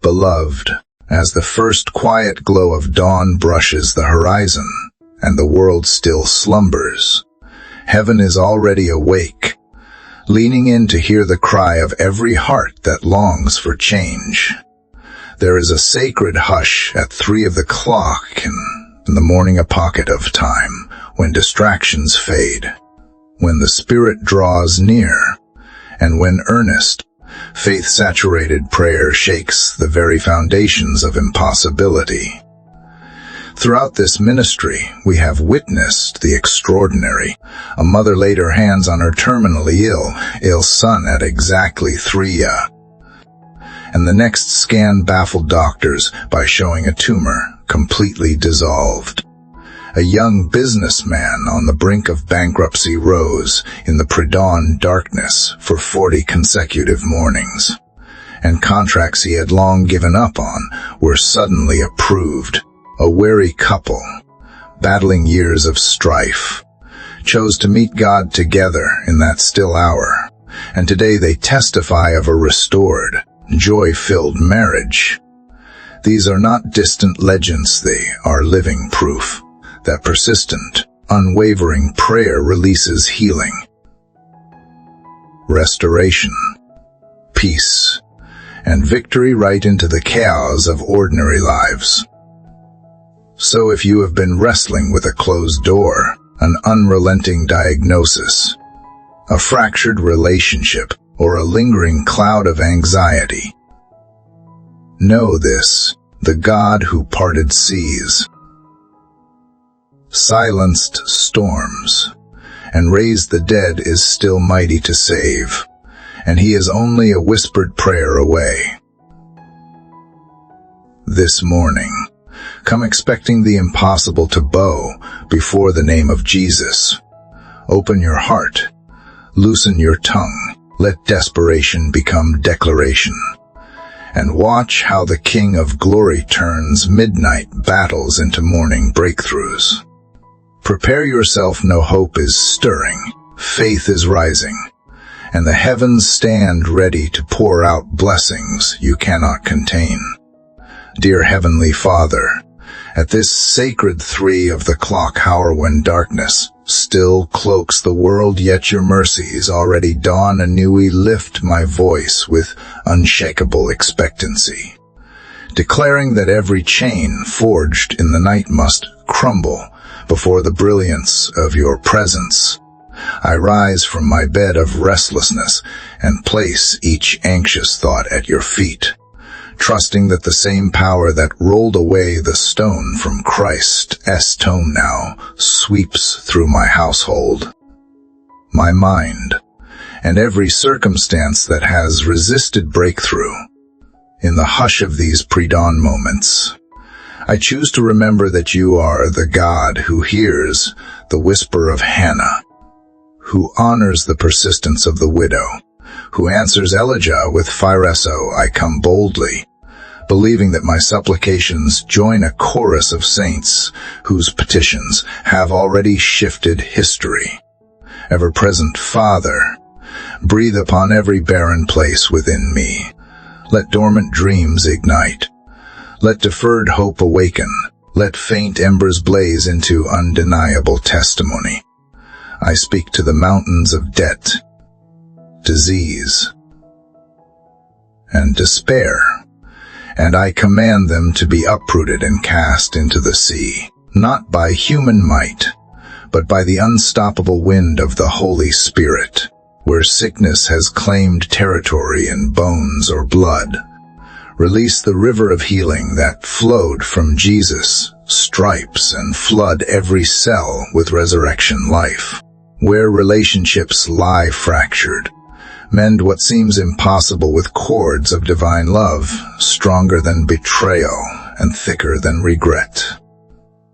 Beloved, as the first quiet glow of dawn brushes the horizon, and the world still slumbers, heaven is already awake, leaning in to hear the cry of every heart that longs for change. There is a sacred hush at 3 of the clock in the morning, a pocket of time when distractions fade, when the Spirit draws near, and when earnest, faith-saturated prayer shakes the very foundations of impossibility. Throughout this ministry, we have witnessed the extraordinary. A mother laid her hands on her terminally ill son at exactly 3 and the next scan baffled doctors by showing a tumor completely dissolved. A young businessman on the brink of bankruptcy rose in the pre-dawn darkness for 40 consecutive mornings, and contracts he had long given up on were suddenly approved. A weary couple, battling years of strife, chose to meet God together in that still hour, and today they testify of a restored, joy-filled marriage. These are not distant legends, they are living proof that persistent, unwavering prayer releases healing, restoration, peace, and victory right into the chaos of ordinary lives. So if you have been wrestling with a closed door, an unrelenting diagnosis, a fractured relationship, or a lingering cloud of anxiety, know this: the God who parted seas, silenced storms, and raised the dead is still mighty to save, and he is only a whispered prayer away. This morning, come expecting the impossible to bow before the name of Jesus. Open your heart, loosen your tongue, let desperation become declaration, and watch how the King of Glory turns midnight battles into morning breakthroughs. Prepare yourself, no hope is stirring, faith is rising, and the heavens stand ready to pour out blessings you cannot contain. Dear Heavenly Father, at this sacred 3 of the clock hour when darkness still cloaks the world, yet your mercies already dawn anew, we lift my voice with unshakable expectancy, declaring that every chain forged in the night must crumble before the brilliance of your presence. I rise from my bed of restlessness and place each anxious thought at your feet, trusting that the same power that rolled away the stone from Christ's tomb now sweeps through my household, my mind, and every circumstance that has resisted breakthrough. In the hush of these pre-dawn moments, I choose to remember that you are the God who hears the whisper of Hannah, who honors the persistence of the widow, who answers Elijah with fire. So I come boldly, believing that my supplications join a chorus of saints whose petitions have already shifted history. Ever-present Father, breathe upon every barren place within me. Let dormant dreams ignite. Let deferred hope awaken. Let faint embers blaze into undeniable testimony. I speak to the mountains of debt, disease, and despair, and I command them to be uprooted and cast into the sea, not by human might, but by the unstoppable wind of the Holy Spirit. Where sickness has claimed territory in bones or blood, release the river of healing that flowed from Jesus' stripes and flood every cell with resurrection life. Where relationships lie fractured, mend what seems impossible with cords of divine love, stronger than betrayal and thicker than regret.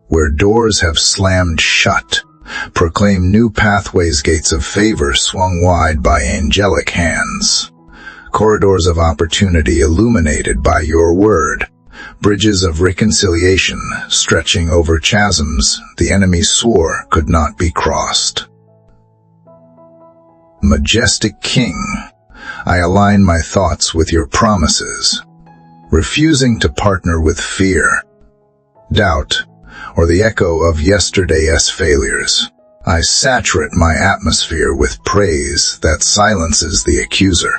Where doors have slammed shut, proclaim new pathways, gates of favor swung wide by angelic hands, corridors of opportunity illuminated by your word, bridges of reconciliation stretching over chasms the enemy swore could not be crossed. Majestic King, I align my thoughts with your promises. refusing to partner with fear, doubt, or the echo of yesterday's failures. I saturate my atmosphere with praise that silences the accuser,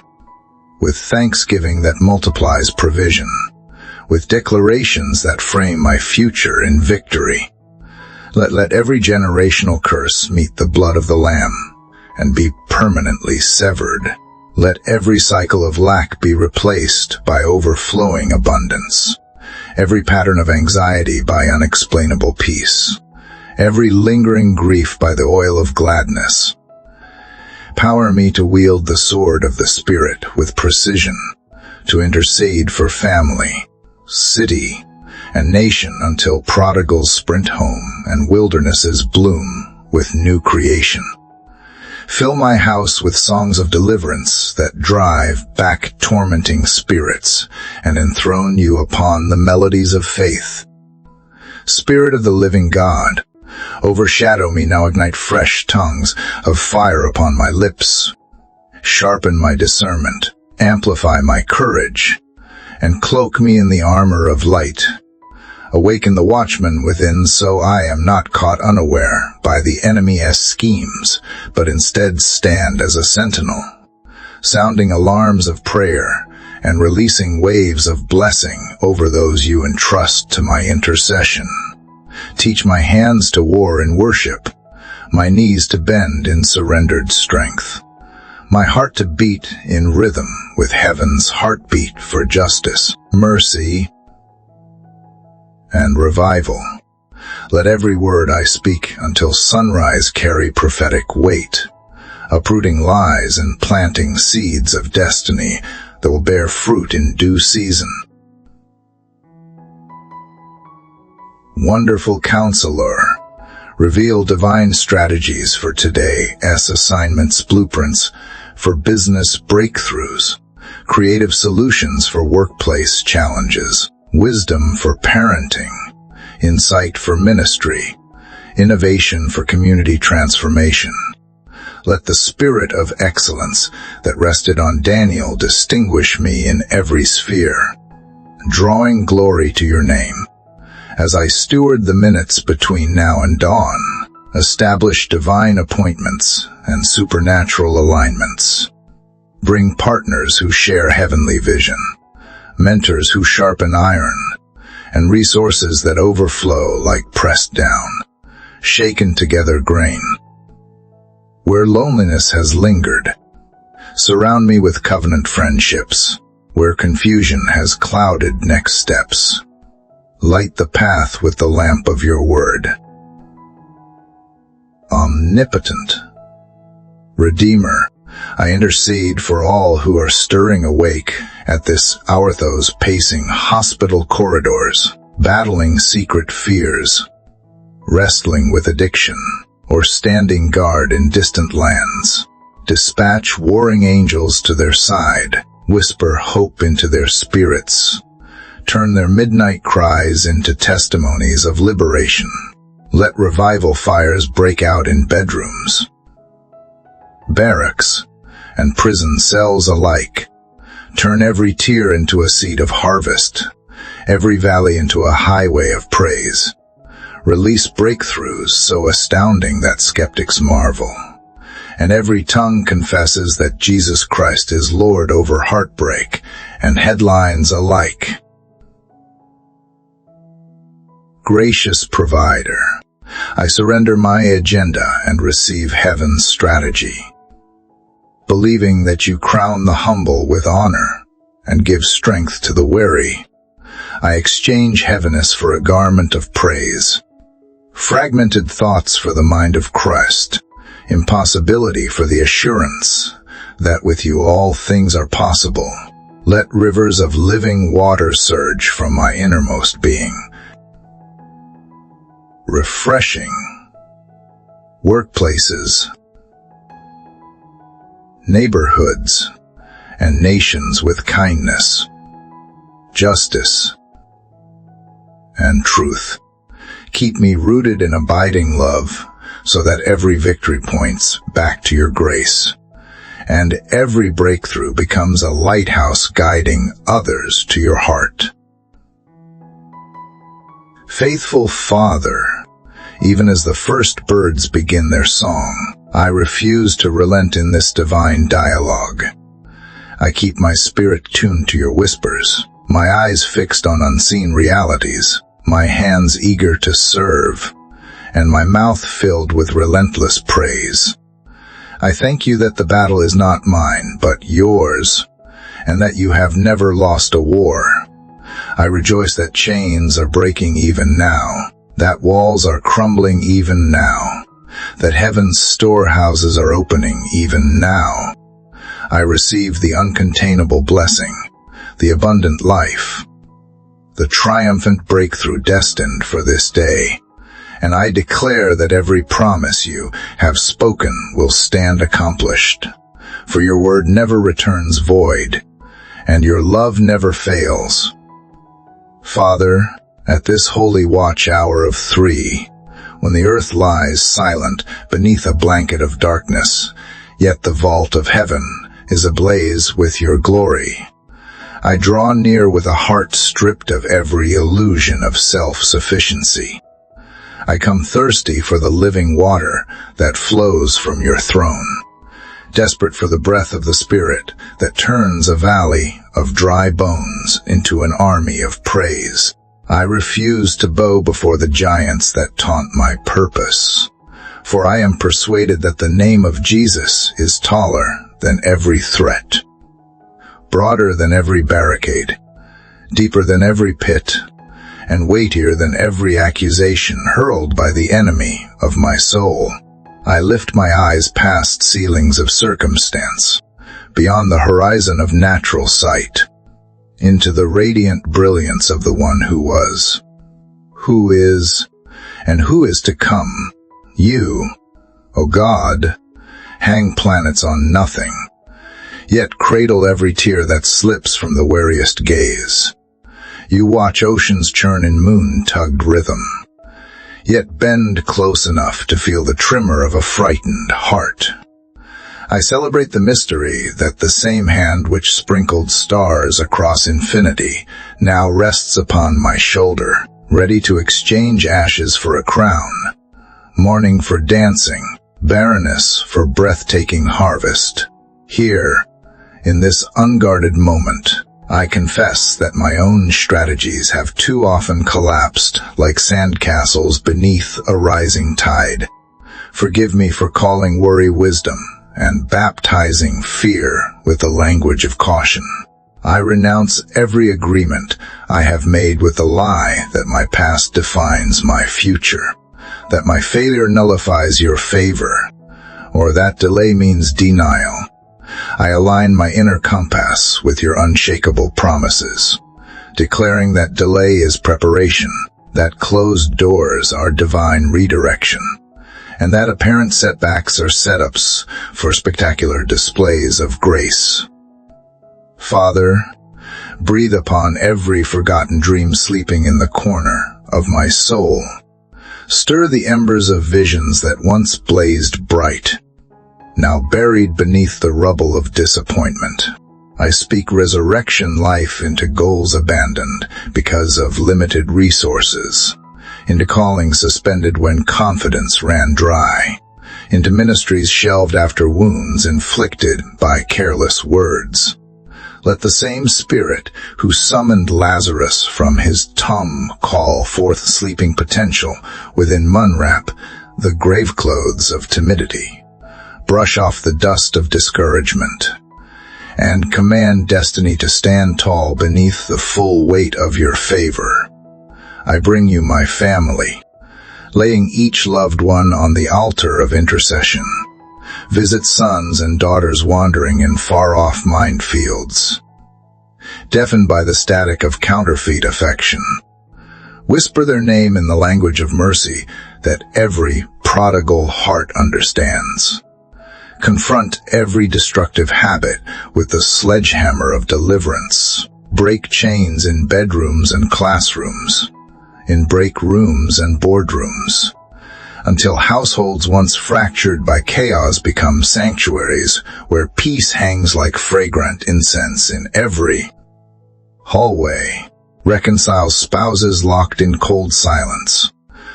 with thanksgiving that multiplies provision, with declarations that frame my future in victory. Let every generational curse meet the blood of the Lamb and be permanently severed. Let every cycle of lack be replaced by overflowing abundance, every pattern of anxiety by unexplainable peace, every lingering grief by the oil of gladness. Power me to wield the sword of the Spirit with precision, to intercede for family, city, and nation until prodigals sprint home and wildernesses bloom with new creation. Fill my house with songs of deliverance that drive back tormenting spirits and enthrone you upon the melodies of faith. Spirit of the living God, overshadow me now, ignite fresh tongues of fire upon my lips. Sharpen my discernment, amplify my courage, and cloak me in the armor of light. Awaken the watchman within so I am not caught unaware by the enemy's schemes, but instead stand as a sentinel, sounding alarms of prayer and releasing waves of blessing over those you entrust to my intercession. Teach my hands to war in worship, my knees to bend in surrendered strength, my heart to beat in rhythm with heaven's heartbeat for justice, mercy, and revival. Let every word I speak until sunrise carry prophetic weight, uprooting lies and planting seeds of destiny that will bear fruit in due season. Wonderful Counselor, reveal divine strategies for today's assignments, blueprints for business breakthroughs, creative solutions for workplace challenges, wisdom for parenting, insight for ministry, innovation for community transformation. Let the spirit of excellence that rested on Daniel distinguish me in every sphere, drawing glory to your name. As I steward the minutes between now and dawn, establish divine appointments and supernatural alignments. Bring partners who share heavenly vision, mentors who sharpen iron, and resources that overflow like pressed down, shaken together grain. Where loneliness has lingered, surround me with covenant friendships. Where confusion has clouded next steps, light the path with the lamp of your word. Omnipotent Redeemer, I intercede for all who are stirring awake at this hour, those pacing hospital corridors, battling secret fears, wrestling with addiction, or standing guard in distant lands. Dispatch warring angels to their side, whisper hope into their spirits, turn their midnight cries into testimonies of liberation. Let revival fires break out in bedrooms, barracks, and prison cells alike. Turn every tear into a seed of harvest, every valley into a highway of praise. Release breakthroughs so astounding that skeptics marvel, and every tongue confesses that Jesus Christ is Lord over heartbreak and headlines alike. Gracious Provider, I surrender my agenda and receive heaven's strategy, believing that you crown the humble with honor and give strength to the weary. I exchange heaviness for a garment of praise, fragmented thoughts for the mind of Christ, impossibility for the assurance that with you all things are possible. Let rivers of living water surge from my innermost being. Refreshing workplaces, neighborhoods, and nations with kindness, justice, and truth. Keep me rooted in abiding love so that every victory points back to your grace. and every breakthrough becomes a lighthouse guiding others to your heart. Faithful Father, even as the first birds begin their song, I refuse to relent in this divine dialogue. I keep my spirit tuned to your whispers, my eyes fixed on unseen realities, my hands eager to serve, and my mouth filled with relentless praise. I thank you that the battle is not mine, but yours, and that you have never lost a war. I rejoice that chains are breaking even now, that walls are crumbling even now, that heaven's storehouses are opening even now. I receive the uncontainable blessing, the abundant life, the triumphant breakthrough destined for this day. And I declare that every promise you have spoken will stand accomplished. For your word never returns void, and your love never fails. Father, at this holy watch hour of 3, when the earth lies silent beneath a blanket of darkness, yet the vault of heaven is ablaze with your glory, I draw near with a heart stripped of every illusion of self-sufficiency. I come thirsty for the living water that flows from your throne, desperate for the breath of the Spirit that turns a valley of dry bones into an army of praise. I refuse to bow before the giants that taunt my purpose, for I am persuaded that the name of Jesus is taller than every threat, broader than every barricade, deeper than every pit, and weightier than every accusation hurled by the enemy of my soul. I lift my eyes past ceilings of circumstance, beyond the horizon of natural sight, into the radiant brilliance of the one who was, who is, and who is to come. You, O God, hang planets on nothing, yet cradle every tear that slips from the wariest gaze. You watch oceans churn in moon-tugged rhythm, yet bend close enough to feel the tremor of a frightened heart. I celebrate the mystery that the same hand which sprinkled stars across infinity now rests upon my shoulder, ready to exchange ashes for a crown, mourning for dancing, barrenness for breathtaking harvest. Here, in this unguarded moment, I confess that my own strategies have too often collapsed like sandcastles beneath a rising tide. Forgive me for calling worry wisdom and baptizing fear with the language of caution. I renounce every agreement I have made with the lie that my past defines my future, that my failure nullifies your favor, or that delay means denial. I align my inner compass with your unshakable promises, declaring that delay is preparation, that closed doors are divine redirection, and that apparent setbacks are setups for spectacular displays of grace. Father, breathe upon every forgotten dream sleeping in the corner of my soul. Stir the embers of visions that once blazed bright, now buried beneath the rubble of disappointment. I speak resurrection life into goals abandoned because of limited resources, into callings suspended when confidence ran dry, into ministries shelved after wounds inflicted by careless words. Let the same Spirit who summoned Lazarus from his tomb call forth sleeping potential within Munrap, the grave clothes of timidity. Brush off the dust of discouragement, and command destiny to stand tall beneath the full weight of your favor. I bring you my family, laying each loved one on the altar of intercession. Visit sons and daughters wandering in far-off minefields, deafened by the static of counterfeit affection. Whisper their name in the language of mercy that every prodigal heart understands. Confront every destructive habit with the sledgehammer of deliverance. Break chains in bedrooms and classrooms, in break rooms and boardrooms. until households once fractured by chaos become sanctuaries where peace hangs like fragrant incense in every hallway. Reconcile spouses locked in cold silence,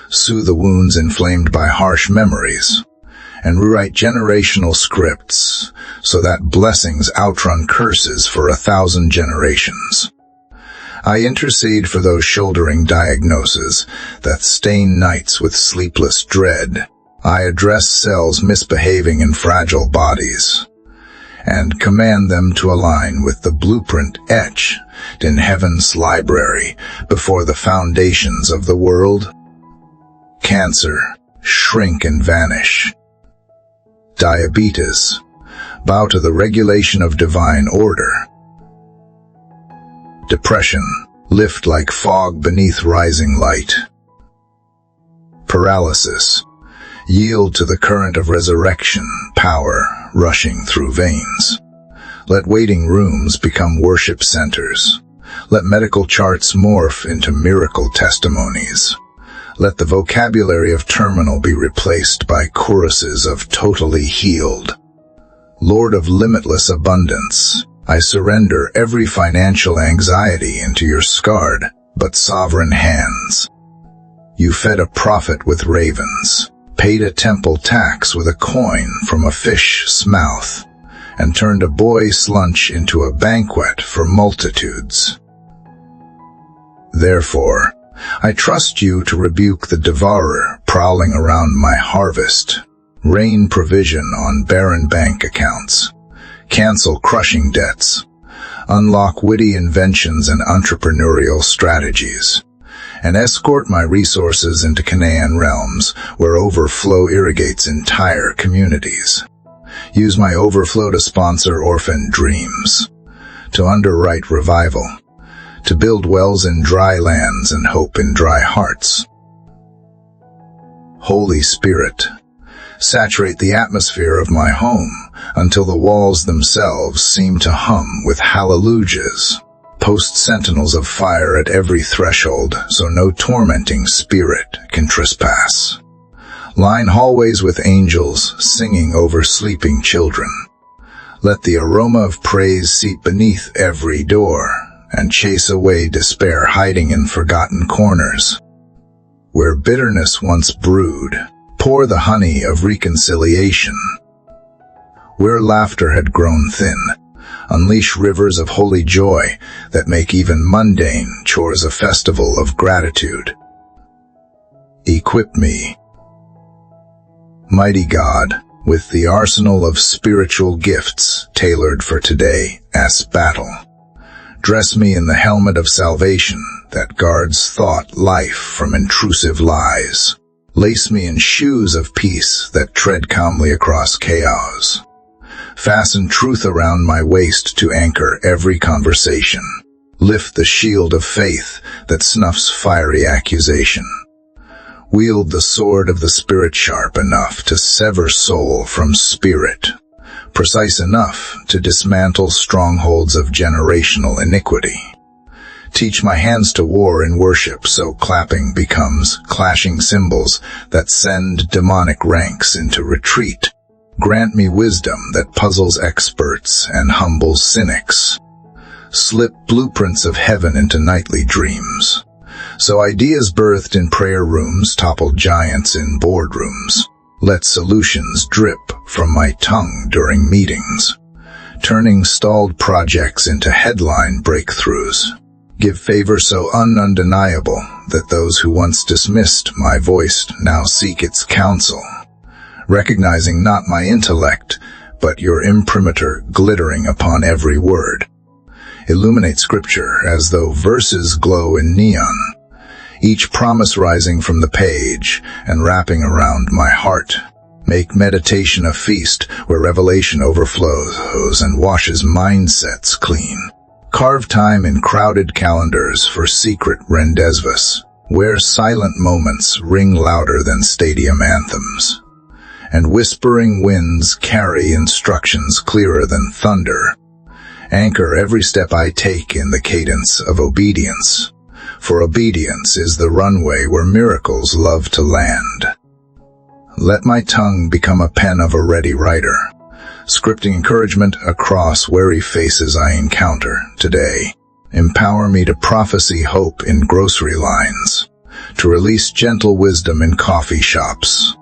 soothe the wounds inflamed by harsh memories, and rewrite generational scripts so that blessings outrun curses for 1,000 generations. I intercede for those shouldering diagnoses that stain nights with sleepless dread. I address cells misbehaving in fragile bodies and command them to align with the blueprint etched in heaven's library before the foundations of the world. Cancer, shrink and vanish. Diabetes, bow to the regulation of divine order. Depression, lift like fog beneath rising light. Paralysis, yield to the current of resurrection, power rushing through veins. Let waiting rooms become worship centers. Let medical charts morph into miracle testimonies. Let the vocabulary of terminal be replaced by choruses of totally healed. Lord of limitless abundance, I surrender every financial anxiety into your scarred but sovereign hands. You fed a prophet with ravens, paid a temple tax with a coin from a fish's mouth, and turned a boy's lunch into a banquet for multitudes. Therefore, I trust you to rebuke the devourer prowling around my harvest, rain provision on barren bank accounts, cancel crushing debts, unlock witty inventions and entrepreneurial strategies, and escort my resources into Canaan realms where overflow irrigates entire communities. Use my overflow to sponsor orphan dreams, to underwrite revival, to build wells in dry lands and hope in dry hearts. Holy Spirit, saturate the atmosphere of my home until the walls themselves seem to hum with hallelujahs. Post sentinels of fire at every threshold so no tormenting spirit can trespass. Line hallways with angels singing over sleeping children. Let the aroma of praise seep beneath every door and chase away despair hiding in forgotten corners. Where bitterness once brewed, pour the honey of reconciliation. Where laughter had grown thin, unleash rivers of holy joy that make even mundane chores a festival of gratitude. Equip me, mighty God, with the arsenal of spiritual gifts tailored for today as battle. Dress me in the helmet of salvation that guards thought life from intrusive lies. Lace me in shoes of peace that tread calmly across chaos. Fasten truth around my waist to anchor every conversation. Lift the shield of faith that snuffs fiery accusation. Wield the sword of the Spirit sharp enough to sever soul from spirit, precise enough to dismantle strongholds of generational iniquity. Teach my hands to war in worship so clapping becomes clashing cymbals that send demonic ranks into retreat. Grant me wisdom that puzzles experts and humbles cynics. Slip blueprints of heaven into nightly dreams, so ideas birthed in prayer rooms topple giants in boardrooms. Let solutions drip from my tongue during meetings, turning stalled projects into headline breakthroughs. Give favor so undeniable that those who once dismissed my voice now seek its counsel, recognizing not my intellect, but your imprimatur glittering upon every word. Illuminate scripture as though verses glow in neon, each promise rising from the page and wrapping around my heart. Make meditation a feast where revelation overflows and washes mindsets clean. Carve time in crowded calendars for secret rendezvous, where silent moments ring louder than stadium anthems, and whispering winds carry instructions clearer than thunder. Anchor every step I take in the cadence of obedience, for obedience is the runway where miracles love to land. Let my tongue become a pen of a ready writer, scripting encouragement across weary faces I encounter today. Empower me to prophesy hope in grocery lines, to release gentle wisdom in coffee shops,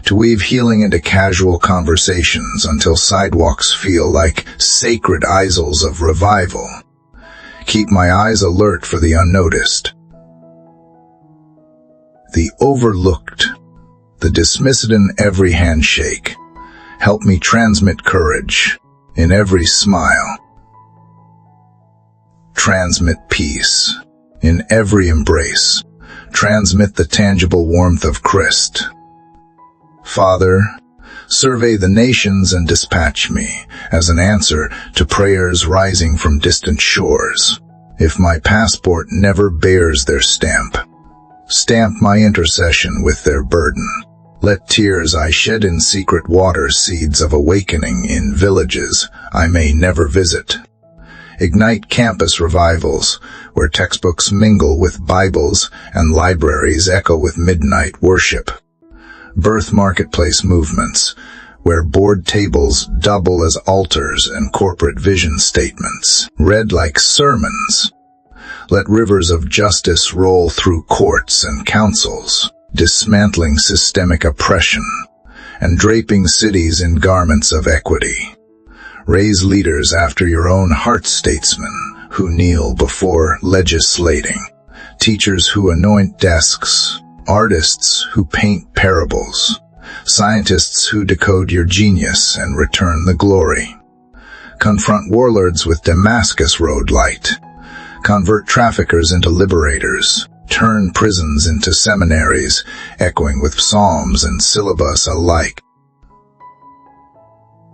to weave healing into casual conversations until sidewalks feel like sacred isles of revival. Keep my eyes alert for the unnoticed, the overlooked, the dismissed in every handshake. Help me transmit courage in every smile. Transmit peace in every embrace. Transmit the tangible warmth of Christ. Father, survey the nations and dispatch me as an answer to prayers rising from distant shores. If my passport never bears their stamp, stamp my intercession with their burden. Let tears I shed in secret water seeds of awakening in villages I may never visit. Ignite campus revivals, where textbooks mingle with Bibles and libraries echo with midnight worship. Birth marketplace movements, where board tables double as altars and corporate vision statements read like sermons. Let rivers of justice roll through courts and councils, dismantling systemic oppression and draping cities in garments of equity. Raise leaders after your own heart, statesmen who kneel before legislating, teachers who anoint desks, artists who paint parables, scientists who decode your genius and return the glory. Confront warlords with Damascus Road light. Convert traffickers into liberators. Turn prisons into seminaries, echoing with psalms and syllabus alike.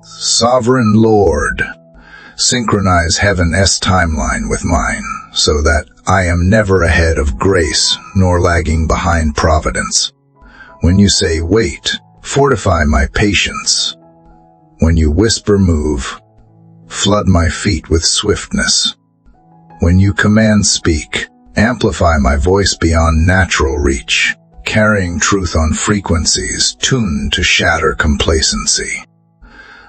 Sovereign Lord, synchronize heaven's timeline with mine, so that I am never ahead of grace nor lagging behind providence. When you say wait, fortify my patience. When you whisper move, flood my feet with swiftness. When you command speak, amplify my voice beyond natural reach, carrying truth on frequencies tuned to shatter complacency.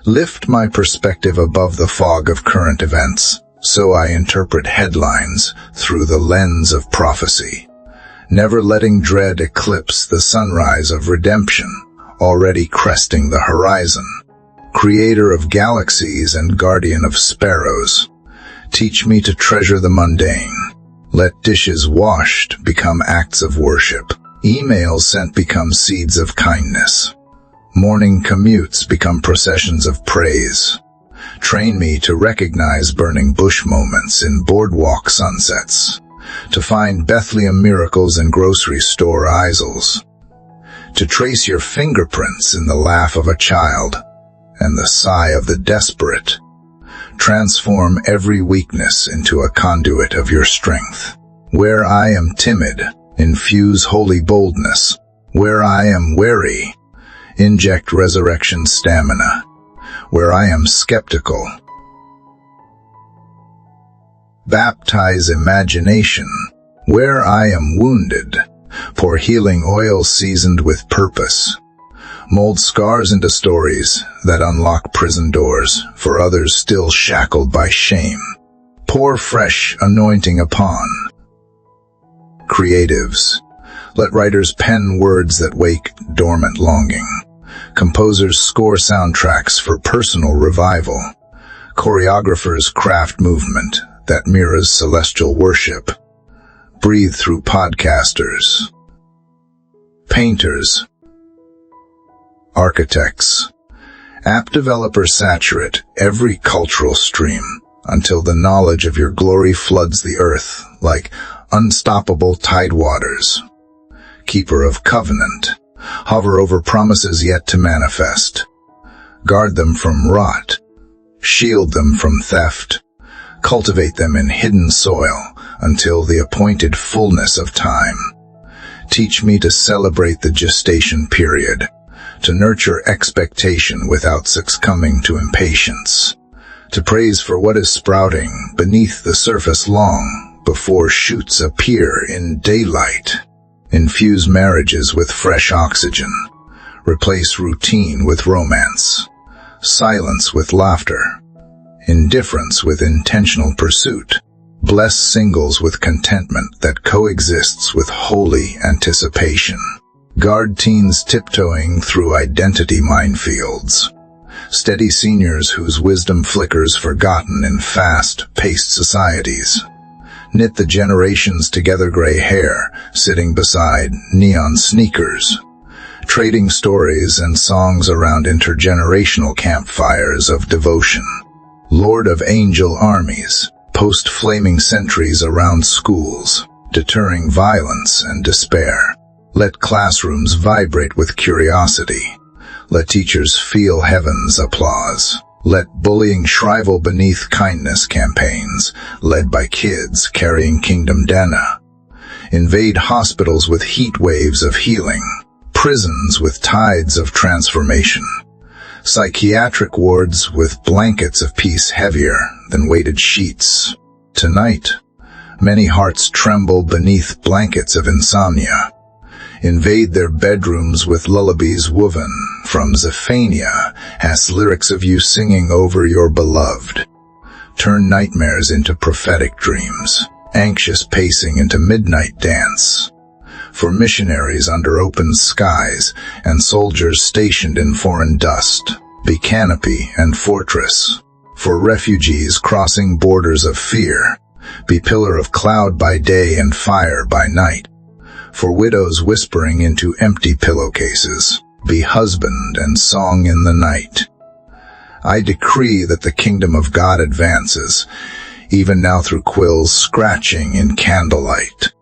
Lift my perspective above the fog of current events, so I interpret headlines through the lens of prophecy, never letting dread eclipse the sunrise of redemption, already cresting the horizon. Creator of galaxies and guardian of sparrows, teach me to treasure the mundane. Let dishes washed become acts of worship. Emails sent become seeds of kindness. Morning commutes become processions of praise. Train me to recognize burning bush moments in boardwalk sunsets, to find Bethlehem miracles in grocery store aisles, to trace your fingerprints in the laugh of a child and the sigh of the desperate. Transform every weakness into a conduit of your strength. Where I am timid, infuse holy boldness. Where I am weary, inject resurrection stamina. Where I am skeptical, baptize imagination. Where I am wounded, pour healing oil seasoned with purpose. Mold scars into stories that unlock prison doors for others still shackled by shame. Pour fresh anointing upon creatives. Let writers pen words that wake dormant longing. Composers score soundtracks for personal revival. Choreographers craft movement that mirrors celestial worship. Breathe through podcasters, painters, architects, app developers. Saturate every cultural stream until the knowledge of your glory floods the earth like unstoppable tidewaters. Keeper of covenant, hover over promises yet to manifest. Guard them from rot, shield them from theft, cultivate them in hidden soil until the appointed fullness of time. Teach me to celebrate the gestation period, to nurture expectation without succumbing to impatience, to praise for what is sprouting beneath the surface long before shoots appear in daylight. Infuse marriages with fresh oxygen, Replace routine with romance, silence with laughter, indifference with intentional pursuit. Bless singles with contentment that coexists with holy anticipation. Guard teens tiptoeing through identity minefields. Steady seniors whose wisdom flickers forgotten in fast-paced societies. Knit the generations together, gray hair sitting beside neon sneakers. Trading stories and songs around intergenerational campfires of devotion. Lord of angel armies, post flaming sentries around schools, deterring violence and despair. Let classrooms vibrate with curiosity. Let teachers feel heaven's applause. Let bullying shrivel beneath kindness campaigns, led by kids carrying kingdom dana. Invade hospitals with heat waves of healing, prisons with tides of transformation, psychiatric wards with blankets of peace heavier than weighted sheets. Tonight, many hearts tremble beneath blankets of insomnia. Invade their bedrooms with lullabies woven from Zephaniah as lyrics of you singing over your beloved. Turn nightmares into prophetic dreams, anxious pacing into midnight dance. For missionaries under open skies and soldiers stationed in foreign dust, be canopy and fortress. For refugees crossing borders of fear, be pillar of cloud by day and fire by night. For widows whispering into empty pillowcases, be husband and song in the night. I decree that the kingdom of God advances, even now through quills scratching in candlelight,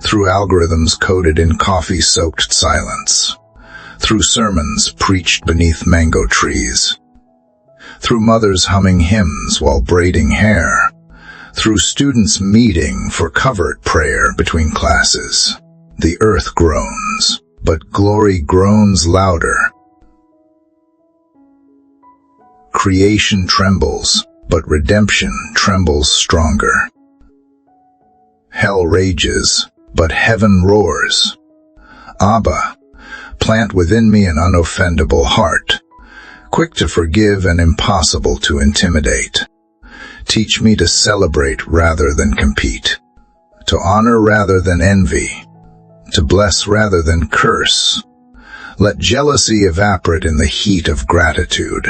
through algorithms coded in coffee-soaked silence, through sermons preached beneath mango trees, through mothers humming hymns while braiding hair, through students meeting for covert prayer between classes. The earth groans, but glory groans louder. Creation trembles, but redemption trembles stronger. Hell rages, but heaven roars. Abba, plant within me an unoffendable heart, quick to forgive and impossible to intimidate. Teach me to celebrate rather than compete, to honor rather than envy, to bless rather than curse. Let jealousy evaporate in the heat of gratitude.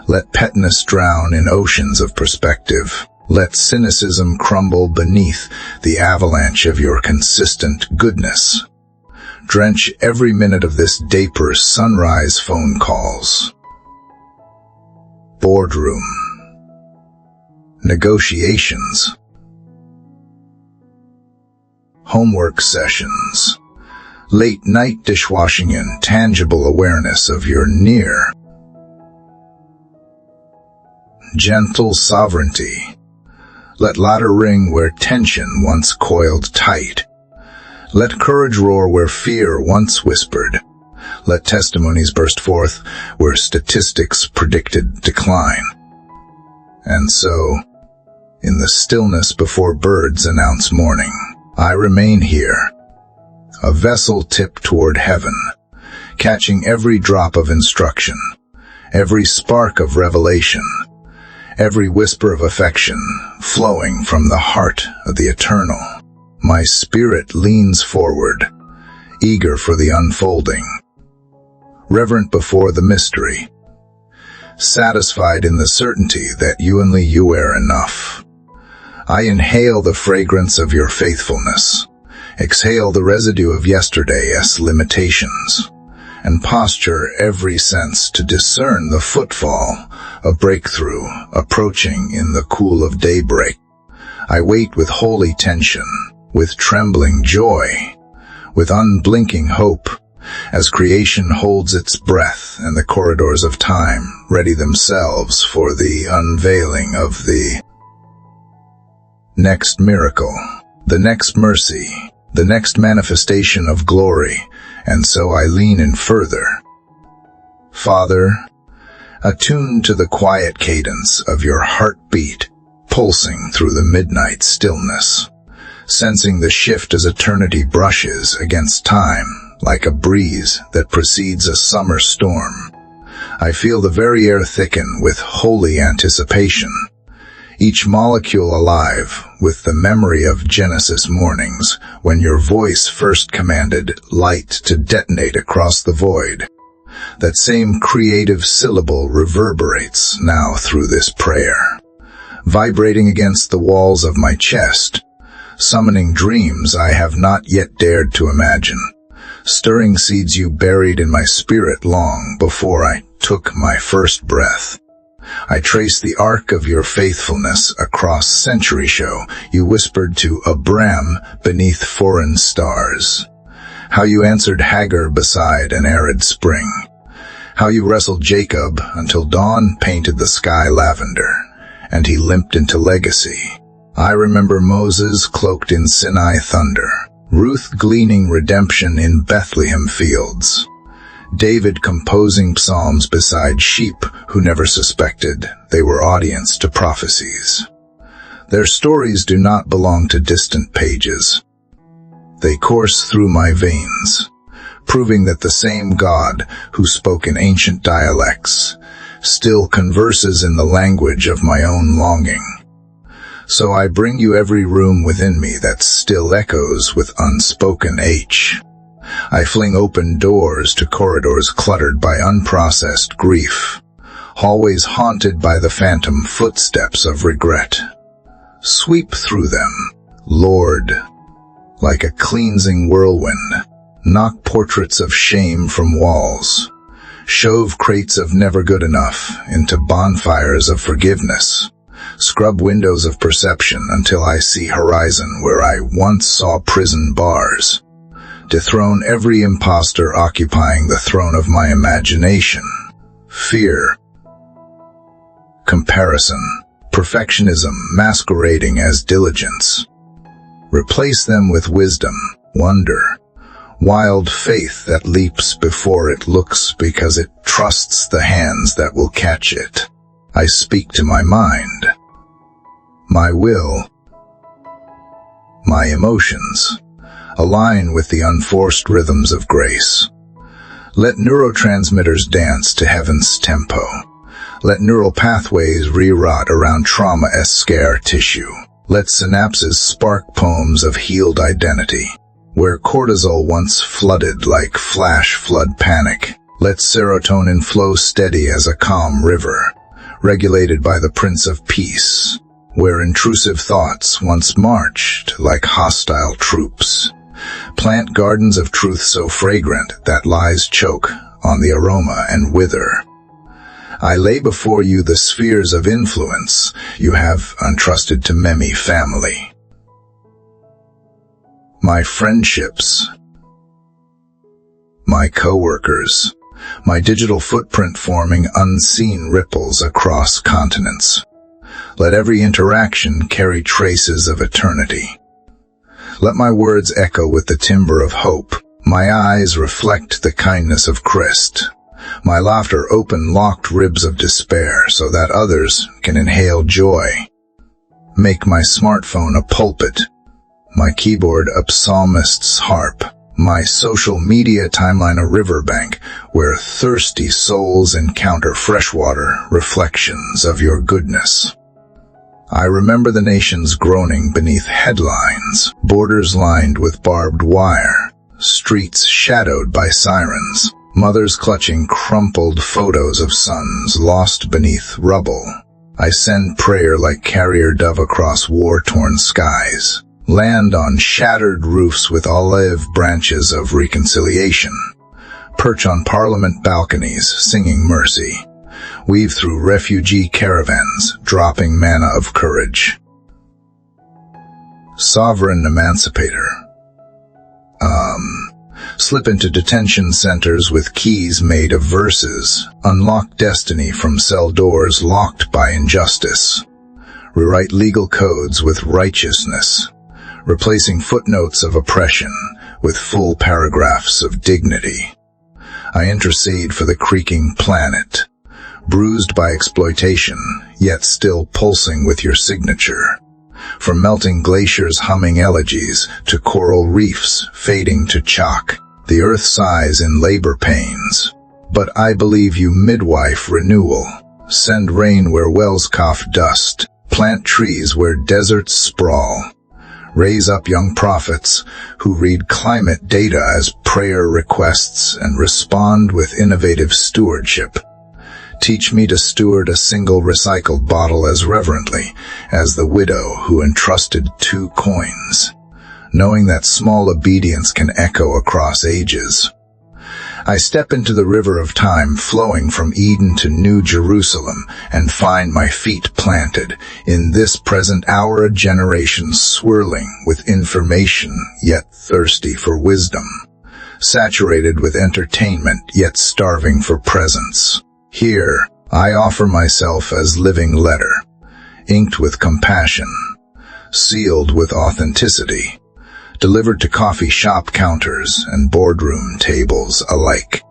Let pettiness drown in oceans of perspective. Let cynicism crumble beneath the avalanche of your consistent goodness. Drench every minute of this Daper sunrise phone calls. Boardroom. Negotiations. Homework sessions. Late night dishwashing in tangible awareness of your near. Gentle sovereignty. Let laughter ring where tension once coiled tight. Let courage roar where fear once whispered. Let testimonies burst forth where statistics predicted decline. And so, in the stillness before birds announce morning, I remain here, a vessel tipped toward heaven, catching every drop of instruction, every spark of revelation, every whisper of affection flowing from the heart of the eternal. My spirit leans forward, eager for the unfolding, reverent before the mystery, satisfied in the certainty that only you are enough. I inhale the fragrance of your faithfulness, exhale the residue of yesterday's limitations, and posture every sense to discern the footfall of breakthrough approaching in the cool of daybreak. I wait with holy tension, with trembling joy, with unblinking hope, as creation holds its breath and the corridors of time ready themselves for the unveiling of the next miracle, the next mercy, the next manifestation of glory, and so I lean in further. Father, attuned to the quiet cadence of your heartbeat pulsing through the midnight stillness, sensing the shift as eternity brushes against time like a breeze that precedes a summer storm. I feel the very air thicken with holy anticipation, each molecule alive with the memory of Genesis mornings when your voice first commanded light to detonate across the void. That same creative syllable reverberates now through this prayer, vibrating against the walls of my chest, summoning dreams I have not yet dared to imagine, stirring seeds you buried in my spirit long before I took my first breath. I trace the arc of your faithfulness across century show you whispered to Abram beneath foreign stars. How you answered Hagar beside an arid spring. How you wrestled Jacob until dawn painted the sky lavender, and he limped into legacy. I remember Moses cloaked in Sinai thunder, Ruth gleaning redemption in Bethlehem fields, David composing psalms beside sheep who never suspected they were audience to prophecies. Their stories do not belong to distant pages. They course through my veins, proving that the same God who spoke in ancient dialects still converses in the language of my own longing. So I bring you every room within me that still echoes with unspoken H. I fling open doors to corridors cluttered by unprocessed grief, hallways haunted by the phantom footsteps of regret. Sweep through them, Lord, like a cleansing whirlwind. Knock portraits of shame from walls. Shove crates of never good enough into bonfires of forgiveness. Scrub windows of perception until I see horizon where I once saw prison bars. Dethrone every imposter occupying the throne of my imagination. Fear, comparison, perfectionism masquerading as diligence. Replace them with wisdom, wonder, wild faith that leaps before it looks because it trusts the hands that will catch it. I speak to my mind, my will, my emotions. Align with the unforced rhythms of grace. Let neurotransmitters dance to heaven's tempo. Let neural pathways rerot around trauma-esque scar tissue. Let synapses spark poems of healed identity. Where cortisol once flooded like flash flood panic, let serotonin flow steady as a calm river, regulated by the Prince of Peace. Where intrusive thoughts once marched like hostile troops, plant gardens of truth so fragrant that lies choke on the aroma and wither. I lay before you the spheres of influence you have entrusted to Memi family. My friendships, my co-workers, my digital footprint forming unseen ripples across continents. Let every interaction carry traces of eternity. Let my words echo with the timbre of hope. My eyes reflect the kindness of Christ. My laughter open locked ribs of despair so that others can inhale joy. Make my smartphone a pulpit, my keyboard a psalmist's harp, my social media timeline a riverbank where thirsty souls encounter freshwater reflections of your goodness. I remember the nations groaning beneath headlines, borders lined with barbed wire, streets shadowed by sirens, mothers clutching crumpled photos of sons lost beneath rubble. I send prayer like carrier dove across war-torn skies, land on shattered roofs with olive branches of reconciliation, perch on parliament balconies singing mercy, weave through refugee caravans, dropping manna of courage. Sovereign emancipator. Slip into detention centers with keys made of verses, unlock destiny from cell doors locked by injustice, rewrite legal codes with righteousness, replacing footnotes of oppression with full paragraphs of dignity. I intercede for the creaking planet, bruised by exploitation, yet still pulsing with your signature. From melting glaciers humming elegies to coral reefs fading to chalk, The earth sighs in labor pains. But I believe you, midwife renewal. Send rain where wells cough dust. Plant trees where deserts sprawl. Raise up young prophets who read climate data as prayer requests and respond with innovative stewardship. Teach me to steward a single recycled bottle as reverently as the widow who entrusted 2 coins, knowing that small obedience can echo across ages. I step into the river of time flowing from Eden to New Jerusalem and find my feet planted in this present hour, a generation swirling with information yet thirsty for wisdom, saturated with entertainment yet starving for presence. Here, I offer myself as living letter, inked with compassion, sealed with authenticity, delivered to coffee shop counters and boardroom tables alike.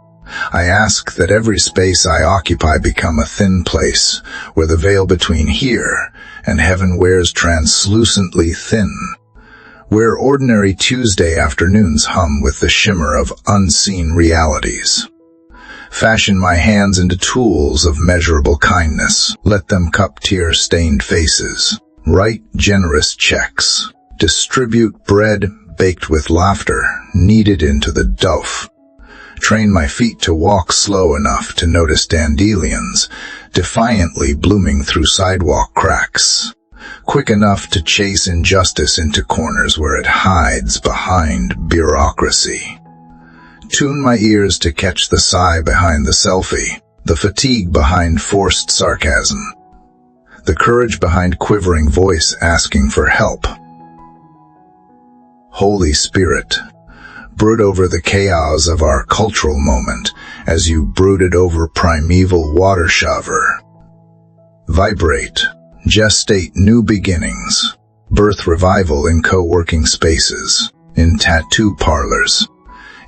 I ask that every space I occupy become a thin place where the veil between here and heaven wears translucently thin, where ordinary Tuesday afternoons hum with the shimmer of unseen realities. Fashion my hands into tools of measurable kindness. Let them cup tear-stained faces, write generous checks, distribute bread baked with laughter, kneaded into the dough. Train my feet to walk slow enough to notice dandelions, defiantly blooming through sidewalk cracks, quick enough to chase injustice into corners where it hides behind bureaucracy. Tune my ears to catch the sigh behind the selfie, the fatigue behind forced sarcasm, the courage behind quivering voice asking for help. Holy Spirit, brood over the chaos of our cultural moment as you brooded over primeval water shower. Vibrate, gestate new beginnings, birth revival in co-working spaces, in tattoo parlors,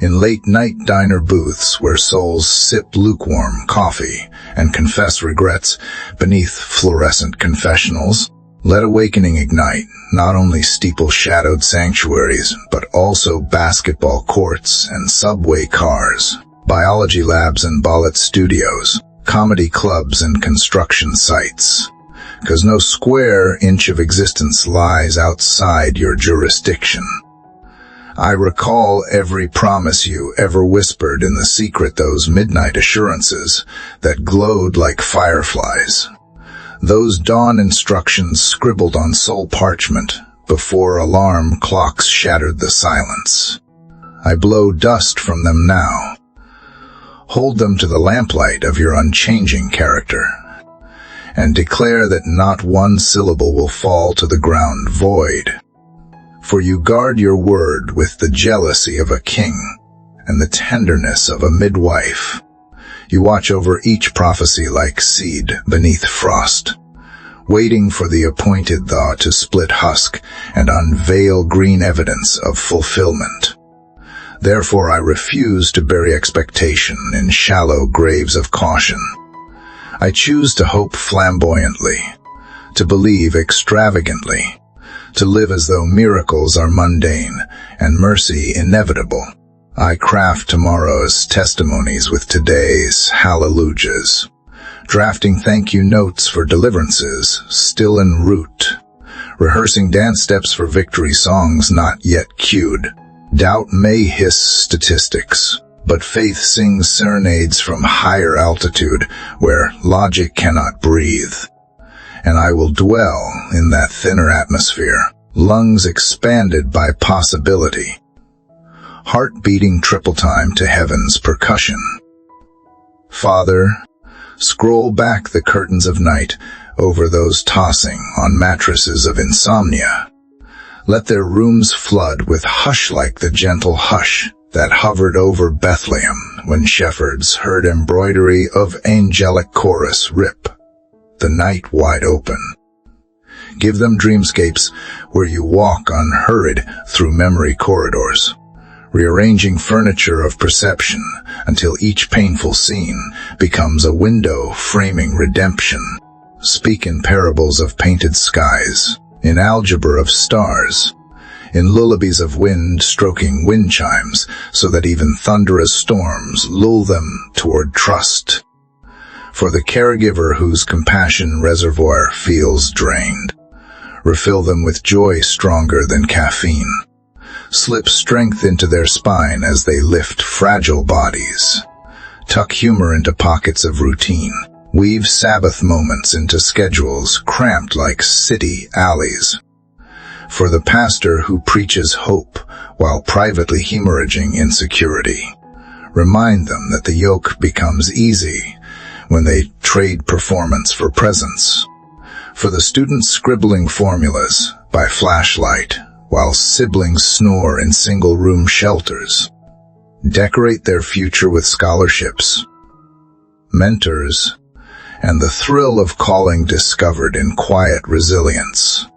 in late-night diner booths where souls sip lukewarm coffee and confess regrets beneath fluorescent confessionals. Let awakening ignite not only steeple-shadowed sanctuaries, but also basketball courts and subway cars, biology labs and ballet studios, comedy clubs and construction sites. 'Cause no square inch of existence lies outside your jurisdiction. I recall every promise you ever whispered in the secret, those midnight assurances that glowed like fireflies. Those dawn instructions scribbled on soul parchment before alarm clocks shattered the silence. I blow dust from them now. Hold them to the lamplight of your unchanging character, and declare that not one syllable will fall to the ground void. For you guard your word with the jealousy of a king and the tenderness of a midwife. You watch over each prophecy like seed beneath frost, waiting for the appointed thaw to split husk and unveil green evidence of fulfillment. Therefore I refuse to bury expectation in shallow graves of caution. I choose to hope flamboyantly, to believe extravagantly, to live as though miracles are mundane and mercy inevitable. I craft tomorrow's testimonies with today's hallelujahs, drafting thank you notes for deliverances still en route, rehearsing dance steps for victory songs not yet cued. Doubt may hiss statistics, but faith sings serenades from higher altitude where logic cannot breathe. And I will dwell in that thinner atmosphere, lungs expanded by possibility, heart beating triple time to heaven's percussion. Father, scroll back the curtains of night over those tossing on mattresses of insomnia. Let their rooms flood with hush like the gentle hush that hovered over Bethlehem when shepherds heard embroidery of angelic chorus rip the night wide open. Give them dreamscapes where you walk unhurried through memory corridors, rearranging furniture of perception until each painful scene becomes a window framing redemption. Speak in parables of painted skies, in algebra of stars, in lullabies of wind stroking wind chimes, so that even thunderous storms lull them toward trust. For the caregiver whose compassion reservoir feels drained, refill them with joy stronger than caffeine. Slip strength into their spine as they lift fragile bodies. Tuck humor into pockets of routine. Weave Sabbath moments into schedules cramped like city alleys. For the pastor who preaches hope while privately hemorrhaging insecurity, remind them that the yoke becomes easy when they trade performance for presence. For the students scribbling formulas by flashlight while siblings snore in single-room shelters, decorate their future with scholarships, mentors, and the thrill of calling discovered in quiet resilience.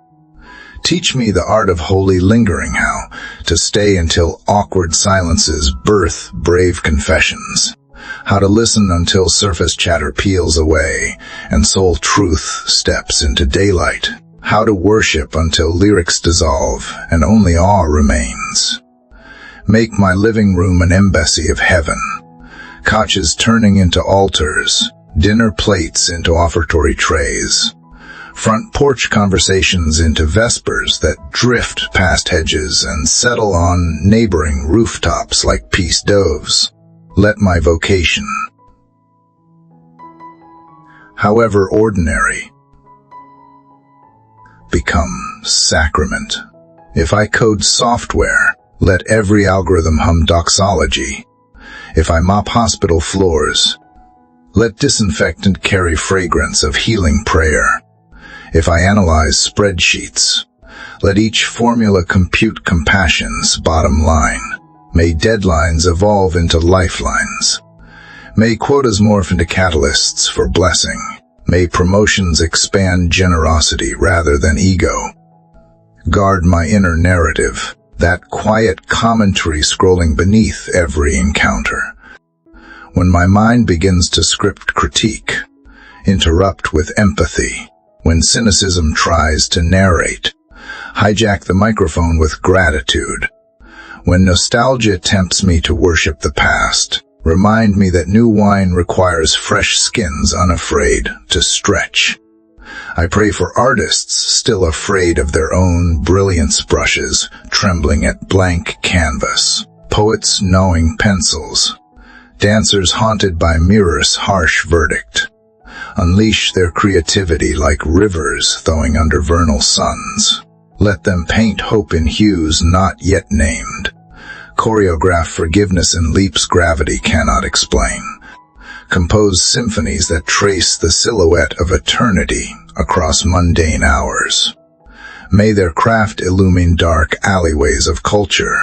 Teach me the art of holy lingering, how to stay until awkward silences birth brave confessions, how to listen until surface chatter peels away and soul truth steps into daylight, how to worship until lyrics dissolve and only awe remains. Make my living room an embassy of heaven, couches turning into altars, dinner plates into offertory trays, front porch conversations into vespers that drift past hedges and settle on neighboring rooftops like peace doves. Let my vocation, however ordinary, become sacrament. If I code software, let every algorithm hum doxology. If I mop hospital floors, let disinfectant carry fragrance of healing prayer. If I analyze spreadsheets, let each formula compute compassion's bottom line. May deadlines evolve into lifelines. May quotas morph into catalysts for blessing. May promotions expand generosity rather than ego. Guard my inner narrative, that quiet commentary scrolling beneath every encounter. When my mind begins to script critique, interrupt with empathy. When cynicism tries to narrate, hijack the microphone with gratitude. When nostalgia tempts me to worship the past, remind me that new wine requires fresh skins unafraid to stretch. I pray for artists still afraid of their own brilliance brushes, trembling at blank canvas, poets gnawing pencils, dancers haunted by mirror's harsh verdict. Unleash their creativity like rivers thawing under vernal suns. Let them paint hope in hues not yet named. Choreograph forgiveness in leaps gravity cannot explain. Compose symphonies that trace the silhouette of eternity across mundane hours. May their craft illumine dark alleyways of culture,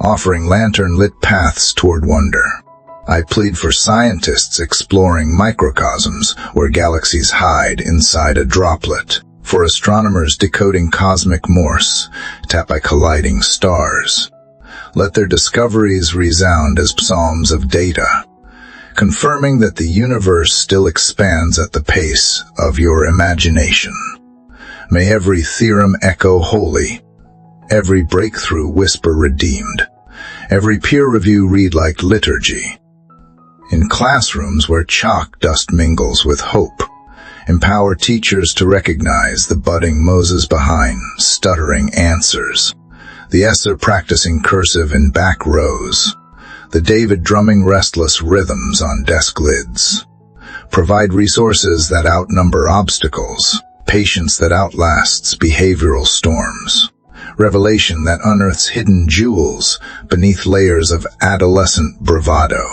offering lantern-lit paths toward wonder. I plead for scientists exploring microcosms where galaxies hide inside a droplet, for astronomers decoding cosmic Morse, tapped by colliding stars. Let their discoveries resound as psalms of data, confirming that the universe still expands at the pace of your imagination. May every theorem echo holy, every breakthrough whisper redeemed, every peer review read like liturgy. In classrooms where chalk dust mingles with hope, empower teachers to recognize the budding Moses behind stuttering answers, the Esther practicing cursive in back rows, the David drumming restless rhythms on desk lids. Provide resources that outnumber obstacles, patience that outlasts behavioral storms, revelation that unearths hidden jewels beneath layers of adolescent bravado.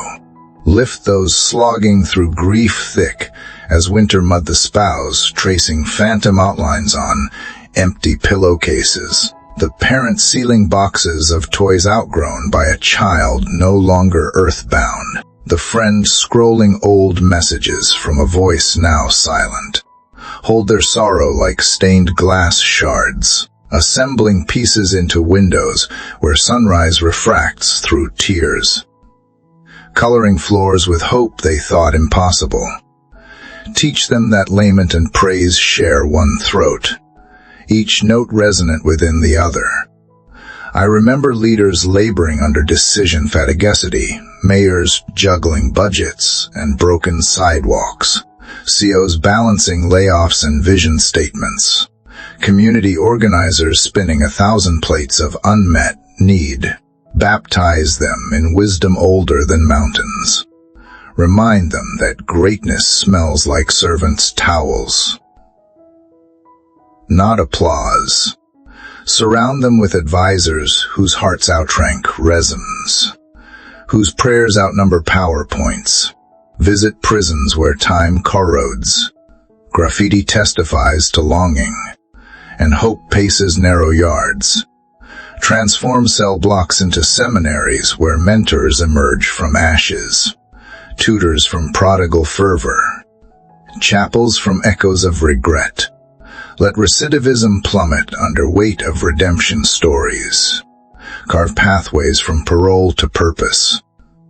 Lift those slogging through grief thick as winter mud the spouse, tracing phantom outlines on empty pillowcases. The parent sealing boxes of toys outgrown by a child no longer earthbound. The friend scrolling old messages from a voice now silent. Hold their sorrow like stained glass shards, assembling pieces into windows where sunrise refracts through tears. Coloring floors with hope they thought impossible. Teach them that lament and praise share one throat, each note resonant within the other. I remember leaders laboring under decision fatigacity, mayors juggling budgets and broken sidewalks, CEOs balancing layoffs and vision statements, community organizers spinning 1,000 plates of unmet need. Baptize them in wisdom older than mountains. Remind them that greatness smells like servants' towels, not applause. Surround them with advisors whose hearts outrank resins, whose prayers outnumber PowerPoints. Visit prisons where time corrodes, graffiti testifies to longing, and hope paces narrow yards. Transform cell blocks into seminaries where mentors emerge from ashes, tutors from prodigal fervor, chapels from echoes of regret. Let recidivism plummet under weight of redemption stories. Carve pathways from parole to purpose,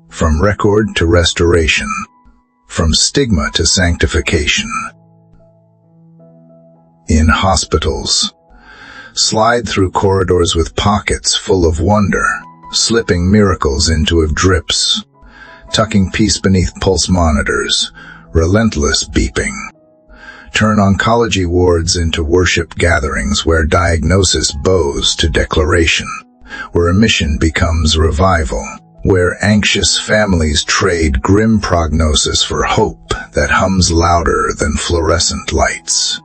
from record to restoration, from stigma to sanctification. In hospitals, slide through corridors with pockets full of wonder, slipping miracles into drips, tucking peace beneath pulse monitors, relentless beeping. Turn oncology wards into worship gatherings where diagnosis bows to declaration, where a mission becomes revival, where anxious families trade grim prognosis for hope that hums louder than fluorescent lights.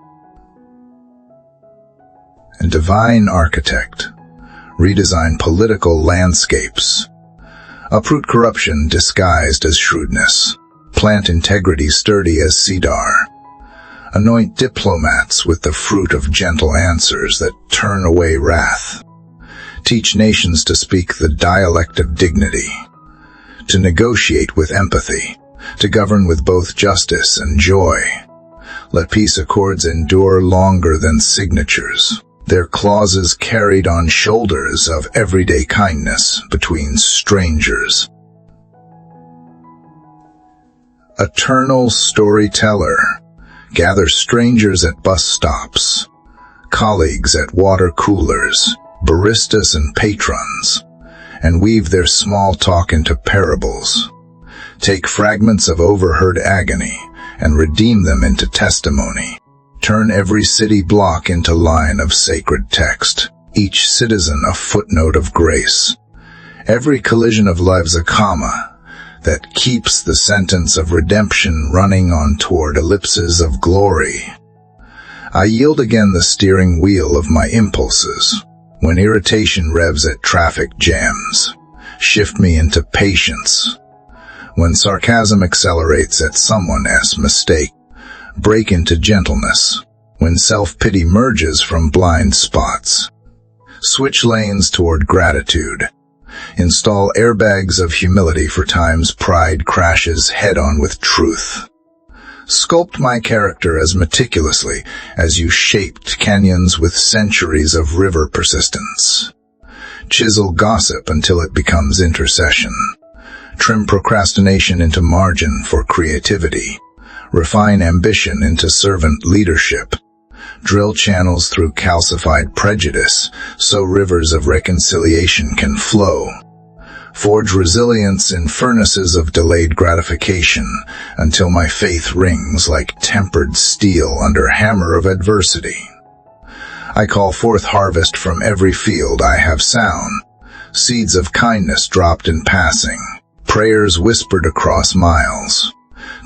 And divine architect, redesign political landscapes, uproot corruption disguised as shrewdness, plant integrity sturdy as cedar, anoint diplomats with the fruit of gentle answers that turn away wrath, teach nations to speak the dialect of dignity, to negotiate with empathy, to govern with both justice and joy. Let peace accords endure longer than signatures, their clauses carried on shoulders of everyday kindness between strangers. Eternal storyteller, gather strangers at bus stops, colleagues at water coolers, baristas and patrons, and weave their small talk into parables. Take fragments of overheard agony and redeem them into testimony. Turn every city block into line of sacred text, each citizen a footnote of grace, every collision of lives a comma that keeps the sentence of redemption running on toward ellipses of glory. I yield again the steering wheel of my impulses. When irritation revs at traffic jams, shift me into patience. When sarcasm accelerates at someone's mistake, break into gentleness. When self-pity merges from blind spots, switch lanes toward gratitude. Install airbags of humility for times pride crashes head-on with truth. Sculpt my character as meticulously as you shaped canyons with centuries of river persistence. Chisel gossip until it becomes intercession. Trim procrastination into margin for creativity. Refine ambition into servant leadership. Drill channels through calcified prejudice so rivers of reconciliation can flow. Forge resilience in furnaces of delayed gratification until my faith rings like tempered steel under hammer of adversity. I call forth harvest from every field I have sown, seeds of kindness dropped in passing, prayers whispered across miles,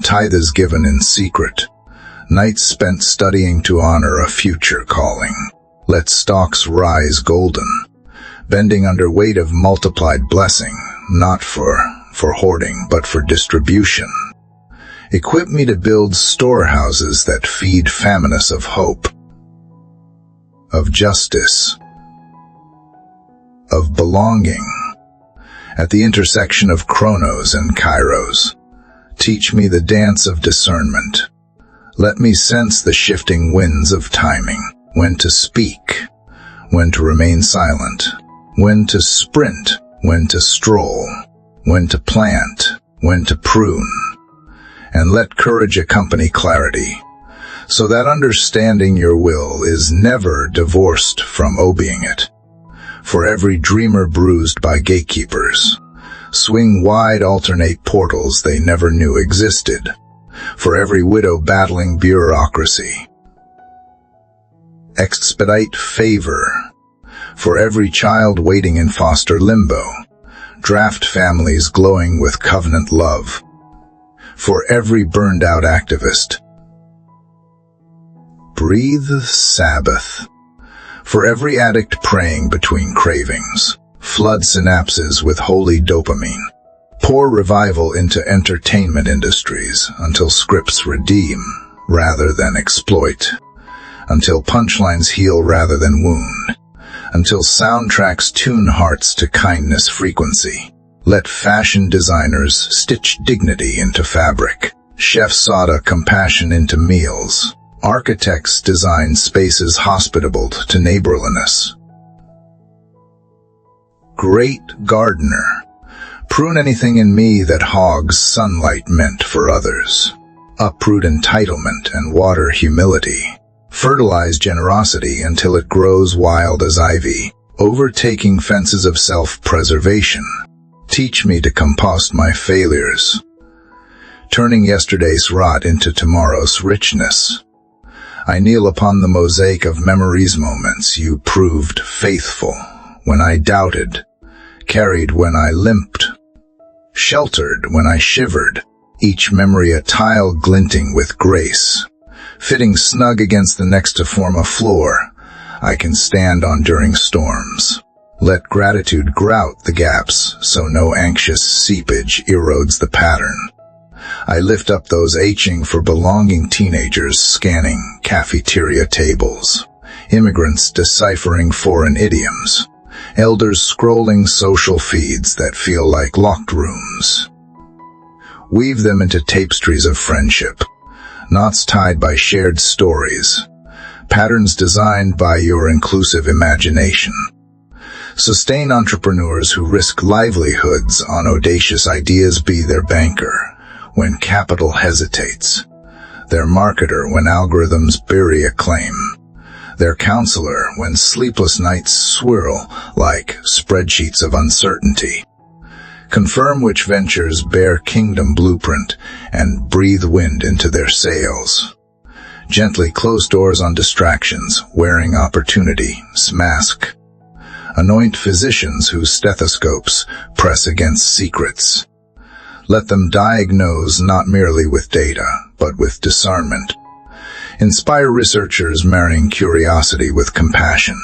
tithes given in secret, nights spent studying to honor a future calling. Let stalks rise golden, bending under weight of multiplied blessing, not for hoarding, but for distribution. Equip me to build storehouses that feed famines of hope, of justice, of belonging. At the intersection of chronos and kairos, teach me the dance of discernment. Let me sense the shifting winds of timing, when to speak, when to remain silent, when to sprint, when to stroll, when to plant, when to prune. And let courage accompany clarity, so that understanding your will is never divorced from obeying it. For every dreamer bruised by gatekeepers, swing wide alternate portals they never knew existed. For every widow battling bureaucracy, expedite favor. For every child waiting in foster limbo, draft families glowing with covenant love. For every burned-out activist, breathe Sabbath. For every addict praying between cravings, flood synapses with holy dopamine. Pour revival into entertainment industries until scripts redeem rather than exploit. Until punchlines heal rather than wound. Until soundtracks tune hearts to kindness frequency. Let fashion designers stitch dignity into fabric. Chefs solder compassion into meals. Architects design spaces hospitable to neighborliness. Great gardener, prune anything in me that hogs sunlight meant for others. Uproot entitlement and water humility. Fertilize generosity until it grows wild as ivy, overtaking fences of self-preservation. Teach me to compost my failures, turning yesterday's rot into tomorrow's richness. I kneel upon the mosaic of memories moments you proved faithful when I doubted, carried when I limped, sheltered when I shivered, each memory a tile glinting with grace. Fitting snug against the next to form a floor I can stand on during storms. Let gratitude grout the gaps so no anxious seepage erodes the pattern. I lift up those aching for belonging teenagers scanning cafeteria tables, immigrants deciphering foreign idioms, elders scrolling social feeds that feel like locked rooms. Weave them into tapestries of friendship, knots tied by shared stories, patterns designed by your inclusive imagination. Sustain entrepreneurs who risk livelihoods on audacious ideas. Be their banker when capital hesitates, their marketer when algorithms bury a claim, their counselor when sleepless nights swirl like spreadsheets of uncertainty. Confirm which ventures bear kingdom blueprint and breathe wind into their sails. Gently close doors on distractions, wearing opportunity's mask. Anoint physicians whose stethoscopes press against secrets. Let them diagnose not merely with data, but with discernment. Inspire researchers marrying curiosity with compassion.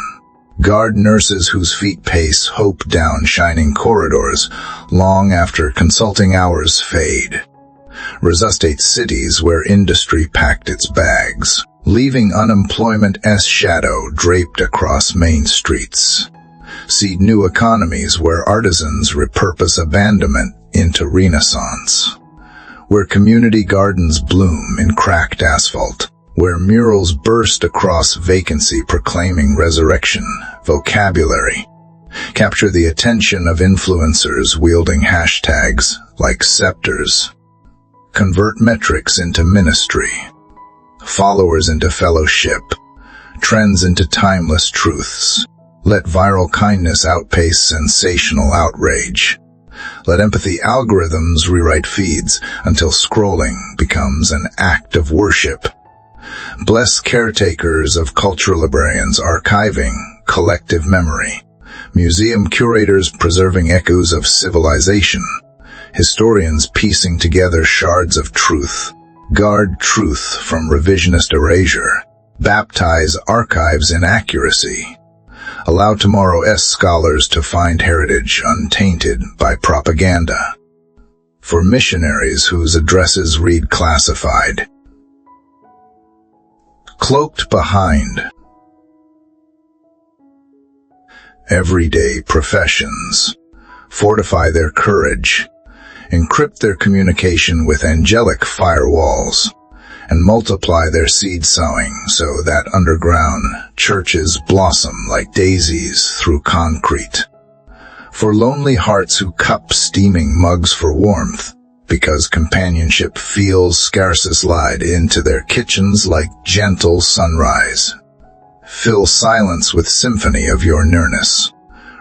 Guard nurses whose feet pace hope down shining corridors long after consulting hours fade. Resuscitate cities where industry packed its bags, leaving unemployment's shadow draped across main streets. Seed new economies where artisans repurpose abandonment into renaissance. Where community gardens bloom in cracked asphalt. Where murals burst across vacancy proclaiming resurrection, vocabulary. Capture the attention of influencers wielding hashtags like scepters. Convert metrics into ministry. Followers into fellowship. Trends into timeless truths. Let viral kindness outpace sensational outrage. Let empathy algorithms rewrite feeds until scrolling becomes an act of worship. Bless caretakers of cultural librarians archiving collective memory, museum curators preserving echoes of civilization, historians piecing together shards of truth. Guard truth from revisionist erasure, baptize archives in accuracy. Allow tomorrow's scholars to find heritage untainted by propaganda. For missionaries whose addresses read classified, cloaked behind everyday professions, fortify their courage, encrypt their communication with angelic firewalls, and multiply their seed sowing so that underground churches blossom like daisies through concrete. For lonely hearts who cup steaming mugs for warmth, because companionship feels scarce, slide into their kitchens like gentle sunrise. Fill silence with symphony of your nearness.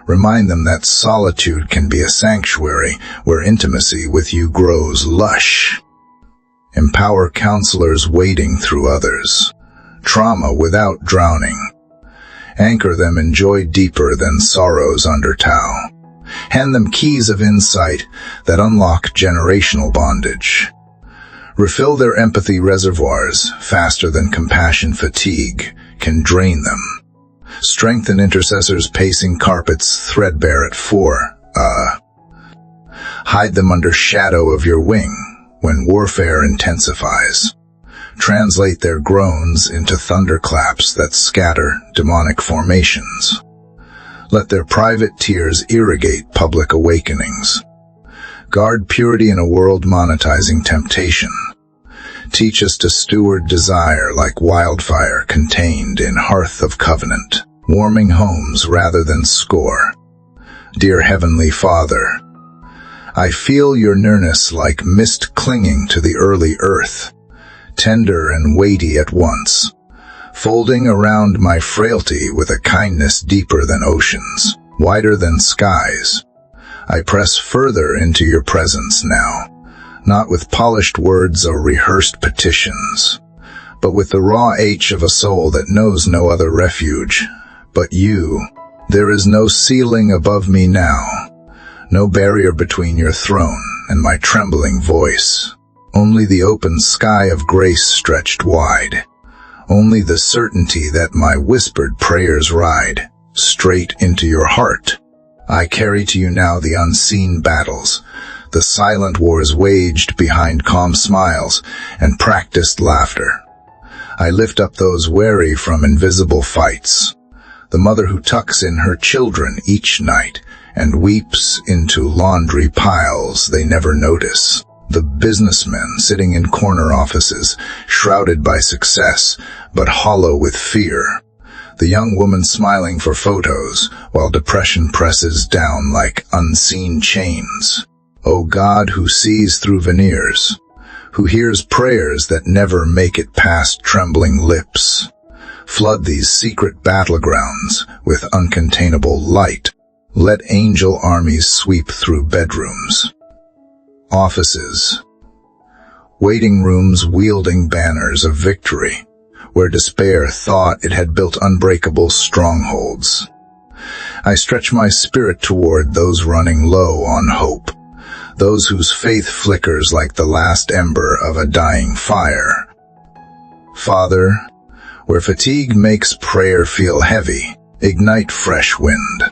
Remind them that solitude can be a sanctuary where intimacy with you grows lush. Empower counselors wading through others' trauma without drowning. Anchor them in joy deeper than sorrow's undertow. Hand them keys of insight that unlock generational bondage. Refill their empathy reservoirs faster than compassion fatigue can drain them. Strengthen intercessors pacing carpets threadbare at 4. Hide them under shadow of your wing when warfare intensifies. Translate their groans into thunderclaps that scatter demonic formations. Let their private tears irrigate public awakenings. Guard purity in a world monetizing temptation. Teach us to steward desire like wildfire contained in hearth of covenant, warming homes rather than score. Dear Heavenly Father, I feel your nearness like mist clinging to the early earth, tender and weighty at once, folding around my frailty with a kindness deeper than oceans, wider than skies. I press further into your presence now, not with polished words or rehearsed petitions, but with the raw ache of a soul that knows no other refuge but you. There is no ceiling above me now, no barrier between your throne and my trembling voice. Only the open sky of grace stretched wide. Only the certainty that my whispered prayers ride straight into your heart. I carry to you now the unseen battles, the silent wars waged behind calm smiles and practiced laughter. I lift up those weary from invisible fights, the mother who tucks in her children each night and weeps into laundry piles they never notice. The businessmen sitting in corner offices, shrouded by success, but hollow with fear. The young woman smiling for photos, while depression presses down like unseen chains. O God, who sees through veneers, who hears prayers that never make it past trembling lips, flood these secret battlegrounds with uncontainable light. Let angel armies sweep through bedrooms, offices, waiting rooms wielding banners of victory, where despair thought it had built unbreakable strongholds. I stretch my spirit toward those running low on hope, those whose faith flickers like the last ember of a dying fire. Father, where fatigue makes prayer feel heavy, ignite fresh wind.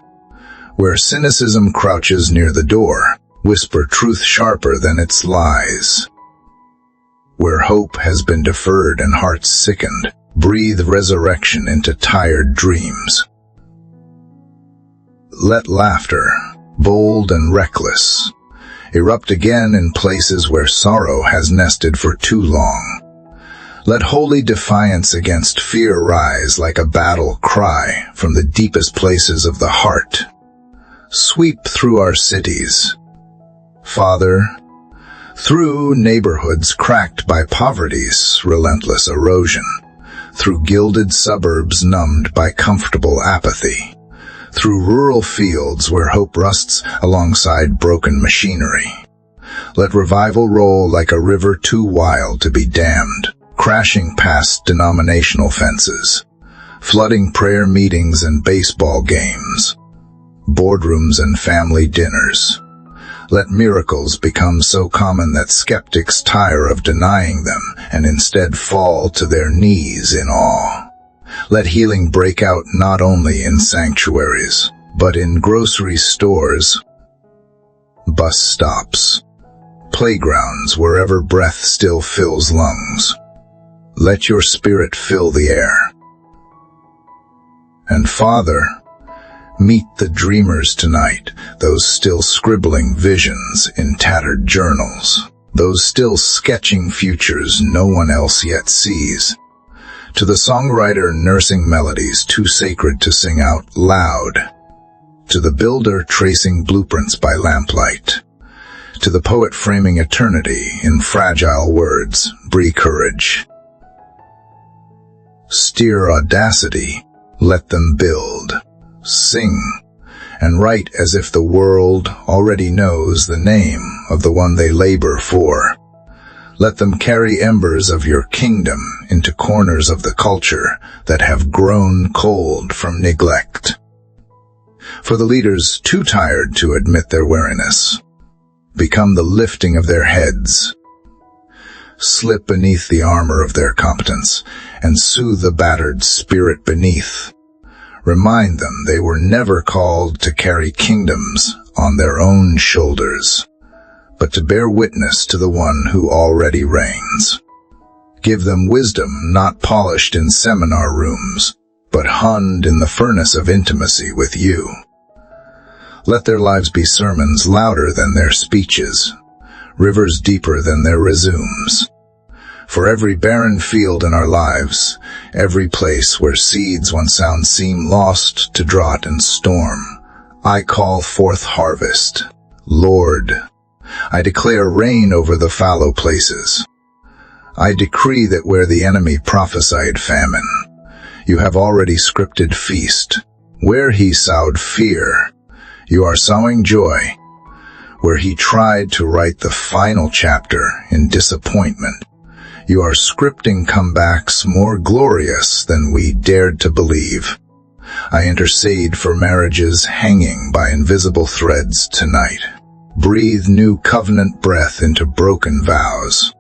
Where cynicism crouches near the door, whisper truth sharper than its lies. Where hope has been deferred and hearts sickened, breathe resurrection into tired dreams. Let laughter, bold and reckless, erupt again in places where sorrow has nested for too long. Let holy defiance against fear rise like a battle cry from the deepest places of the heart. Sweep through our cities, Father, through neighborhoods cracked by poverty's relentless erosion, through gilded suburbs numbed by comfortable apathy, through rural fields where hope rusts alongside broken machinery. Let revival roll like a river too wild to be dammed, crashing past denominational fences, flooding prayer meetings and baseball games, boardrooms and family dinners. Let miracles become so common that skeptics tire of denying them and instead fall to their knees in awe. Let healing break out not only in sanctuaries, but in grocery stores, bus stops, playgrounds, wherever breath still fills lungs. Let your spirit fill the air. And Father, meet the dreamers tonight, those still scribbling visions in tattered journals, those still sketching futures no one else yet sees. To the songwriter nursing melodies too sacred to sing out loud, to the builder tracing blueprints by lamplight, to the poet framing eternity in fragile words, breathe courage. Steer audacity, let them build, sing, and write as if the world already knows the name of the one they labor for. Let them carry embers of your kingdom into corners of the culture that have grown cold from neglect. For the leaders too tired to admit their weariness, become the lifting of their heads. Slip beneath the armor of their competence and soothe the battered spirit beneath. Remind them they were never called to carry kingdoms on their own shoulders, but to bear witness to the one who already reigns. Give them wisdom not polished in seminar rooms, but honed in the furnace of intimacy with you. Let their lives be sermons louder than their speeches, rivers deeper than their resumes. For every barren field in our lives, every place where seeds once sound seem lost to drought and storm, I call forth harvest. Lord, I declare rain over the fallow places. I decree that where the enemy prophesied famine, you have already scripted feast. Where he sowed fear, you are sowing joy. Where he tried to write the final chapter in disappointment, you are scripting comebacks more glorious than we dared to believe. I intercede for marriages hanging by invisible threads tonight. Breathe new covenant breath into broken vows.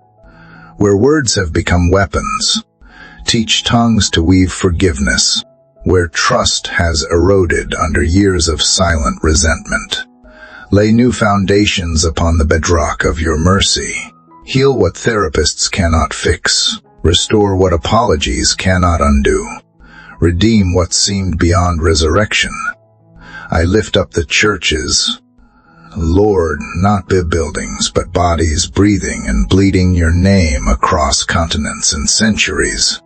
Where words have become weapons, teach tongues to weave forgiveness. Where trust has eroded under years of silent resentment, lay new foundations upon the bedrock of your mercy. Heal what therapists cannot fix. Restore what apologies cannot undo. Redeem what seemed beyond resurrection. I lift up the churches, Lord, not buildings, but bodies breathing and bleeding your name across continents and centuries.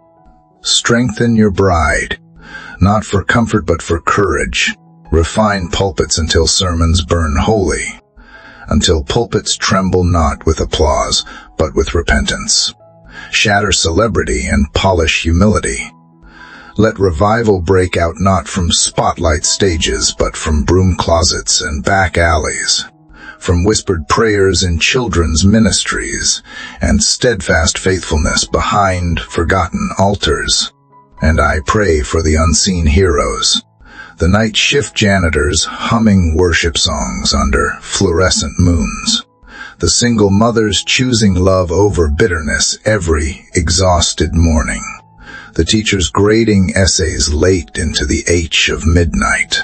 Strengthen your bride, not for comfort but for courage. Refine pulpits until sermons burn holy, until pulpits tremble not with applause, but with repentance. Shatter celebrity and polish humility. Let revival break out not from spotlight stages, but from broom closets and back alleys, from whispered prayers in children's ministries, and steadfast faithfulness behind forgotten altars. And I pray for the unseen heroes, the night shift janitors humming worship songs under fluorescent moons, the single mothers choosing love over bitterness every exhausted morning, the teachers grading essays late into the H of midnight,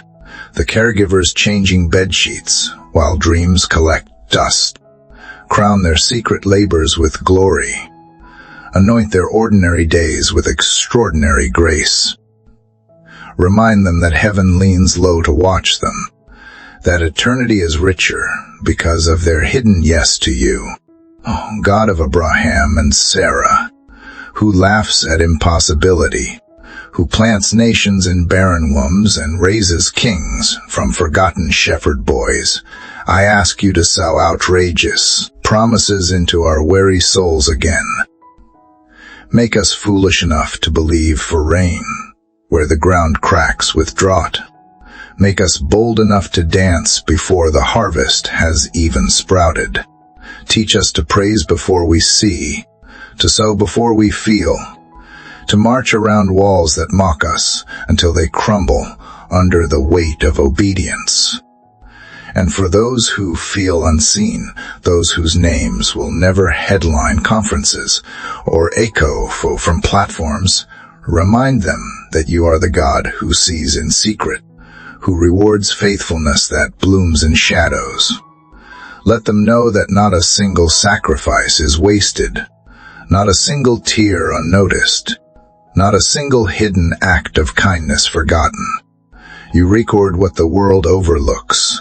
the caregivers changing bedsheets while dreams collect dust. Crown their secret labors with glory. Anoint their ordinary days with extraordinary grace. Remind them that heaven leans low to watch them, that eternity is richer because of their hidden yes to you. Oh, God of Abraham and Sarah, who laughs at impossibility, who plants nations in barren wombs and raises kings from forgotten shepherd boys, I ask you to sow outrageous promises into our weary souls again. Make us foolish enough to believe for rain where the ground cracks with drought. Make us bold enough to dance before the harvest has even sprouted. Teach us to praise before we see, to sow before we feel, to march around walls that mock us until they crumble under the weight of obedience. And for those who feel unseen, those whose names will never headline conferences or echo from platforms, remind them that you are the God who sees in secret, who rewards faithfulness that blooms in shadows. Let them know that not a single sacrifice is wasted, not a single tear unnoticed, not a single hidden act of kindness forgotten. You record what the world overlooks.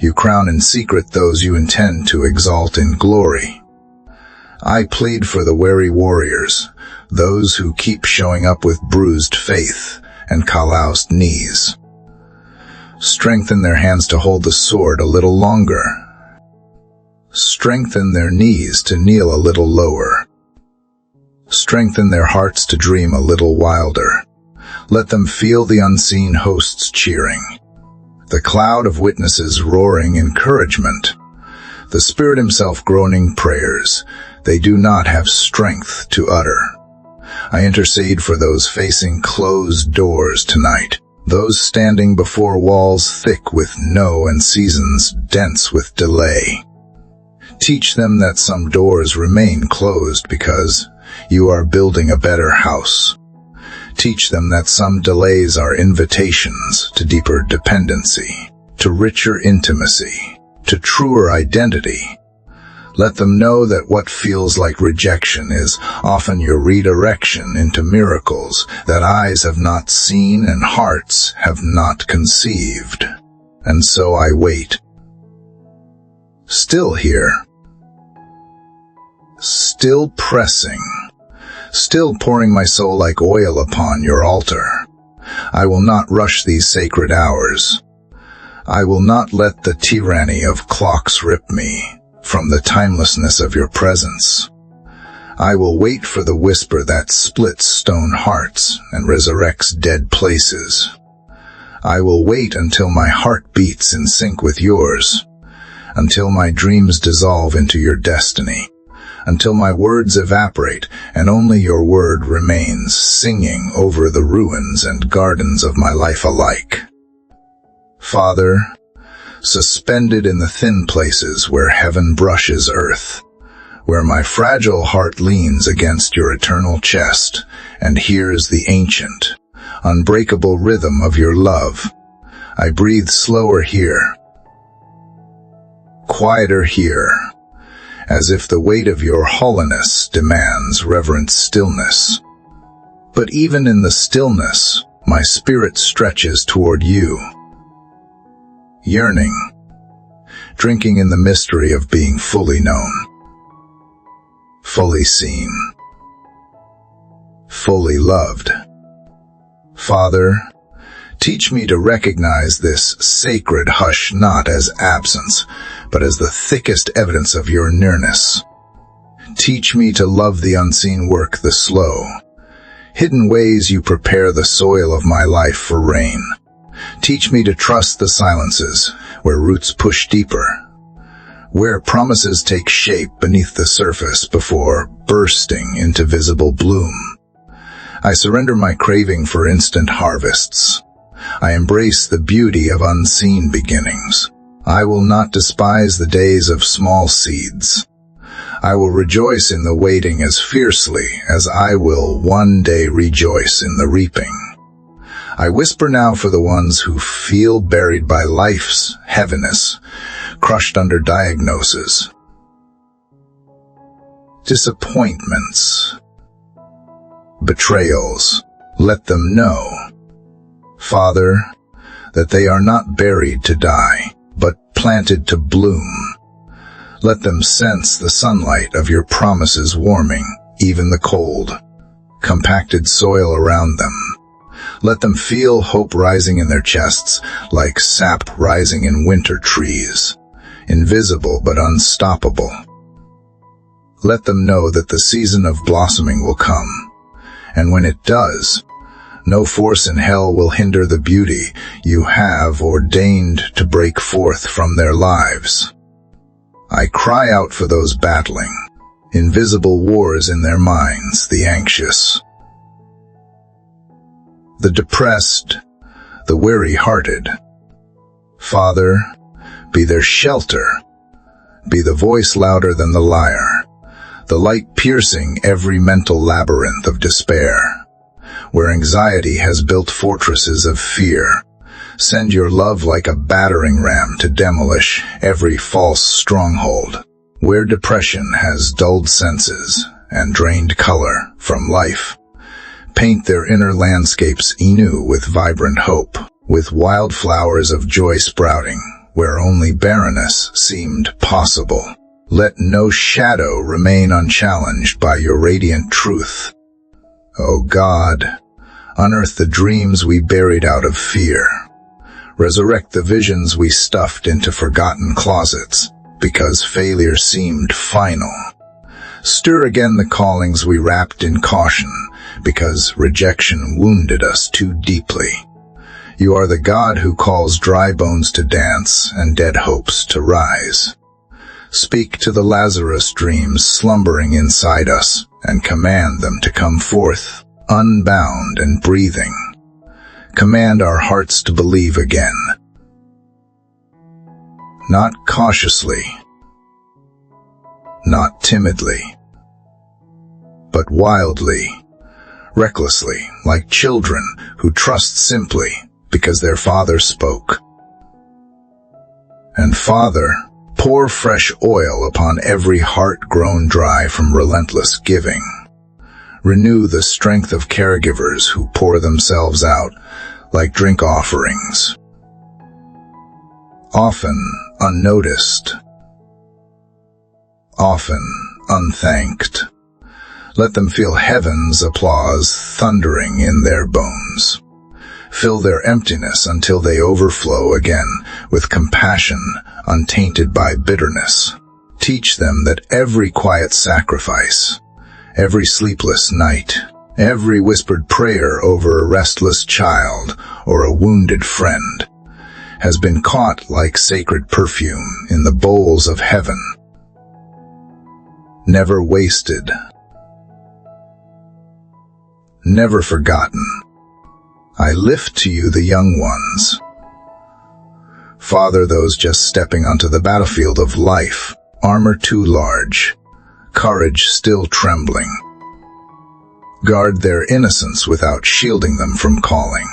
You crown in secret those you intend to exalt in glory. I plead for the weary warriors, those who keep showing up with bruised faith and calloused knees. Strengthen their hands to hold the sword a little longer. Strengthen their knees to kneel a little lower. Strengthen their hearts to dream a little wilder. Let them feel the unseen hosts cheering. The cloud of witnesses roaring encouragement. The Spirit himself groaning prayers they do not have strength to utter. I intercede for those facing closed doors tonight, those standing before walls thick with no and seasons dense with delay. Teach them that some doors remain closed because you are building a better house. Teach them that some delays are invitations to deeper dependency, to richer intimacy, to truer identity. Let them know that what feels like rejection is often your redirection into miracles that eyes have not seen and hearts have not conceived. And so I wait. Still here. Still pressing. Still pouring my soul like oil upon your altar. I will not rush these sacred hours. I will not let the tyranny of clocks rip me from the timelessness of your presence. I will wait for the whisper that splits stone hearts and resurrects dead places. I will wait until my heart beats in sync with yours, until my dreams dissolve into your destiny, until my words evaporate and only your word remains singing over the ruins and gardens of my life alike. Father, suspended in the thin places where heaven brushes earth, where my fragile heart leans against your eternal chest and hears the ancient, unbreakable rhythm of your love, I breathe slower here, quieter here, as if the weight of your holiness demands reverent stillness. But even in the stillness, my spirit stretches toward you, yearning, drinking in the mystery of being fully known, fully seen, fully loved. Father, teach me to recognize this sacred hush not as absence, but as the thickest evidence of your nearness. Teach me to love the unseen work, the slow, hidden ways you prepare the soil of my life for rain. Teach me to trust the silences, where roots push deeper, where promises take shape beneath the surface before bursting into visible bloom. I surrender my craving for instant harvests. I embrace the beauty of unseen beginnings. I will not despise the days of small seeds. I will rejoice in the waiting as fiercely as I will one day rejoice in the reaping. I whisper now for the ones who feel buried by life's heaviness, crushed under diagnosis, disappointments, betrayals. Let them know, Father, that they are not buried to die, but planted to bloom. Let them sense the sunlight of your promises warming even the cold, compacted soil around them. Let them feel hope rising in their chests like sap rising in winter trees, invisible but unstoppable. Let them know that the season of blossoming will come, and when it does, no force in hell will hinder the beauty you have ordained to break forth from their lives. I cry out for those battling invisible wars in their minds, the anxious, the depressed, the weary-hearted. Father, be their shelter, be the voice louder than the lyre, the light piercing every mental labyrinth of despair. Where anxiety has built fortresses of fear, send your love like a battering ram to demolish every false stronghold. Where depression has dulled senses and drained color from life, paint their inner landscapes anew with vibrant hope, with wildflowers of joy sprouting where only barrenness seemed possible. Let no shadow remain unchallenged by your radiant truth. O God, unearth the dreams we buried out of fear. Resurrect the visions we stuffed into forgotten closets because failure seemed final. Stir again the callings we wrapped in caution because rejection wounded us too deeply. You are the God who calls dry bones to dance and dead hopes to rise. Speak to the Lazarus dreams slumbering inside us and command them to come forth, unbound and breathing. Command our hearts to believe again. Not cautiously, not timidly, but wildly, recklessly, like children who trust simply because their Father spoke. And Father, pour fresh oil upon every heart grown dry from relentless giving. Renew the strength of caregivers who pour themselves out like drink offerings, often unnoticed, often unthanked. Let them feel heaven's applause thundering in their bones. Fill their emptiness until they overflow again with compassion untainted by bitterness. Teach them that every quiet sacrifice, every sleepless night, every whispered prayer over a restless child or a wounded friend has been caught like sacred perfume in the bowls of heaven. Never wasted, never forgotten. I lift to you the young ones. Father, those just stepping onto the battlefield of life, armor too large, courage still trembling. Guard their innocence without shielding them from calling.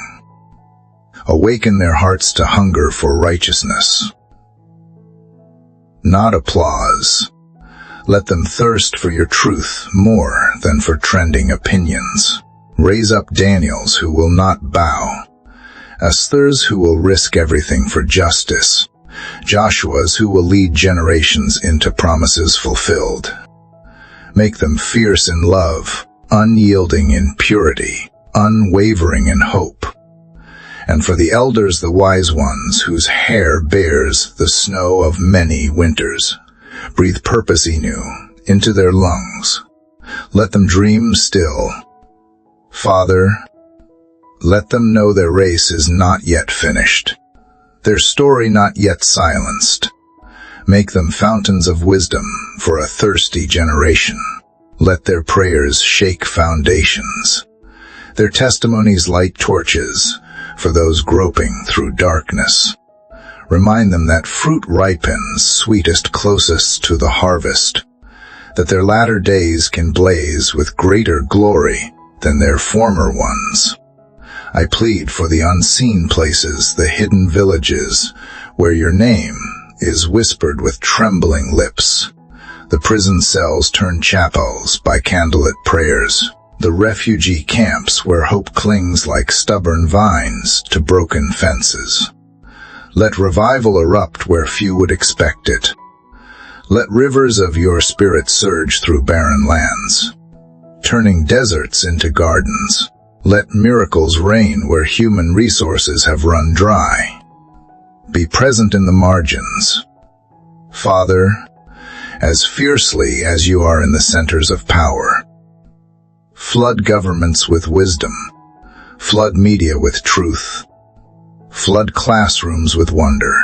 Awaken their hearts to hunger for righteousness, not applause. Let them thirst for your truth more than for trending opinions. Raise up Daniels who will not bow, Esthers who will risk everything for justice, Joshuas who will lead generations into promises fulfilled. Make them fierce in love, unyielding in purity, unwavering in hope. And for the elders, the wise ones whose hair bears the snow of many winters, breathe purpose anew into their lungs. Let them dream still. Father, let them know their race is not yet finished, their story not yet silenced. Make them fountains of wisdom for a thirsty generation. Let their prayers shake foundations, their testimonies light torches for those groping through darkness. Remind them that fruit ripens sweetest closest to the harvest, that their latter days can blaze with greater glory than their former ones. I plead for the unseen places, the hidden villages, where your name is whispered with trembling lips. The prison cells turn chapels by candlelit prayers, the refugee camps where hope clings like stubborn vines to broken fences. Let revival erupt where few would expect it. Let rivers of your spirit surge through barren lands, turning deserts into gardens. Let miracles reign where human resources have run dry. Be present in the margins, Father, as fiercely as you are in the centers of power. Flood governments with wisdom, flood media with truth, flood classrooms with wonder,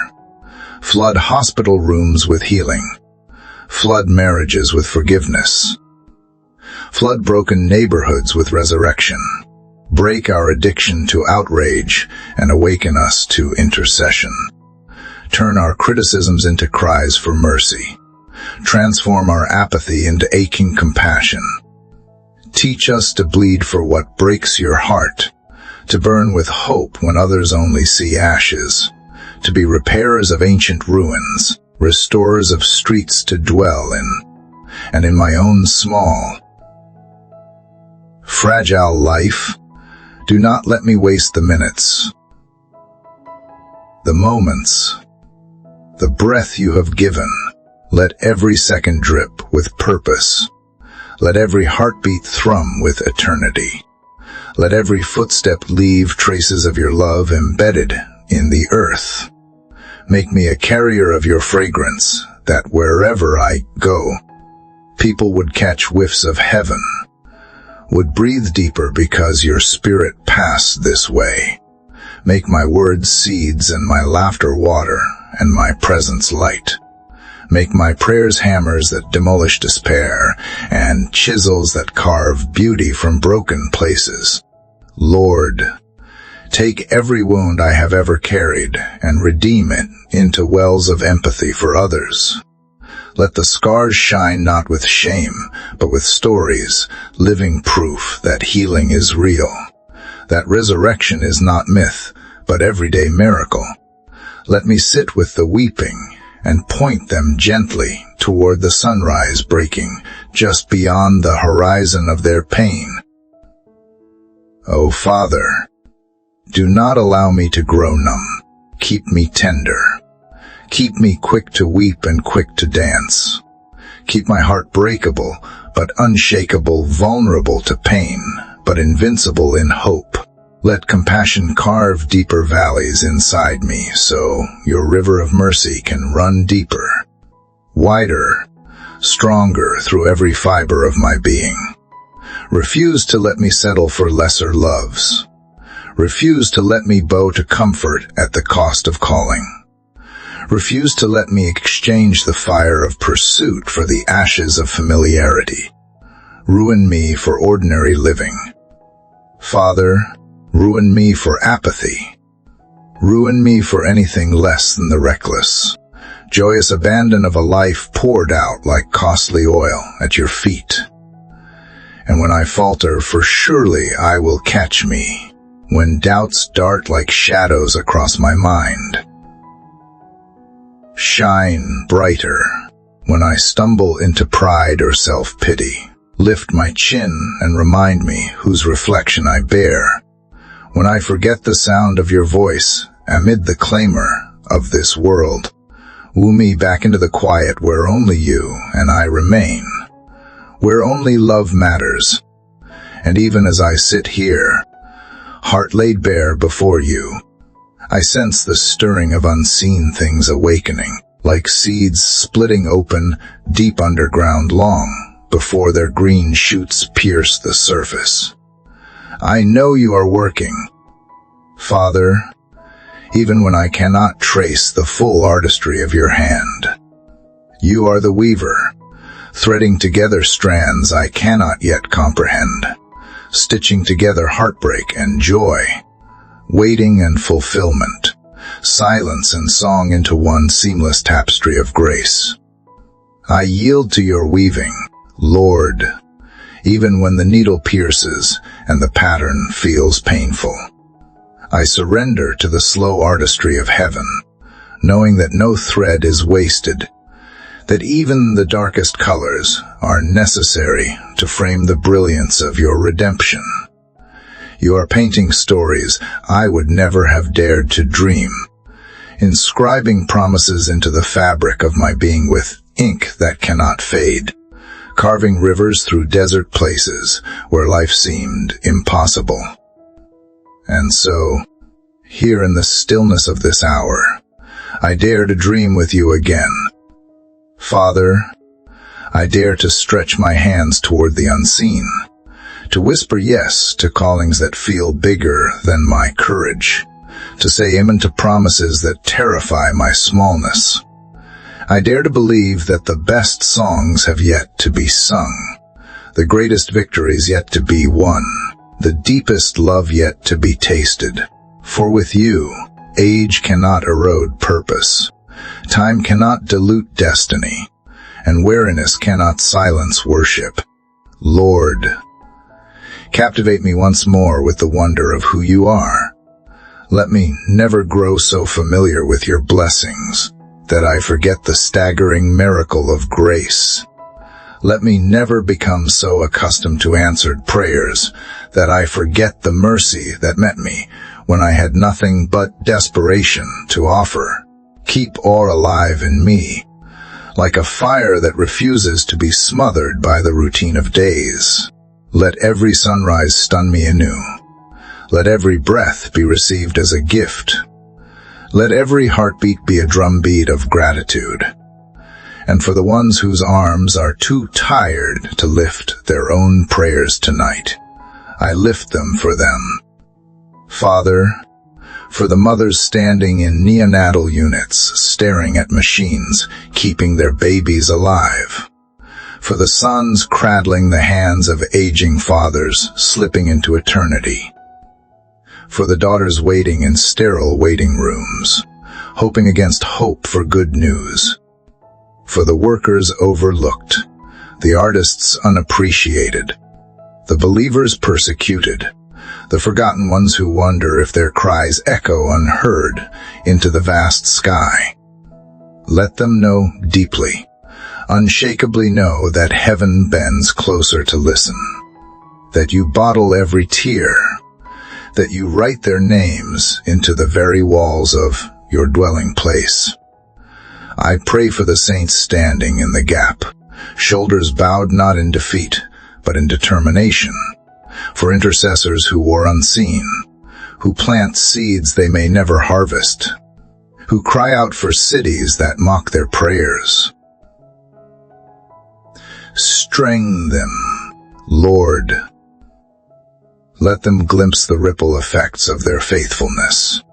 flood hospital rooms with healing, flood marriages with forgiveness, flood broken neighborhoods with resurrection. Break our addiction to outrage and awaken us to intercession. Turn our criticisms into cries for mercy. Transform our apathy into aching compassion. Teach us to bleed for what breaks your heart, to burn with hope when others only see ashes, to be repairers of ancient ruins, restorers of streets to dwell in, and in my own small, fragile life, do not let me waste the minutes, the moments, the breath you have given. Let every second drip with purpose. Let every heartbeat thrum with eternity. Let every footstep leave traces of your love embedded in the earth. Make me a carrier of your fragrance, that wherever I go, people would catch whiffs of heaven, would breathe deeper because your spirit passed this way. Make my words seeds and my laughter water, and my presence light. Make my prayers hammers that demolish despair, and chisels that carve beauty from broken places. Lord, take every wound I have ever carried and redeem it into wells of empathy for others. Let the scars shine not with shame, but with stories, living proof that healing is real, that resurrection is not myth, but everyday miracle. Let me sit with the weeping and point them gently toward the sunrise breaking just beyond the horizon of their pain. O Father, do not allow me to grow numb. Keep me tender. Keep me quick to weep and quick to dance. Keep my heart breakable, but unshakable, vulnerable to pain, but invincible in hope. Let compassion carve deeper valleys inside me, so your river of mercy can run deeper, wider, stronger through every fiber of my being. Refuse to let me settle for lesser loves. Refuse to let me bow to comfort at the cost of calling. Refuse to let me exchange the fire of pursuit for the ashes of familiarity. Ruin me for ordinary living. Father, ruin me for apathy. Ruin me for anything less than the reckless, joyous abandon of a life poured out like costly oil at your feet. And when I falter, for surely I will catch me, when doubts dart like shadows across my mind. Shine brighter when I stumble into pride or self-pity. Lift my chin and remind me whose reflection I bear. When I forget the sound of your voice amid the clamor of this world, woo me back into the quiet where only you and I remain, where only love matters. And even as I sit here, heart laid bare before you, I sense the stirring of unseen things awakening, like seeds splitting open deep underground long before their green shoots pierce the surface. I know you are working, Father, even when I cannot trace the full artistry of your hand. You are the weaver, threading together strands I cannot yet comprehend, stitching together heartbreak and joy, waiting and fulfillment, silence and song into one seamless tapestry of grace. I yield to your weaving, Lord, even when the needle pierces and the pattern feels painful. I surrender to the slow artistry of heaven, knowing that no thread is wasted, that even the darkest colors are necessary to frame the brilliance of your redemption. You are painting stories I would never have dared to dream, inscribing promises into the fabric of my being with ink that cannot fade, carving rivers through desert places where life seemed impossible. And so, here in the stillness of this hour, I dare to dream with you again. Father, I dare to stretch my hands toward the unseen, to whisper yes to callings that feel bigger than my courage, to say amen to promises that terrify my smallness. I dare to believe that the best songs have yet to be sung, the greatest victories yet to be won, the deepest love yet to be tasted. For with you, age cannot erode purpose, time cannot dilute destiny, and weariness cannot silence worship. Lord, captivate me once more with the wonder of who you are. Let me never grow so familiar with your blessings that I forget the staggering miracle of grace. Let me never become so accustomed to answered prayers that I forget the mercy that met me when I had nothing but desperation to offer. Keep awe alive in me, like a fire that refuses to be smothered by the routine of days. Let every sunrise stun me anew. Let every breath be received as a gift. Let every heartbeat be a drumbeat of gratitude. And for the ones whose arms are too tired to lift their own prayers tonight, I lift them for them. Father, For the mothers standing in neonatal units, staring at machines, keeping their babies alive. For the sons cradling the hands of aging fathers, slipping into eternity. For the daughters waiting in sterile waiting rooms, hoping against hope for good news. For the workers overlooked, the artists unappreciated, the believers persecuted, the forgotten ones who wonder if their cries echo unheard into the vast sky. Let them know deeply, unshakably know that heaven bends closer to listen, that you bottle every tear, that you write their names into the very walls of your dwelling place. I pray for the saints standing in the gap, shoulders bowed not in defeat, but in determination, for intercessors who war unseen, who plant seeds they may never harvest, who cry out for cities that mock their prayers. Strengthen them, Lord. Let them glimpse the ripple effects of their faithfulness.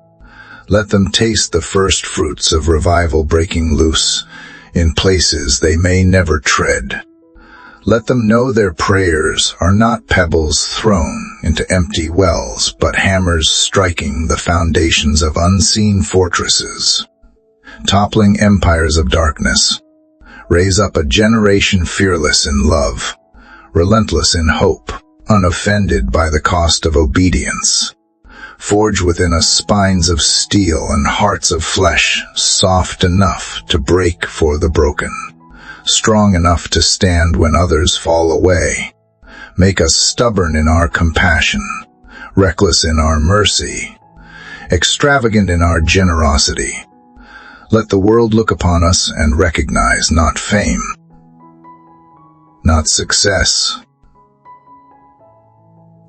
Let them taste the first fruits of revival breaking loose in places they may never tread. Let them know their prayers are not pebbles thrown into empty wells, but hammers striking the foundations of unseen fortresses, toppling empires of darkness. Raise up a generation fearless in love, relentless in hope, unoffended by the cost of obedience. Forge within us spines of steel and hearts of flesh, soft enough to break for the broken, strong enough to stand when others fall away. Make us stubborn in our compassion, reckless in our mercy, extravagant in our generosity. Let the world look upon us and recognize not fame, not success,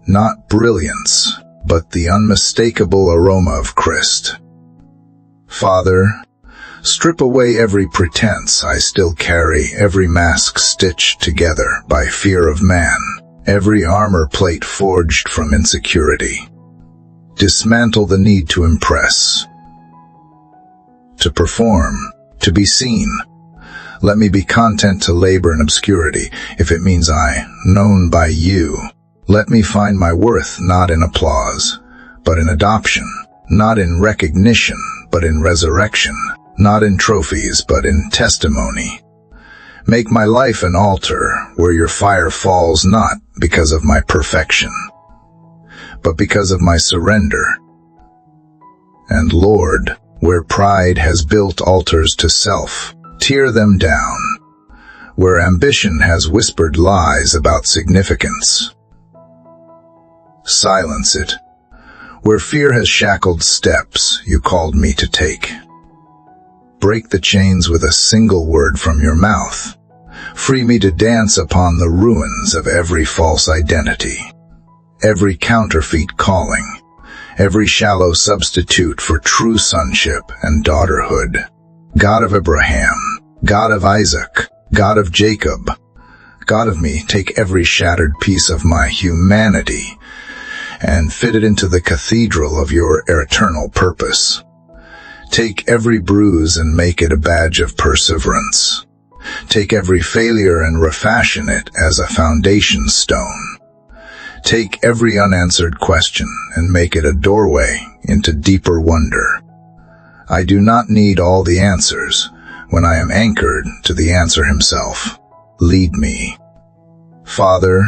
not brilliance, but the unmistakable aroma of Christ. Father, strip away every pretense I still carry, every mask stitched together by fear of man, every armor plate forged from insecurity. Dismantle the need to impress, to perform, to be seen. Let me be content to labor in obscurity, if it means known by you. Let me find my worth not in applause, but in adoption, not in recognition, but in resurrection, not in trophies, but in testimony. Make my life an altar where your fire falls not because of my perfection, but because of my surrender. And Lord, where pride has built altars to self, tear them down. Where ambition has whispered lies about significance, silence it. Where fear has shackled steps you called me to take, break the chains with a single word from your mouth. Free me to dance upon the ruins of every false identity, every counterfeit calling, every shallow substitute for true sonship and daughterhood. God of Abraham, God of Isaac, God of Jacob, God of me, take every shattered piece of my humanity and fit it into the cathedral of your eternal purpose. Take every bruise and make it a badge of perseverance. Take every failure and refashion it as a foundation stone. Take every unanswered question and make it a doorway into deeper wonder. I do not need all the answers when I am anchored to the answer himself. Lead me, Father,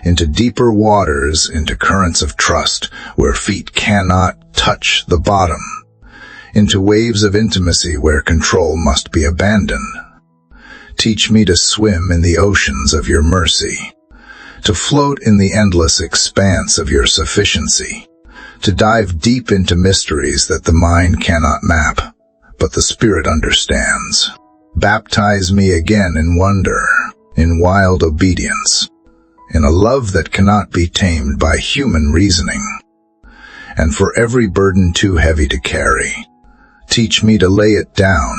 into deeper waters, into currents of trust where feet cannot touch the bottom, into waves of intimacy where control must be abandoned. Teach me to swim in the oceans of your mercy, to float in the endless expanse of your sufficiency, to dive deep into mysteries that the mind cannot map, but the Spirit understands. Baptize me again in wonder, in wild obedience, in a love that cannot be tamed by human reasoning. And for every burden too heavy to carry, teach me to lay it down,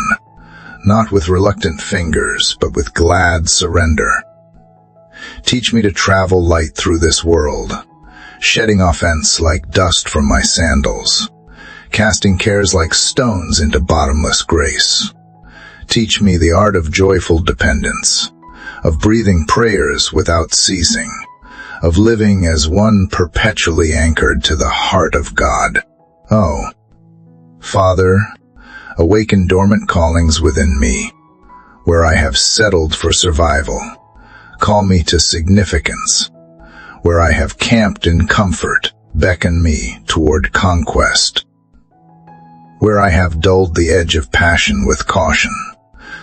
not with reluctant fingers, but with glad surrender. Teach me to travel light through this world, shedding offense like dust from my sandals, casting cares like stones into bottomless grace. Teach me the art of joyful dependence, of breathing prayers without ceasing, of living as one perpetually anchored to the heart of God. Oh, Father, awaken dormant callings within me, where I have settled for survival. Call me to significance. Where I have camped in comfort, beckon me toward conquest. Where I have dulled the edge of passion with caution,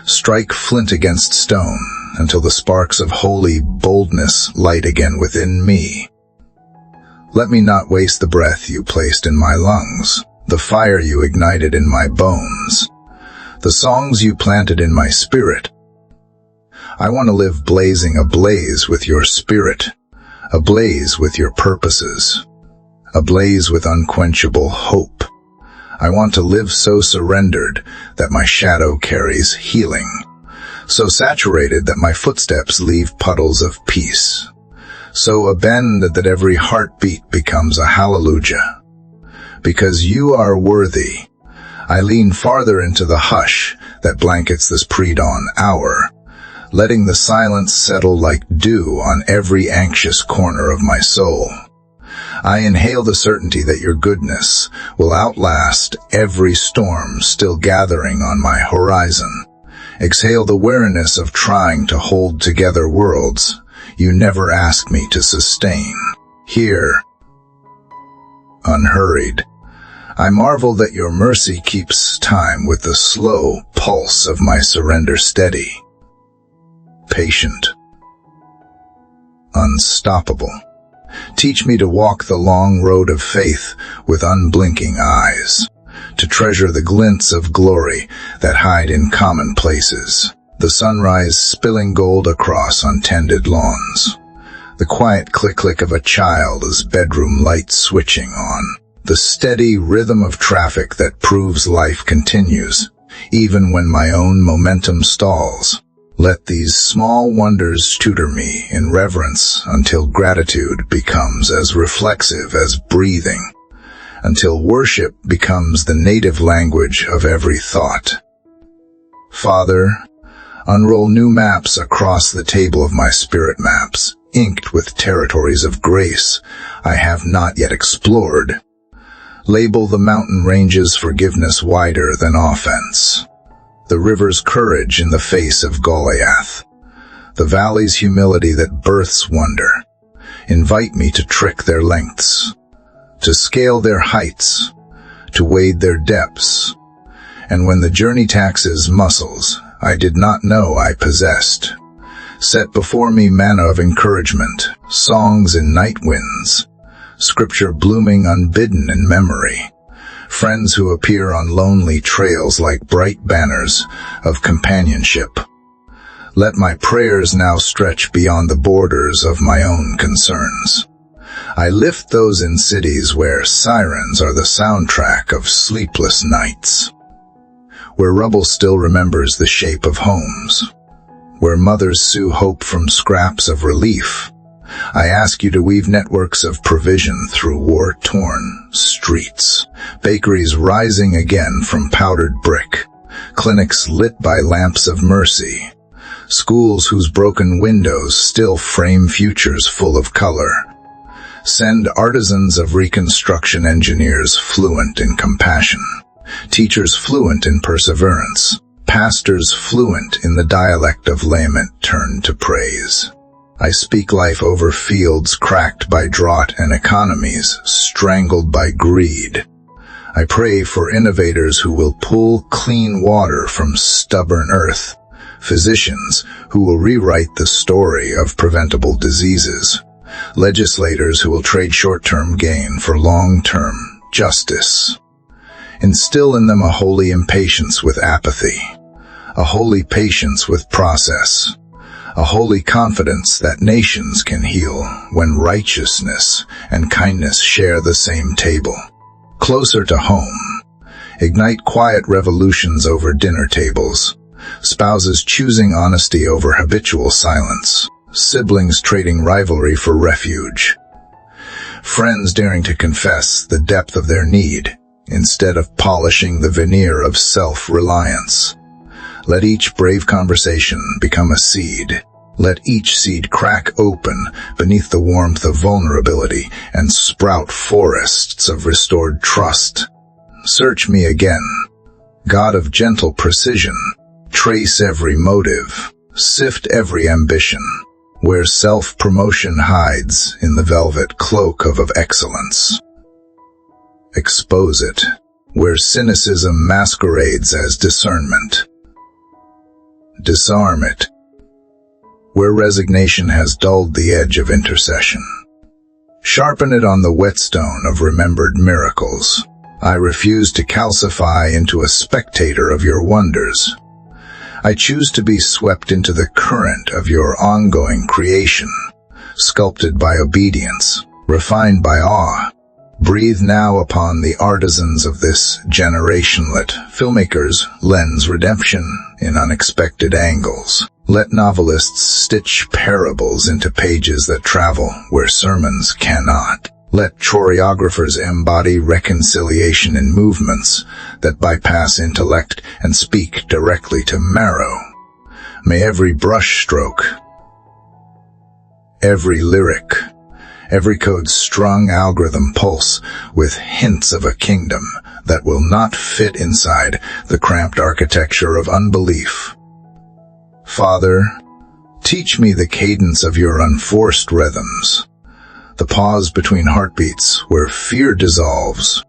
strike flint against stone until the sparks of holy boldness light again within me. Let me not waste the breath you placed in my lungs, the fire you ignited in my bones, the songs you planted in my spirit. I want to live blazing ablaze with your spirit, ablaze with your purposes, ablaze with unquenchable hope. I want to live so surrendered that my shadow carries healing, so saturated that my footsteps leave puddles of peace, so abandoned that every heartbeat becomes a hallelujah. Because you are worthy, I lean farther into the hush that blankets this pre-dawn hour, letting the silence settle like dew on every anxious corner of my soul. I inhale the certainty that your goodness will outlast every storm still gathering on my horizon. Exhale the weariness of trying to hold together worlds you never asked me to sustain. Here, unhurried, I marvel that your mercy keeps time with the slow pulse of my surrender steady. Patient, unstoppable. Teach me to walk the long road of faith with unblinking eyes, to treasure the glints of glory that hide in common places, the sunrise spilling gold across untended lawns, the quiet click-click of a child as bedroom lights switching on, the steady rhythm of traffic that proves life continues, even when my own momentum stalls. Let these small wonders tutor me in reverence until gratitude becomes as reflexive as breathing, until worship becomes the native language of every thought. Father, unroll new maps across the table of my spirit maps, inked with territories of grace I have not yet explored. Label the mountain ranges forgiveness wider than offense, the river's courage in the face of Goliath, the valley's humility that births wonder. Invite me to trick their lengths, to scale their heights, to wade their depths. And when the journey taxes muscles I did not know I possessed, set before me manna of encouragement, songs in night winds, scripture blooming unbidden in memory, friends who appear on lonely trails like bright banners of companionship. Let my prayers now stretch beyond the borders of my own concerns. I lift those in cities where sirens are the soundtrack of sleepless nights, where rubble still remembers the shape of homes, where mothers sue hope from scraps of relief. I ask you to weave networks of provision through war-torn streets, bakeries rising again from powdered brick, clinics lit by lamps of mercy, schools whose broken windows still frame futures full of color. Send artisans of reconstruction, engineers fluent in compassion, teachers fluent in perseverance, pastors fluent in the dialect of lament turned to praise. I speak life over fields cracked by drought and economies strangled by greed. I pray for innovators who will pull clean water from stubborn earth, physicians who will rewrite the story of preventable diseases, legislators who will trade short-term gain for long-term justice. Instill in them a holy impatience with apathy, a holy patience with process, a holy confidence that nations can heal when righteousness and kindness share the same table. Closer to home, ignite quiet revolutions over dinner tables, spouses choosing honesty over habitual silence, siblings trading rivalry for refuge, friends daring to confess the depth of their need, instead of polishing the veneer of self-reliance. Let each brave conversation become a seed. Let each seed crack open beneath the warmth of vulnerability and sprout forests of restored trust. Search me again, God of gentle precision. Trace every motive, sift every ambition, where self-promotion hides in the velvet cloak of excellence. Expose it, where cynicism masquerades as discernment. Disarm it, where resignation has dulled the edge of intercession. Sharpen it on the whetstone of remembered miracles. I refuse to calcify into a spectator of your wonders. I choose to be swept into the current of your ongoing creation, sculpted by obedience, refined by awe. Breathe now upon the artisans of this generation. Let filmmakers lens redemption in unexpected angles. Let novelists stitch parables into pages that travel where sermons cannot. Let choreographers embody reconciliation in movements that bypass intellect and speak directly to marrow. May every brushstroke, every lyric, every code-strung algorithm pulse with hints of a kingdom that will not fit inside the cramped architecture of unbelief. Father, teach me the cadence of your unforced rhythms, the pause between heartbeats where fear dissolves,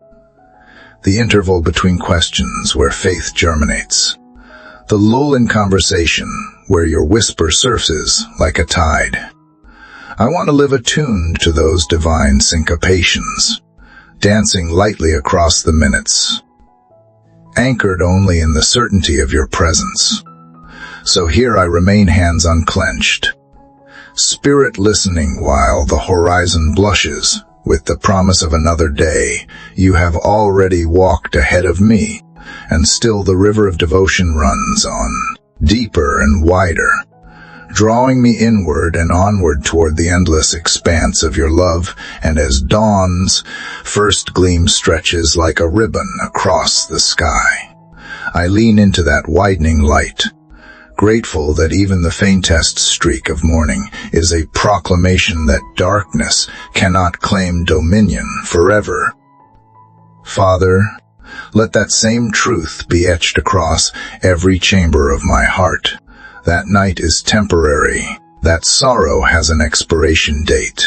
the interval between questions where faith germinates, the lull in conversation where your whisper surfaces like a tide. I want to live attuned to those divine syncopations, dancing lightly across the minutes, anchored only in the certainty of your presence. So here I remain, hands unclenched, spirit listening while the horizon blushes with the promise of another day. You have already walked ahead of me, and still the river of devotion runs on, deeper and wider, drawing me inward and onward toward the endless expanse of your love. And as dawn's first gleam stretches like a ribbon across the sky, I lean into that widening light, grateful that even the faintest streak of morning is a proclamation that darkness cannot claim dominion forever. Father, let that same truth be etched across every chamber of my heart. That night is temporary, that sorrow has an expiration date,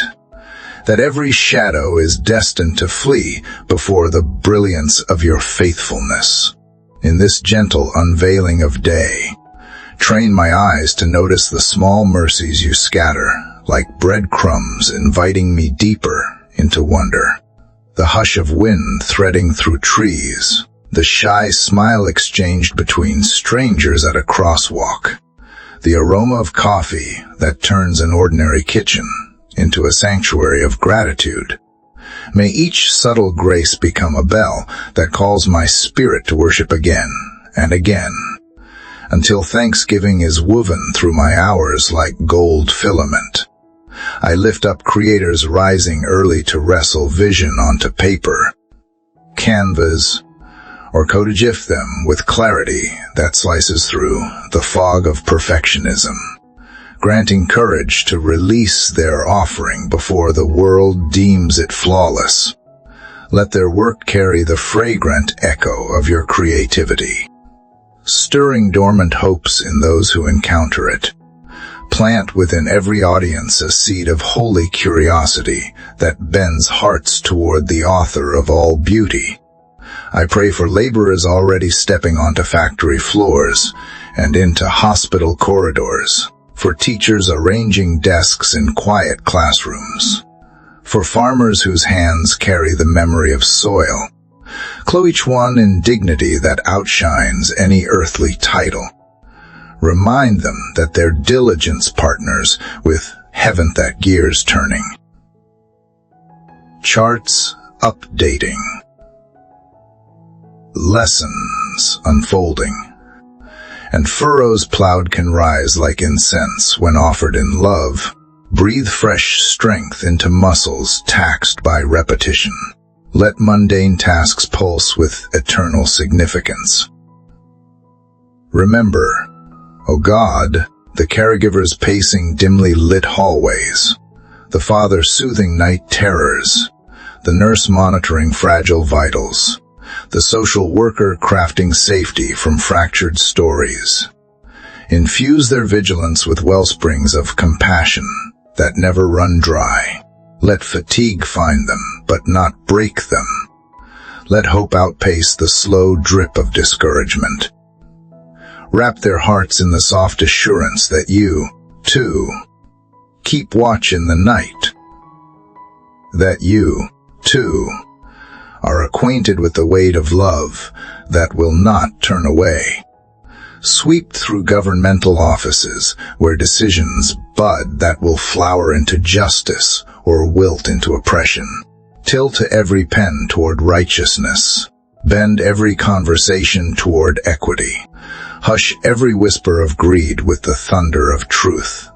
that every shadow is destined to flee before the brilliance of your faithfulness. In this gentle unveiling of day, train my eyes to notice the small mercies you scatter, like breadcrumbs inviting me deeper into wonder. The hush of wind threading through trees, the shy smile exchanged between strangers at a crosswalk, the aroma of coffee that turns an ordinary kitchen into a sanctuary of gratitude. May each subtle grace become a bell that calls my spirit to worship again and again, until thanksgiving is woven through my hours like gold filament. I lift up creators rising early to wrestle vision onto paper, canvas, or codegif them with clarity that slices through the fog of perfectionism, granting courage to release their offering before the world deems it flawless. Let their work carry the fragrant echo of your creativity, stirring dormant hopes in those who encounter it. Plant within every audience a seed of holy curiosity that bends hearts toward the author of all beauty. I pray for laborers already stepping onto factory floors and into hospital corridors, for teachers arranging desks in quiet classrooms, for farmers whose hands carry the memory of soil. Clothe each one in dignity that outshines any earthly title. Remind them that their diligence partners with heaven that gears turning. Charts updating. Lessons unfolding. And furrows plowed can rise like incense when offered in love. Breathe fresh strength into muscles taxed by repetition. Let mundane tasks pulse with eternal significance. Remember, O God, the caregivers pacing dimly lit hallways, the father soothing night terrors, the nurse monitoring fragile vitals, the social worker crafting safety from fractured stories. Infuse their vigilance with wellsprings of compassion that never run dry. Let fatigue find them, but not break them. Let hope outpace the slow drip of discouragement. Wrap their hearts in the soft assurance that you, too, keep watch in the night. That you, too, are acquainted with the weight of love that will not turn away. Sweep through governmental offices where decisions bud that will flower into justice or wilt into oppression. Tilt every pen toward righteousness. Bend every conversation toward equity. Hush every whisper of greed with the thunder of truth.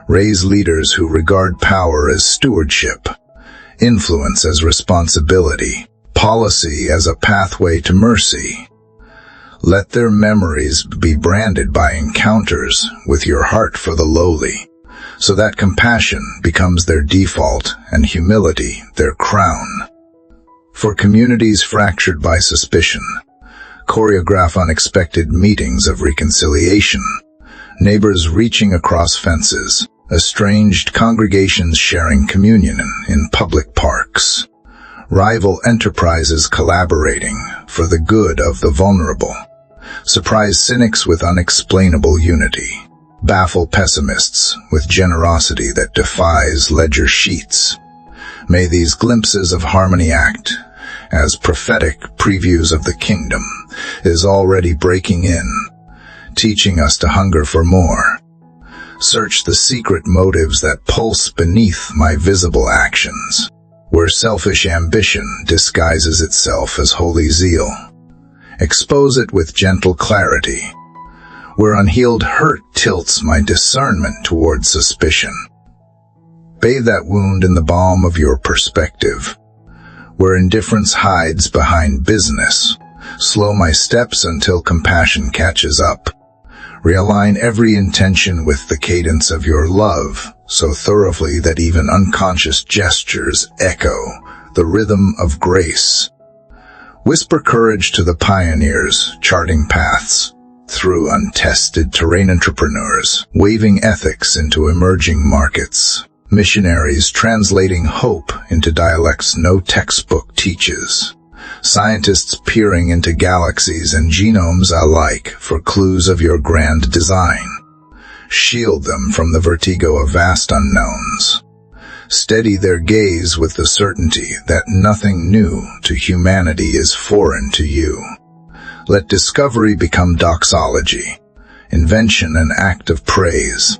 Raise leaders who regard power as stewardship, influence as responsibility, policy as a pathway to mercy. Let their memories be branded by encounters with your heart for the lowly, so that compassion becomes their default and humility their crown. For communities fractured by suspicion, choreograph unexpected meetings of reconciliation, neighbors reaching across fences, estranged congregations sharing communion in public parks, rival enterprises collaborating for the good of the vulnerable. Surprise cynics with unexplainable unity. Baffle pessimists with generosity that defies ledger sheets. May these glimpses of harmony act as prophetic previews of the kingdom is already breaking in, teaching us to hunger for more. Search the secret motives that pulse beneath my visible actions, where selfish ambition disguises itself as holy zeal. Expose it with gentle clarity, where unhealed hurt tilts my discernment toward suspicion. Bathe that wound in the balm of your perspective, where indifference hides behind business. Slow my steps until compassion catches up. Realign every intention with the cadence of your love, so thoroughly that even unconscious gestures echo the rhythm of grace. Whisper courage to the pioneers charting paths through untested terrain, entrepreneurs waving ethics into emerging markets, missionaries translating hope into dialects no textbook teaches, scientists peering into galaxies and genomes alike for clues of your grand design. Shield them from the vertigo of vast unknowns. Steady their gaze with the certainty that nothing new to humanity is foreign to you. Let discovery become doxology, invention an act of praise.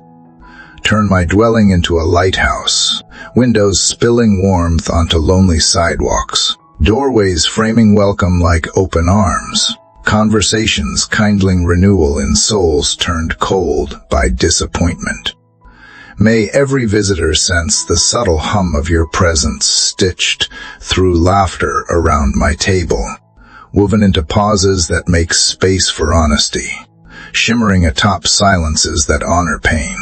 Turn my dwelling into a lighthouse, windows spilling warmth onto lonely sidewalks, doorways framing welcome like open arms, conversations kindling renewal in souls turned cold by disappointment. May every visitor sense the subtle hum of your presence stitched through laughter around my table, woven into pauses that make space for honesty, shimmering atop silences that honor pain.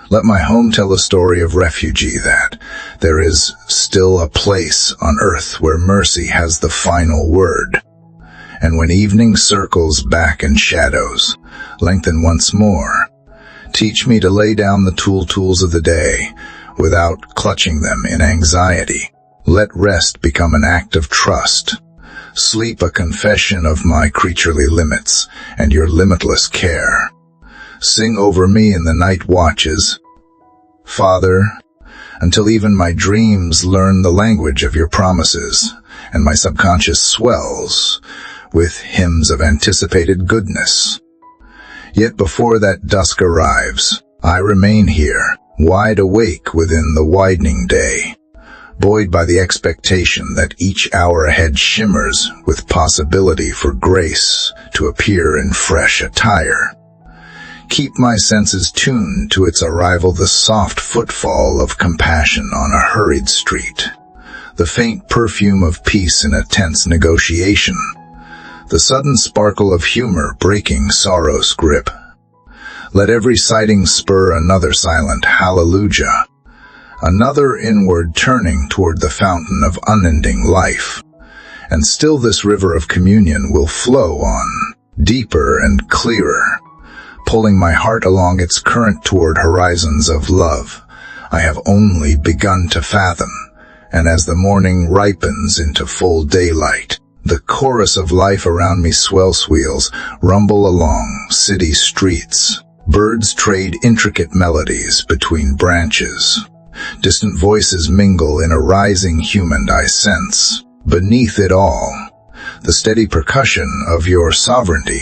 Let my home tell a story of refugee, that there is still a place on earth where mercy has the final word. And when evening circles back and shadows lengthen once more, teach me to lay down the tools of the day without clutching them in anxiety. Let rest become an act of trust, sleep a confession of my creaturely limits and your limitless care. Sing over me in the night watches, Father, until even my dreams learn the language of your promises, and my subconscious swells with hymns of anticipated goodness. Yet before that dusk arrives, I remain here, wide awake within the widening day, buoyed by the expectation that each hour ahead shimmers with possibility for grace to appear in fresh attire. Keep my senses tuned to its arrival, the soft footfall of compassion on a hurried street, the faint perfume of peace in a tense negotiation, the sudden sparkle of humor breaking sorrow's grip. Let every sighting spur another silent hallelujah, another inward turning toward the fountain of unending life. And still this river of communion will flow on, deeper and clearer, pulling my heart along its current toward horizons of love I have only begun to fathom. And as the morning ripens into full daylight, the chorus of life around me swells, wheels rumble along city streets. Birds trade intricate melodies between branches. Distant voices mingle in a rising hum, and I sense, beneath it all, the steady percussion of your sovereignty,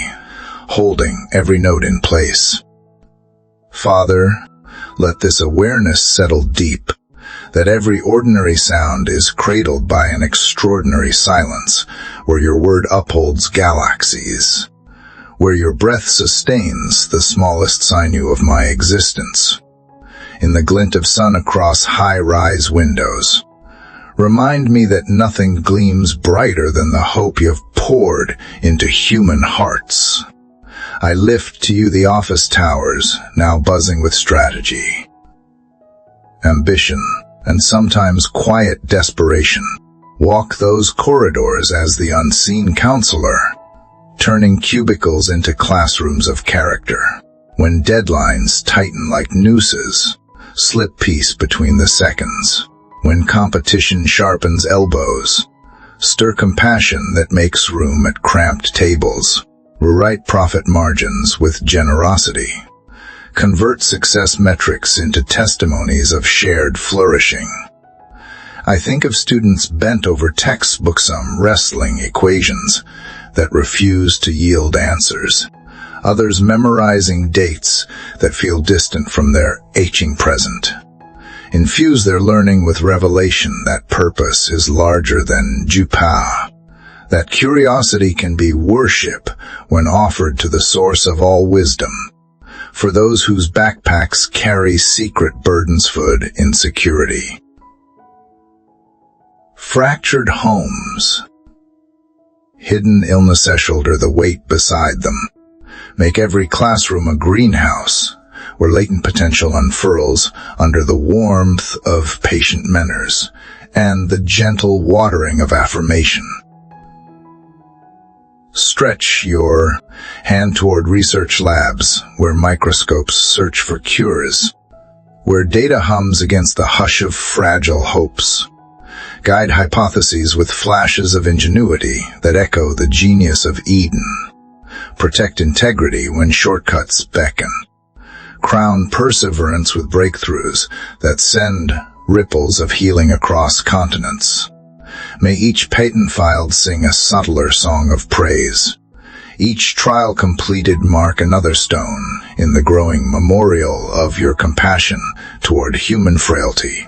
holding every note in place. Father, let this awareness settle deep, that every ordinary sound is cradled by an extraordinary silence, where your word upholds galaxies, where your breath sustains the smallest sinew of my existence. In the glint of sun across high-rise windows, remind me that nothing gleams brighter than the hope you've poured into human hearts. I lift to you the office towers, now buzzing with strategy, ambition, and sometimes quiet desperation. Walk those corridors as the unseen counselor, turning cubicles into classrooms of character. When deadlines tighten like nooses, slip peace between the seconds. When competition sharpens elbows, stir compassion that makes room at cramped tables. Rewrite profit margins with generosity. Convert success metrics into testimonies of shared flourishing. I think of students bent over textbooks, some wrestling equations that refuse to yield answers, others memorizing dates that feel distant from their aching present. Infuse their learning with revelation that purpose is larger than Jupa, that curiosity can be worship when offered to the source of all wisdom. For those whose backpacks carry secret burdens, food insecurity. Fractured homes. Hidden illness shoulder the weight beside them. Make every classroom a greenhouse where latent potential unfurls under the warmth of patient manners and the gentle watering of affirmation. Stretch your hand toward research labs where microscopes search for cures, where data hums against the hush of fragile hopes. Guide hypotheses with flashes of ingenuity that echo the genius of Eden. Protect integrity when shortcuts beckon. Crown perseverance with breakthroughs that send ripples of healing across continents. May each patent filed sing a subtler song of praise. Each trial completed mark another stone in the growing memorial of your compassion toward human frailty.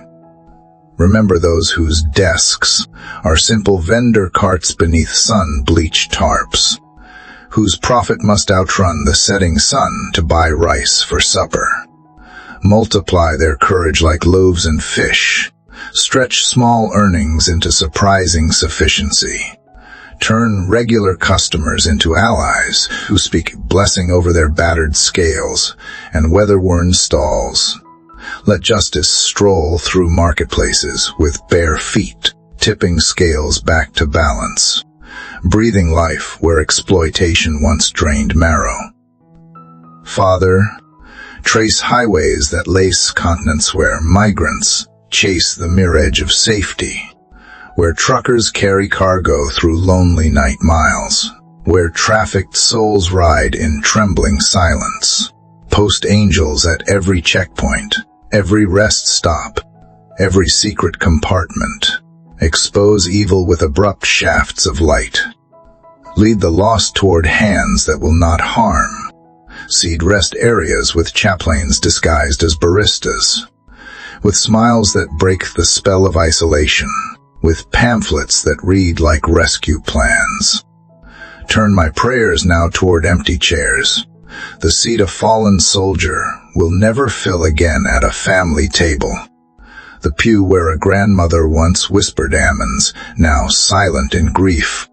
Remember those whose desks are simple vendor carts beneath sun-bleached tarps, whose profit must outrun the setting sun to buy rice for supper. Multiply their courage like loaves and fish. Stretch small earnings into surprising sufficiency. Turn regular customers into allies who speak blessing over their battered scales and weather-worn stalls. Let justice stroll through marketplaces with bare feet, tipping scales back to balance. Breathing life where exploitation once drained marrow. Father, trace highways that lace continents where migrants chase the mirage of safety, where truckers carry cargo through lonely night miles, where trafficked souls ride in trembling silence. Post angels at every checkpoint, every rest stop, every secret compartment. Expose evil with abrupt shafts of light. Lead the lost toward hands that will not harm. Seed rest areas with chaplains disguised as baristas, with smiles that break the spell of isolation, with pamphlets that read like rescue plans. Turn my prayers now toward empty chairs. The seat a fallen soldier will never fill again at a family table. The pew where a grandmother once whispered amens, now silent in grief.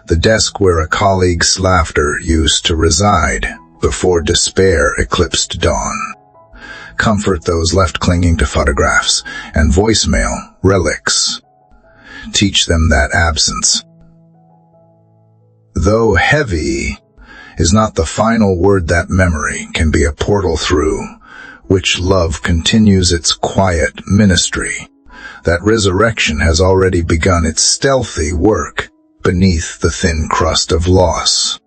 The desk where a colleague's laughter used to reside, before despair eclipsed dawn. Comfort those left clinging to photographs and voicemail relics. Teach them that absence, though heavy, is not the final word. That memory can be a portal through which love continues its quiet ministry. That resurrection has already begun its stealthy work beneath the thin crust of loss.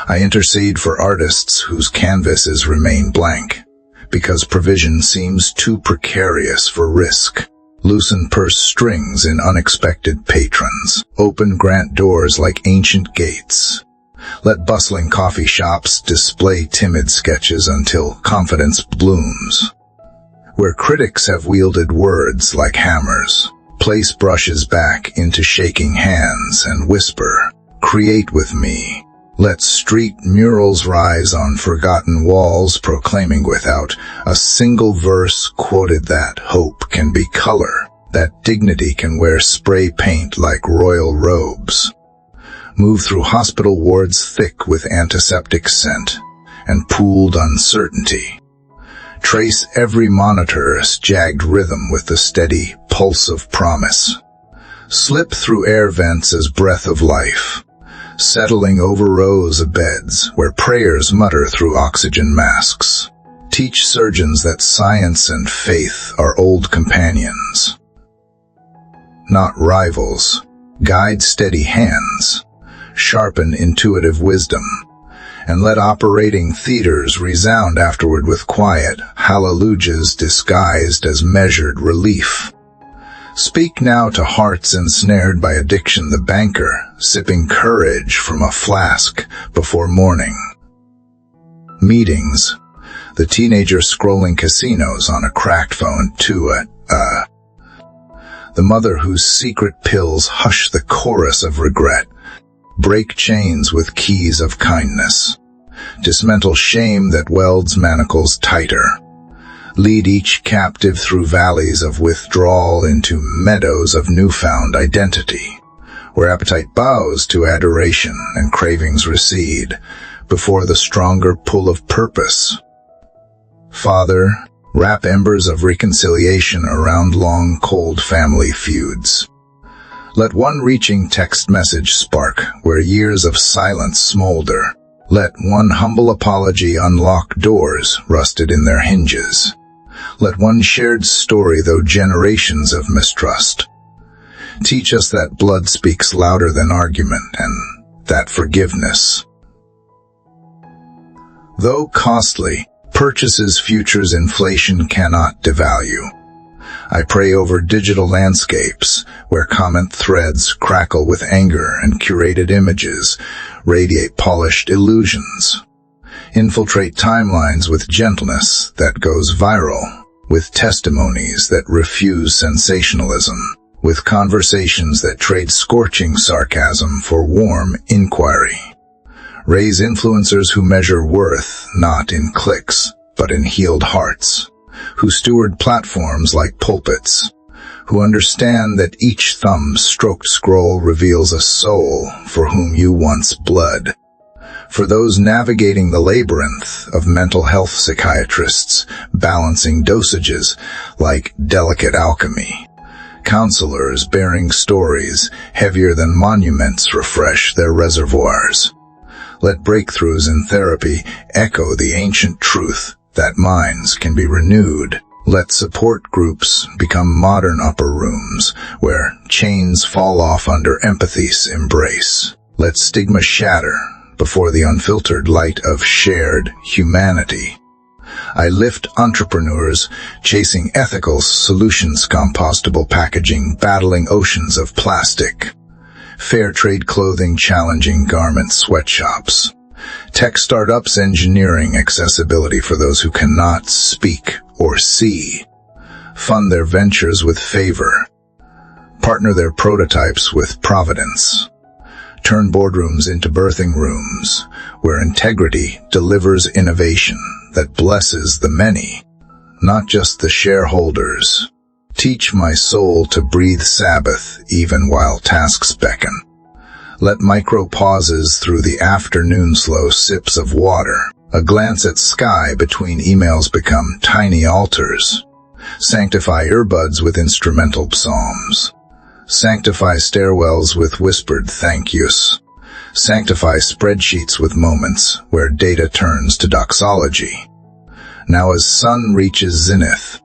I intercede for artists whose canvases remain blank, because provision seems too precarious for risk. Loosen purse strings in unexpected patrons. Open grant doors like ancient gates. Let bustling coffee shops display timid sketches until confidence blooms. Where critics have wielded words like hammers, place brushes back into shaking hands and whisper, "Create with me." Let street murals rise on forgotten walls, proclaiming without a single verse quoted that hope can be color, that dignity can wear spray paint like royal robes. Move through hospital wards thick with antiseptic scent and pooled uncertainty. Trace every monitor's jagged rhythm with the steady pulse of promise. Slip through air vents as breath of life, settling over rows of beds where prayers mutter through oxygen masks. Teach surgeons that science and faith are old companions, not rivals. Guide steady hands, sharpen intuitive wisdom, and let operating theaters resound afterward with quiet hallelujahs disguised as measured relief. Speak now to hearts ensnared by addiction, the banker sipping courage from a flask before morning. Meetings, the teenager scrolling casinos on a cracked phone the mother whose secret pills hush the chorus of regret. Break chains with keys of kindness. Dismantle shame that welds manacles tighter. Lead each captive through valleys of withdrawal into meadows of newfound identity, where appetite bows to adoration and cravings recede before the stronger pull of purpose. Father, wrap embers of reconciliation around long, cold family feuds. Let one reaching text message spark where years of silence smolder. Let one humble apology unlock doors rusted in their hinges. Let one shared story, though generations of mistrust. Teach us that blood speaks louder than argument, and that forgiveness, though costly, purchases futures inflation cannot devalue. I pray over digital landscapes where comment threads crackle with anger and curated images radiate polished illusions. Infiltrate timelines with gentleness that goes viral, with testimonies that refuse sensationalism, with conversations that trade scorching sarcasm for warm inquiry. Raise influencers who measure worth not in clicks, but in healed hearts, who steward platforms like pulpits, who understand that each thumb-stroked scroll reveals a soul for whom you once bled. For those navigating the labyrinth of mental health psychiatrists, balancing dosages like delicate alchemy. Counselors bearing stories heavier than monuments refresh their reservoirs. Let breakthroughs in therapy echo the ancient truth that minds can be renewed. Let support groups become modern upper rooms where chains fall off under empathy's embrace. Let stigma shatter before the unfiltered light of shared humanity. I lift entrepreneurs chasing ethical solutions, compostable packaging, battling oceans of plastic, fair trade clothing challenging garment sweatshops, tech startups engineering accessibility for those who cannot speak or see, fund their ventures with favor, partner their prototypes with providence. Turn boardrooms into birthing rooms, where integrity delivers innovation that blesses the many, not just the shareholders. Teach my soul to breathe Sabbath even while tasks beckon. Let micro-pauses through the afternoon slow sips of water, a glance at sky between emails become tiny altars. Sanctify earbuds with instrumental psalms. Sanctify stairwells with whispered thank yous. Sanctify spreadsheets with moments where data turns to doxology. Now as sun reaches zenith,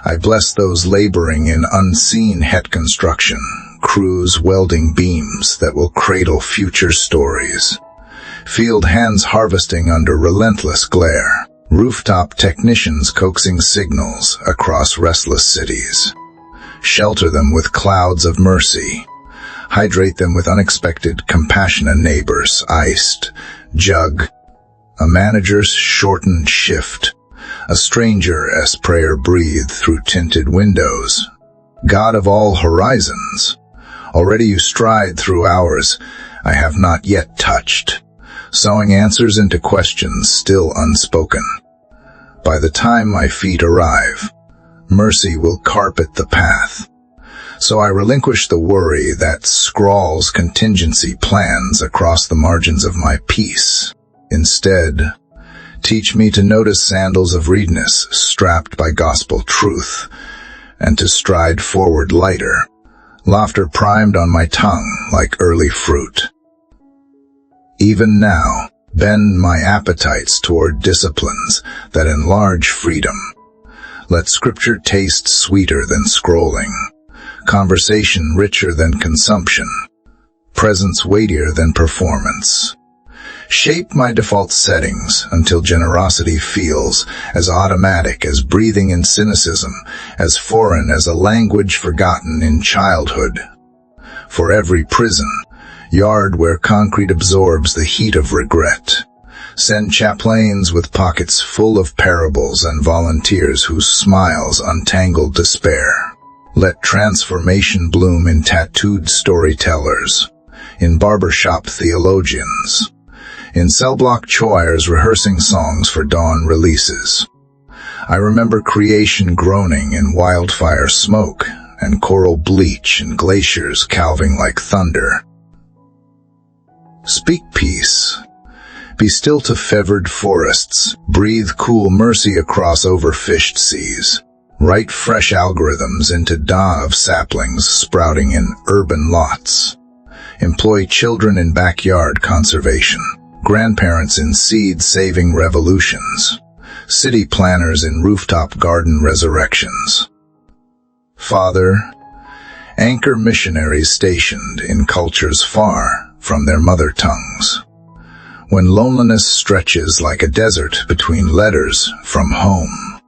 I bless those laboring in unseen het construction, crews welding beams that will cradle future stories. Field hands harvesting under relentless glare. Rooftop technicians coaxing signals across restless cities. Shelter them with clouds of mercy. Hydrate them with unexpected compassionate neighbors, iced, jug. A manager's shortened shift. A stranger's prayer breathed through tinted windows. God of all horizons, already you stride through hours I have not yet touched, sowing answers into questions still unspoken. By the time my feet arrive, mercy will carpet the path. So I relinquish the worry that scrawls contingency plans across the margins of my peace. Instead, teach me to notice sandals of readiness strapped by gospel truth, and to stride forward lighter, laughter primed on my tongue like early fruit. Even now, bend my appetites toward disciplines that enlarge freedom. Let scripture taste sweeter than scrolling, conversation richer than consumption, presence weightier than performance. Shape my default settings until generosity feels as automatic as breathing in cynicism, as foreign as a language forgotten in childhood. For every prison, yard where concrete absorbs the heat of regret, send chaplains with pockets full of parables and volunteers whose smiles untangle despair. Let transformation bloom in tattooed storytellers, in barbershop theologians, in cell block choirs rehearsing songs for dawn releases. I remember creation groaning in wildfire smoke and coral bleach in glaciers calving like thunder. Speak peace. Be still to fevered forests. Breathe cool mercy across overfished seas. Write fresh algorithms into dawn of saplings sprouting in urban lots. Employ children in backyard conservation. Grandparents in seed-saving revolutions, city planners in rooftop garden resurrections. Father, anchor missionaries stationed in cultures far from their mother tongues. When loneliness stretches like a desert between letters from home,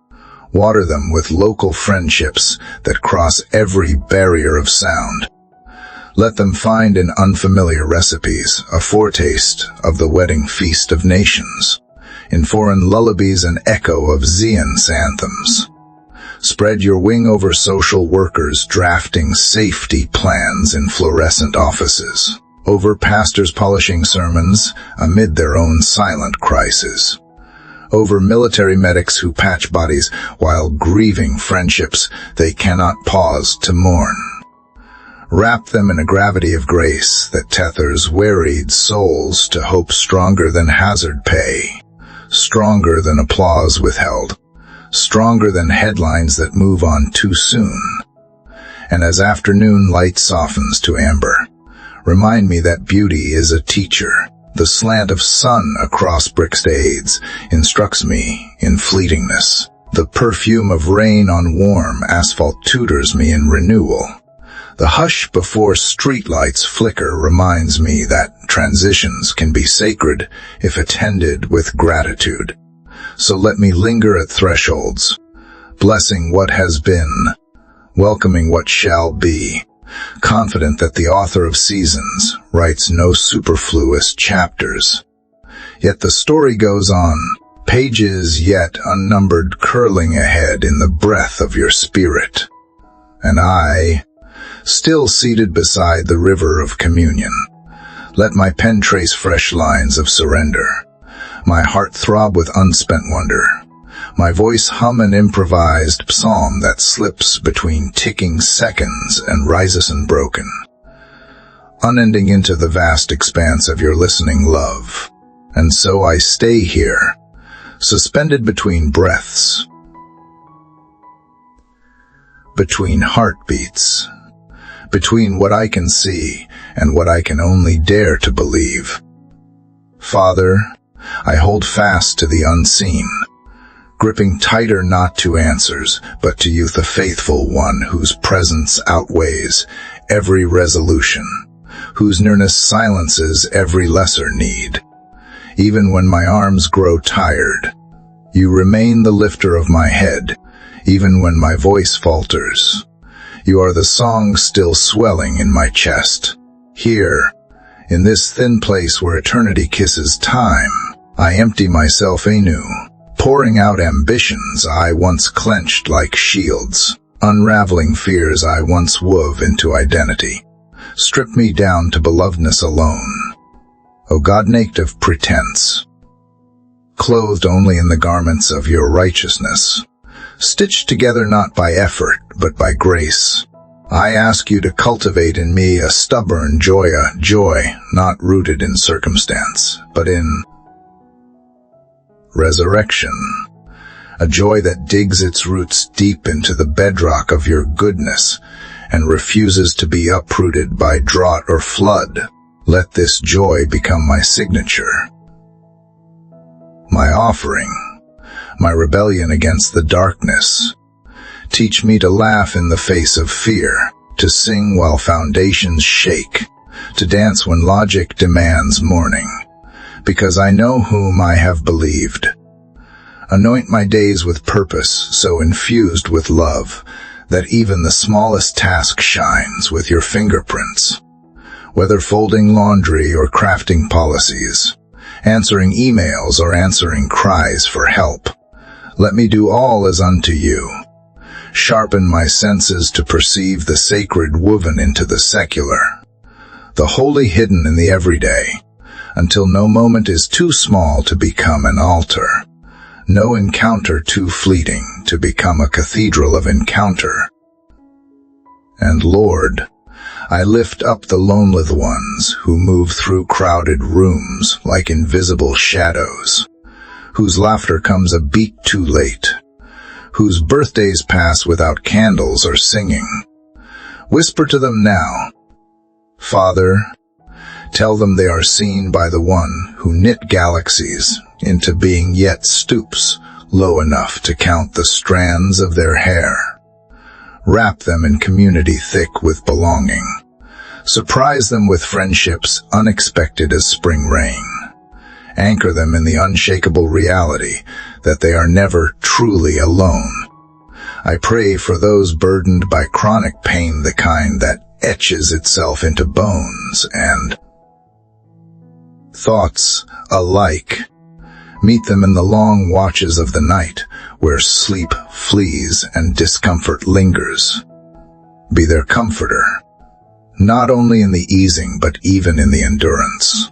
water them with local friendships that cross every barrier of sound. Let them find in unfamiliar recipes a foretaste of the wedding feast of nations, in foreign lullabies an echo of Zions anthems. Spread your wing over social workers drafting safety plans in fluorescent offices, over pastors polishing sermons amid their own silent crises, over military medics who patch bodies while grieving friendships they cannot pause to mourn. Wrap them in a gravity of grace that tethers wearied souls to hope stronger than hazard pay, stronger than applause withheld, stronger than headlines that move on too soon. And as afternoon light softens to amber, remind me that beauty is a teacher. The slant of sun across brick shades instructs me in fleetingness. The perfume of rain on warm asphalt tutors me in renewal. The hush before streetlights flicker reminds me that transitions can be sacred if attended with gratitude. So let me linger at thresholds, blessing what has been, welcoming what shall be, confident that the author of seasons writes no superfluous chapters. Yet the story goes on, pages yet unnumbered curling ahead in the breath of your spirit. And I, still seated beside the river of communion, let my pen trace fresh lines of surrender, my heart throb with unspent wonder, My voice hum an improvised psalm that slips between ticking seconds and rises unbroken, unending into the vast expanse of your listening love. And so I stay here, suspended between breaths, between heartbeats, between what I can see and what I can only dare to believe. Father, I hold fast to the unseen, gripping tighter not to answers, but to you, the faithful one whose presence outweighs every resolution, whose nearness silences every lesser need. Even when my arms grow tired, you remain the lifter of my head. Even when my voice falters, you are the song still swelling in my chest. Here, in this thin place where eternity kisses time, I empty myself anew, pouring out ambitions I once clenched like shields, unraveling fears I once wove into identity. Strip me down to belovedness alone, O God, naked of pretense, clothed only in the garments of your righteousness, stitched together not by effort, but by grace. I ask you to cultivate in me a stubborn joy, a joy not rooted in circumstance, but in resurrection, a joy that digs its roots deep into the bedrock of your goodness and refuses to be uprooted by drought or flood. Let this joy become my signature, my offering, my rebellion against the darkness. Teach me to laugh in the face of fear, to sing while foundations shake, to dance when logic demands mourning, because I know whom I have believed. Anoint my days with purpose so infused with love that even the smallest task shines with your fingerprints. Whether folding laundry or crafting policies, answering emails or answering cries for help, let me do all as unto you. Sharpen my senses to perceive the sacred woven into the secular, the holy hidden in the everyday, until no moment is too small to become an altar, no encounter too fleeting to become a cathedral of encounter. And Lord, I lift up the lonely ones who move through crowded rooms like invisible shadows, whose laughter comes a beat too late, whose birthdays pass without candles or singing. Whisper to them now, Father, tell them they are seen by the one who knit galaxies into being yet stoops low enough to count the strands of their hair. Wrap them in community thick with belonging. Surprise them with friendships unexpected as spring rain. Anchor them in the unshakable reality that they are never truly alone. I pray for those burdened by chronic pain, the kind that etches itself into bones and thoughts alike. Meet them in the long watches of the night where sleep flees and discomfort lingers. Be their comforter, not only in the easing but even in the endurance.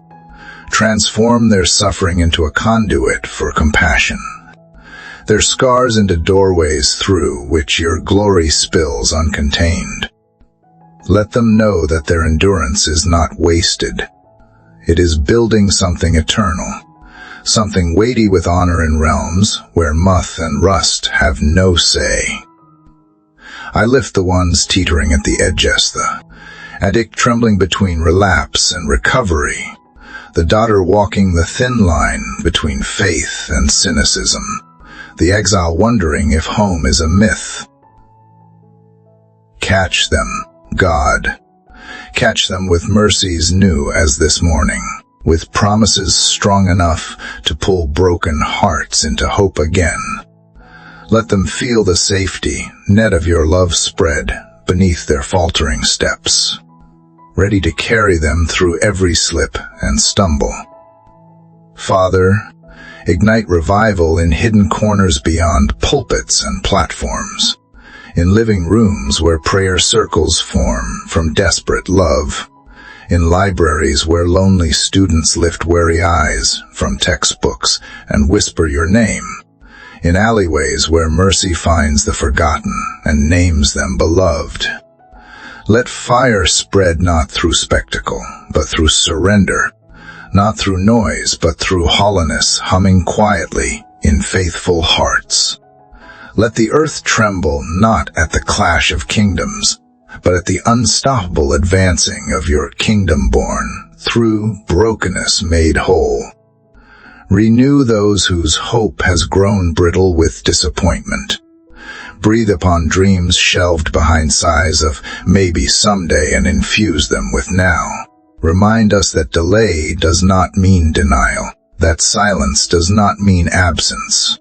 Transform their suffering into a conduit for compassion, their scars into doorways through which your glory spills uncontained. Let them know that their endurance is not wasted. It is building something eternal, something weighty with honor in realms where moth and rust have no say. I lift the ones teetering at the edge, the addict trembling between relapse and recovery, the daughter walking the thin line between faith and cynicism, the exile wondering if home is a myth. Catch them, God. Catch them with mercies new as this morning, with promises strong enough to pull broken hearts into hope again. Let them feel the safety net of your love spread beneath their faltering steps, ready to carry them through every slip and stumble. Father, ignite revival in hidden corners beyond pulpits and platforms, in living rooms where prayer circles form from desperate love, in libraries where lonely students lift weary eyes from textbooks and whisper your name, in alleyways where mercy finds the forgotten and names them beloved. Let fire spread not through spectacle, but through surrender, not through noise, but through holiness, humming quietly in faithful hearts. Let the earth tremble not at the clash of kingdoms, but at the unstoppable advancing of your kingdom born, through brokenness made whole. Renew those whose hope has grown brittle with disappointment. Breathe upon dreams shelved behind sighs of maybe someday and infuse them with now. Remind us that delay does not mean denial, that silence does not mean absence,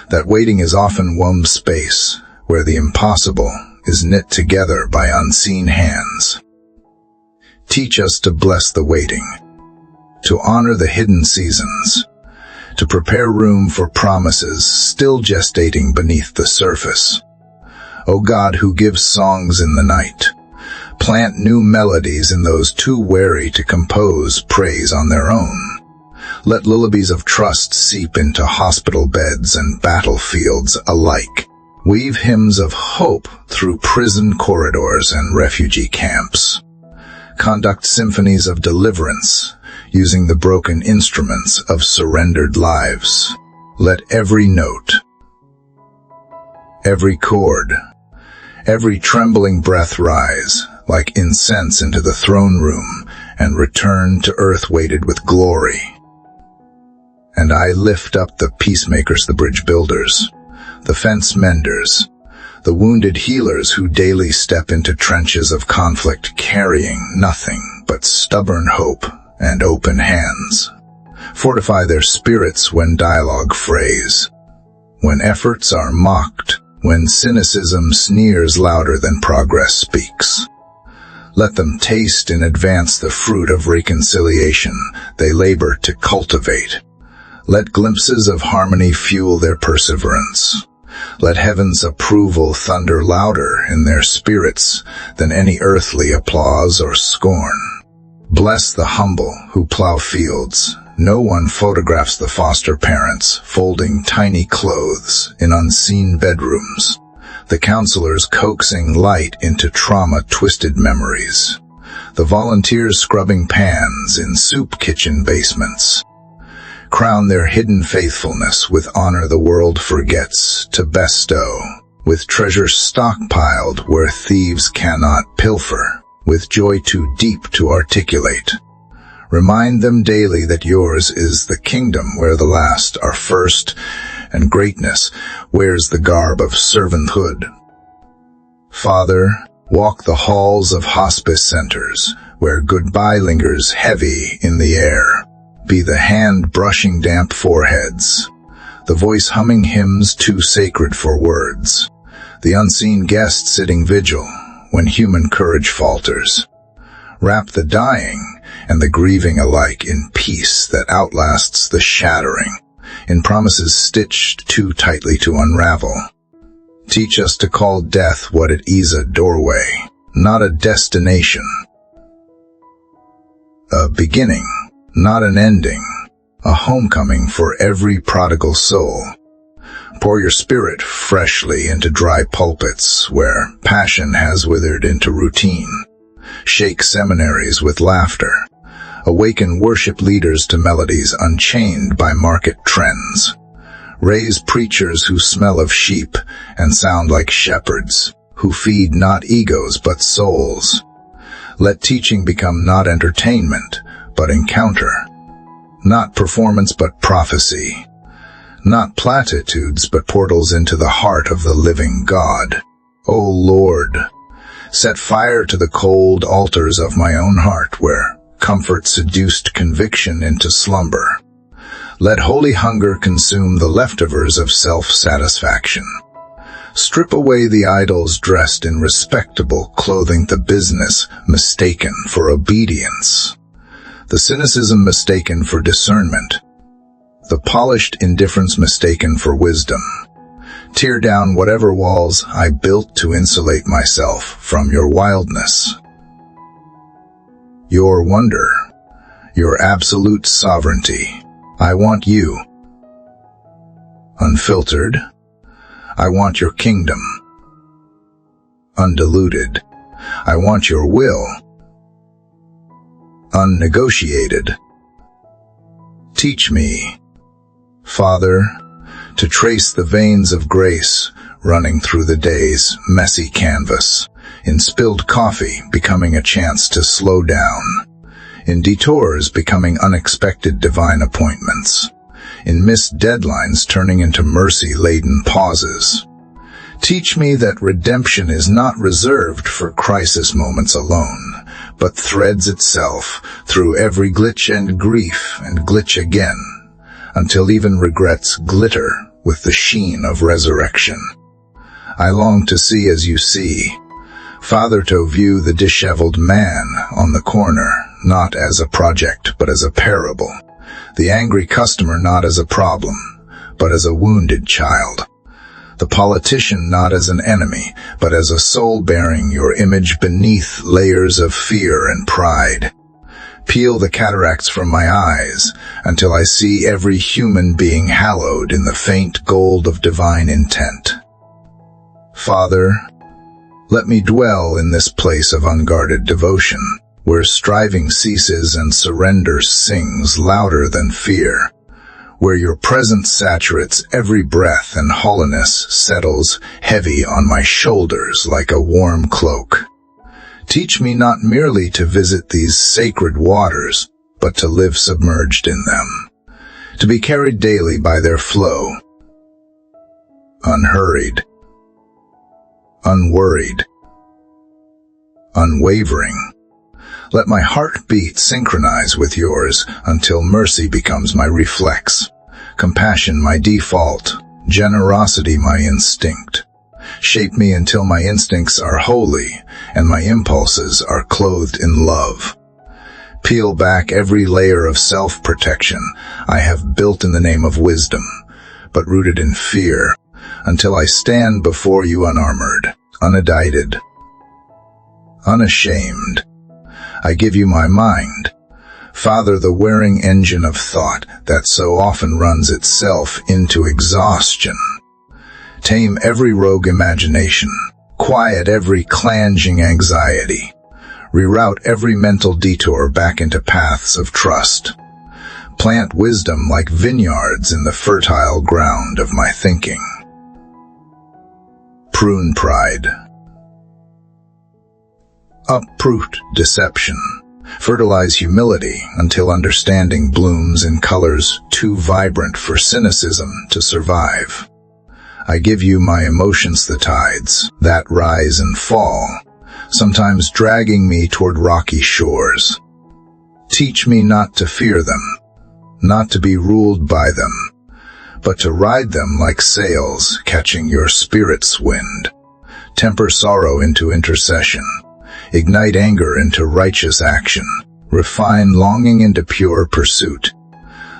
that waiting is often womb space where the impossible is knit together by unseen hands. Teach us to bless the waiting, to honor the hidden seasons, to prepare room for promises still gestating beneath the surface. O God, who gives songs in the night, plant new melodies in those too wary to compose praise on their own. Let lullabies of trust seep into hospital beds and battlefields alike. Weave hymns of hope through prison corridors and refugee camps. Conduct symphonies of deliverance, using the broken instruments of surrendered lives. Let every note, every chord, every trembling breath rise like incense into the throne room and return to earth weighted with glory. And I lift up the peacemakers, the bridge builders, the fence menders, the wounded healers who daily step into trenches of conflict carrying nothing but stubborn hope and open hands. Fortify their spirits when dialogue frays, when efforts are mocked, when cynicism sneers louder than progress speaks. Let them taste in advance the fruit of reconciliation they labor to cultivate. Let glimpses of harmony fuel their perseverance. Let heaven's approval thunder louder in their spirits than any earthly applause or scorn. Bless the humble who plow fields. No one photographs the foster parents folding tiny clothes in unseen bedrooms, the counselors coaxing light into trauma-twisted memories, the volunteers scrubbing pans in soup kitchen basements. Crown their hidden faithfulness with honor the world forgets to bestow, with treasure stockpiled where thieves cannot pilfer, with joy too deep to articulate. Remind them daily that yours is the kingdom where the last are first, and greatness wears the garb of servanthood. Father, walk the halls of hospice centers, where goodbye lingers heavy in the air. Be the hand brushing damp foreheads, the voice humming hymns too sacred for words, the unseen guest sitting vigil when human courage falters. Wrap the dying and the grieving alike in peace that outlasts the shattering, in promises stitched too tightly to unravel. Teach us to call death what it is, a doorway, not a destination. A beginning, not an ending, a homecoming for every prodigal soul. Pour your spirit freshly into dry pulpits where passion has withered into routine. Shake seminaries with laughter. Awaken worship leaders to melodies unchained by market trends. Raise preachers who smell of sheep and sound like shepherds, who feed not egos but souls. Let teaching become not entertainment, but encounter. Not performance but prophecy. Not platitudes but portals into the heart of the living God. O Lord, set fire to the cold altars of my own heart where comfort seduced conviction into slumber. Let holy hunger consume the leftovers of self-satisfaction. Strip away the idols dressed in respectable clothing, the business mistaken for obedience, the cynicism mistaken for discernment, the polished indifference mistaken for wisdom. Tear down whatever walls I built to insulate myself from your wildness, your wonder, your absolute sovereignty. I want you. unfiltered. I want your kingdom. Undiluted. I want your will. Unnegotiated. Teach me, Father, to trace the veins of grace running through the day's messy canvas, in spilled coffee becoming a chance to slow down, in detours becoming unexpected divine appointments, in missed deadlines turning into mercy-laden pauses. Teach me that redemption is not reserved for crisis moments alone, but threads itself through every glitch and grief and glitch again, until even regrets glitter with the sheen of resurrection. I long to see as you see, Father, to view the disheveled man on the corner, not as a project, but as a parable. The angry customer not as a problem, but as a wounded child. The politician not as an enemy, but as a soul bearing your image beneath layers of fear and pride. Peel the cataracts from my eyes until I see every human being hallowed in the faint gold of divine intent. Father, let me dwell in this place of unguarded devotion, where striving ceases and surrender sings louder than fear, where your presence saturates every breath and holiness settles heavy on my shoulders like a warm cloak. Teach me not merely to visit these sacred waters, but to live submerged in them, to be carried daily by their flow, unhurried, unworried, unwavering. Let my heartbeat synchronize with yours until mercy becomes my reflex, compassion my default, generosity my instinct. Shape me until my instincts are holy and my impulses are clothed in love. Peel back every layer of self-protection I have built in the name of wisdom, but rooted in fear, until I stand before you unarmored, unindicted, unashamed. I give you my mind, Father, the wearing engine of thought that so often runs itself into exhaustion. Tame every rogue imagination, quiet every clanging anxiety, reroute every mental detour back into paths of trust. Plant wisdom like vineyards in the fertile ground of my thinking. Prune pride. Uproot deception. Fertilize humility until understanding blooms in colors too vibrant for cynicism to survive. I give you my emotions, the tides that rise and fall, sometimes dragging me toward rocky shores. Teach me not to fear them, not to be ruled by them, but to ride them like sails catching your spirit's wind. Temper sorrow into intercession, ignite anger into righteous action, refine longing into pure pursuit.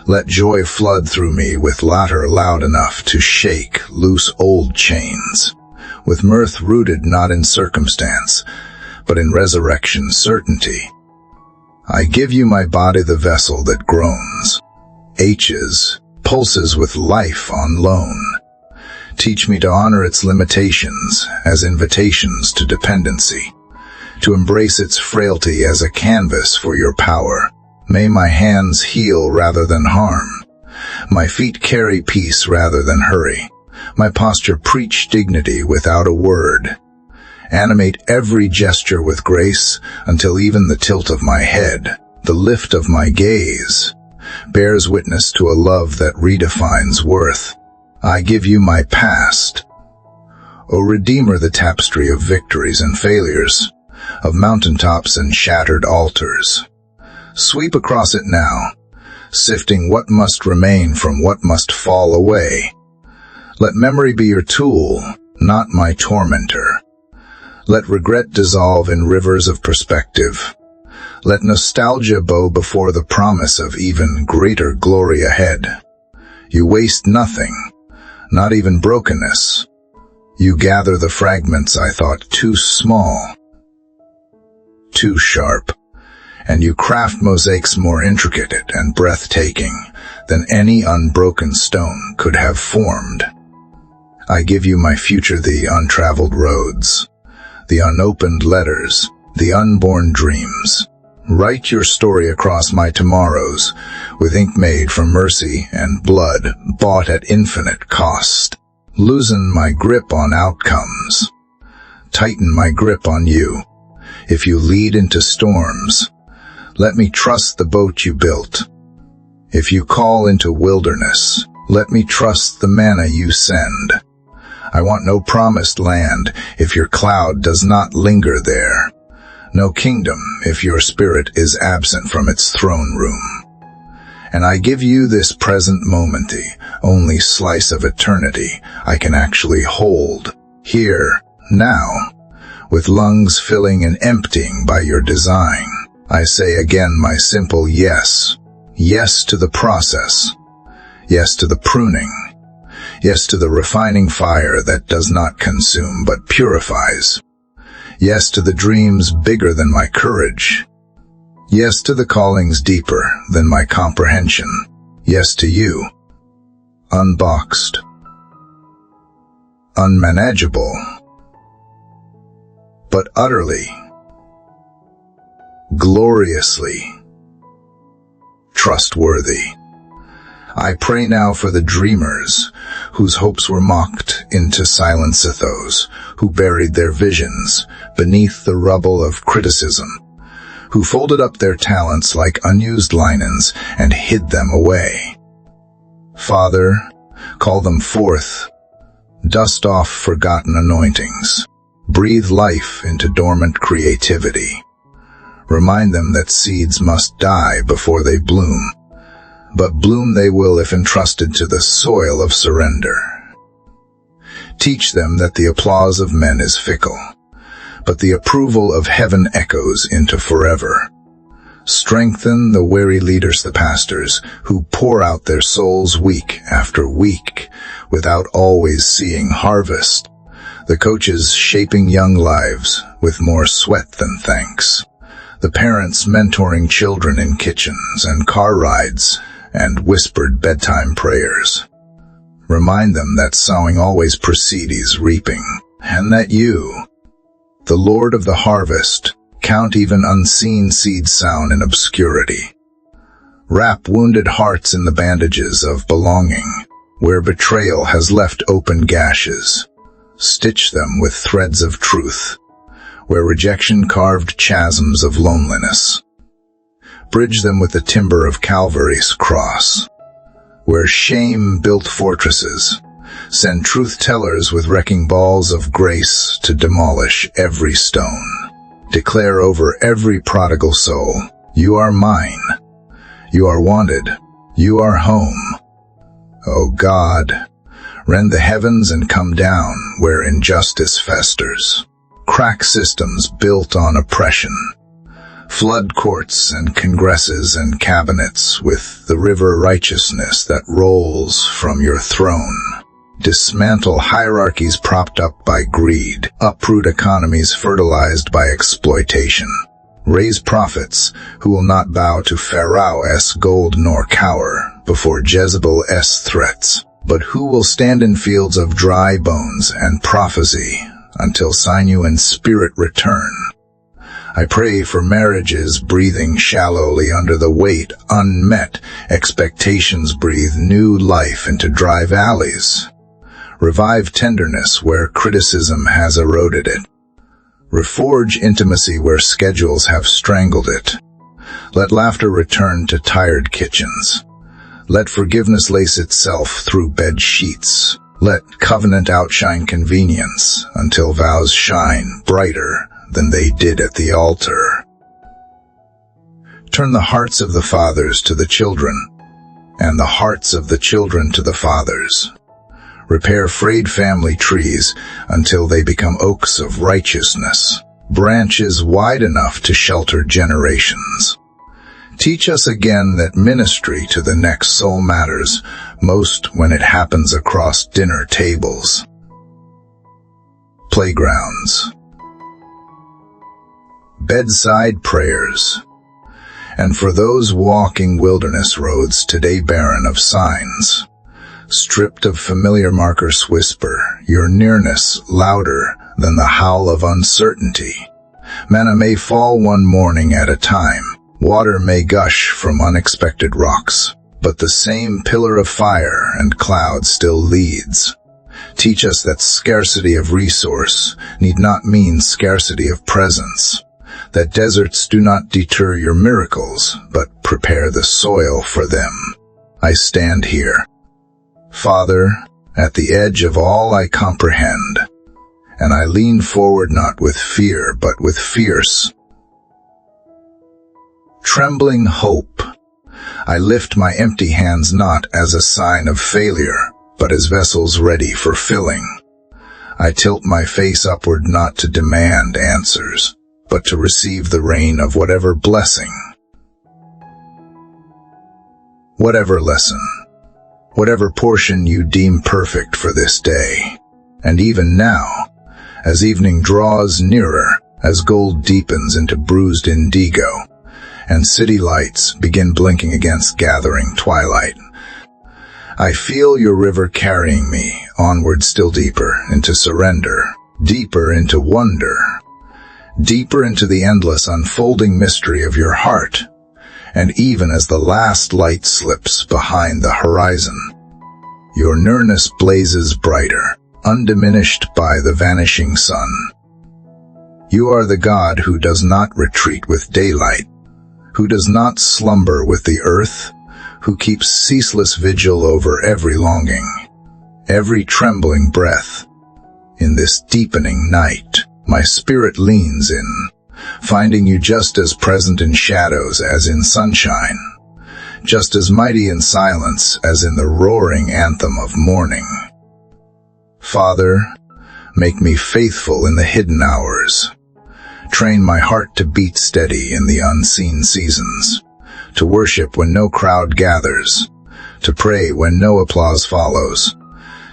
Let joy flood through me with laughter loud enough to shake loose old chains, with mirth rooted not in circumstance, but in resurrection certainty. I give you my body, the vessel that groans, aches, pulses with life on loan. Teach me to honor its limitations as invitations to dependency, to embrace its frailty as a canvas for your power. May my hands heal rather than harm, my feet carry peace rather than hurry, my posture preach dignity without a word. Animate every gesture with grace until even the tilt of my head, the lift of my gaze, bears witness to a love that redefines worth. I give you my past, O Redeemer, the tapestry of victories and failures, of mountaintops and shattered altars. Sweep across it now, sifting what must remain from what must fall away. Let memory be your tool, not my tormentor. Let regret dissolve in rivers of perspective. Let nostalgia bow before the promise of even greater glory ahead. You waste nothing, not even brokenness. You gather the fragments I thought too small, too sharp, and you craft mosaics more intricate and breathtaking than any unbroken stone could have formed. I give you my future, the untraveled roads, the unopened letters, the unborn dreams. Write your story across my tomorrows, with ink made from mercy and blood bought at infinite cost. Loosen my grip on outcomes. Tighten my grip on you. If you lead into storms, let me trust the boat you built. If you call into wilderness, let me trust the manna you send. I want no promised land if your cloud does not linger there. No kingdom if your spirit is absent from its throne room. And I give you this present moment, the only slice of eternity I can actually hold, here, now, with lungs filling and emptying by your design. I say again my simple yes. Yes to the process. Yes to the pruning. Yes to the refining fire that does not consume but purifies. Yes to the dreams bigger than my courage. Yes to the callings deeper than my comprehension. Yes to you. Unboxed. Unmanageable. But utterly, gloriously trustworthy. I pray now for the dreamers whose hopes were mocked into silence, those who buried their visions beneath the rubble of criticism, who folded up their talents like unused linens and hid them away. Father, call them forth, dust off forgotten anointings, breathe life into dormant creativity. Remind them that seeds must die before they bloom, but bloom they will if entrusted to the soil of surrender. Teach them that the applause of men is fickle, but the approval of heaven echoes into forever. Strengthen the weary leaders, the pastors, who pour out their souls week after week without always seeing harvest. The coaches shaping young lives with more sweat than thanks. The parents mentoring children in kitchens and car rides and whispered bedtime prayers. Remind them that sowing always precedes reaping, and that you, the Lord of the harvest, count even unseen seeds sown in obscurity. Wrap wounded hearts in the bandages of belonging, where betrayal has left open gashes. Stitch them with threads of truth, where rejection carved chasms of loneliness. Bridge them with the timber of Calvary's cross, where shame built fortresses. Send truth-tellers with wrecking balls of grace to demolish every stone. Declare over every prodigal soul, you are mine. You are wanted. You are home. O God, rend the heavens and come down where injustice festers. Crack systems built on oppression. Flood courts and congresses and cabinets with the river righteousness that rolls from your throne. Dismantle hierarchies propped up by greed. Uproot economies fertilized by exploitation. Raise prophets who will not bow to Pharaoh's gold nor cower before Jezebel's threats, but who will stand in fields of dry bones and prophecy until sinew and spirit return. I pray for marriages breathing shallowly under the weight unmet expectations. Breathe new life into dry valleys. Revive tenderness where criticism has eroded it. Reforge intimacy where schedules have strangled it. Let laughter return to tired kitchens. Let forgiveness lace itself through bed sheets. Let covenant outshine convenience until vows shine brighter than they did at the altar. Turn the hearts of the fathers to the children, and the hearts of the children to the fathers. Repair frayed family trees until they become oaks of righteousness, branches wide enough to shelter generations. Teach us again that ministry to the next soul matters most when it happens across dinner tables. Playgrounds. Bedside prayers. And for those walking wilderness roads today barren of signs, stripped of familiar markers whisper, your nearness louder than the howl of uncertainty. Manna may fall one morning at a time, water may gush from unexpected rocks, but the same pillar of fire and cloud still leads. Teach us that scarcity of resource need not mean scarcity of presence, that deserts do not deter your miracles, but prepare the soil for them. I stand here, Father, at the edge of all I comprehend, and I lean forward not with fear, but with fierce, trembling hope. I lift my empty hands not as a sign of failure, but as vessels ready for filling. I tilt my face upward not to demand answers, but to receive the rain of whatever blessing, whatever lesson, whatever portion you deem perfect for this day. And even now, as evening draws nearer, as gold deepens into bruised indigo, and city lights begin blinking against gathering twilight, I feel your river carrying me onward still deeper into surrender, deeper into wonder, deeper into the endless unfolding mystery of your heart. And even as the last light slips behind the horizon, your nearness blazes brighter, undiminished by the vanishing sun. You are the God who does not retreat with daylight, who does not slumber with the earth, who keeps ceaseless vigil over every longing, every trembling breath. In this deepening night, my spirit leans in, finding you just as present in shadows as in sunshine, just as mighty in silence as in the roaring anthem of morning. Father, make me faithful in the hidden hours. Train my heart to beat steady in the unseen seasons, to worship when no crowd gathers, to pray when no applause follows,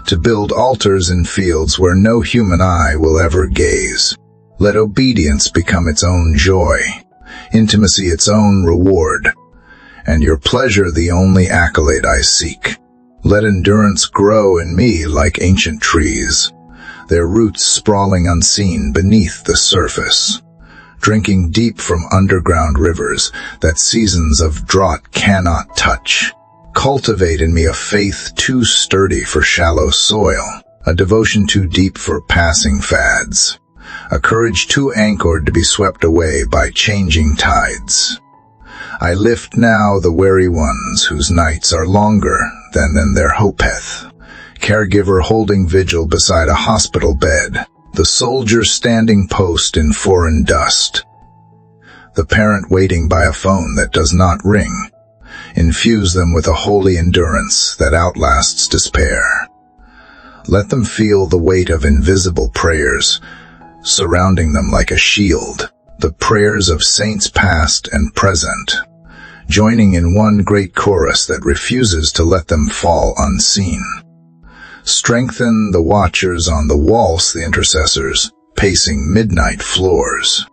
to build altars in fields where no human eye will ever gaze. Let obedience become its own joy, intimacy its own reward, and your pleasure the only accolade I seek. Let endurance grow in me like ancient trees, their roots sprawling unseen beneath the surface, drinking deep from underground rivers that seasons of drought cannot touch. Cultivate in me a faith too sturdy for shallow soil, a devotion too deep for passing fads, a courage too anchored to be swept away by changing tides. I lift now the weary ones whose nights are longer than their hopeth, caregiver holding vigil beside a hospital bed, the soldier standing post in foreign dust, the parent waiting by a phone that does not ring. Infuse them with a holy endurance that outlasts despair. Let them feel the weight of invisible prayers surrounding them like a shield, the prayers of saints past and present, joining in one great chorus that refuses to let them fall unseen. Strengthen the watchers on the walls, the intercessors, pacing midnight floors,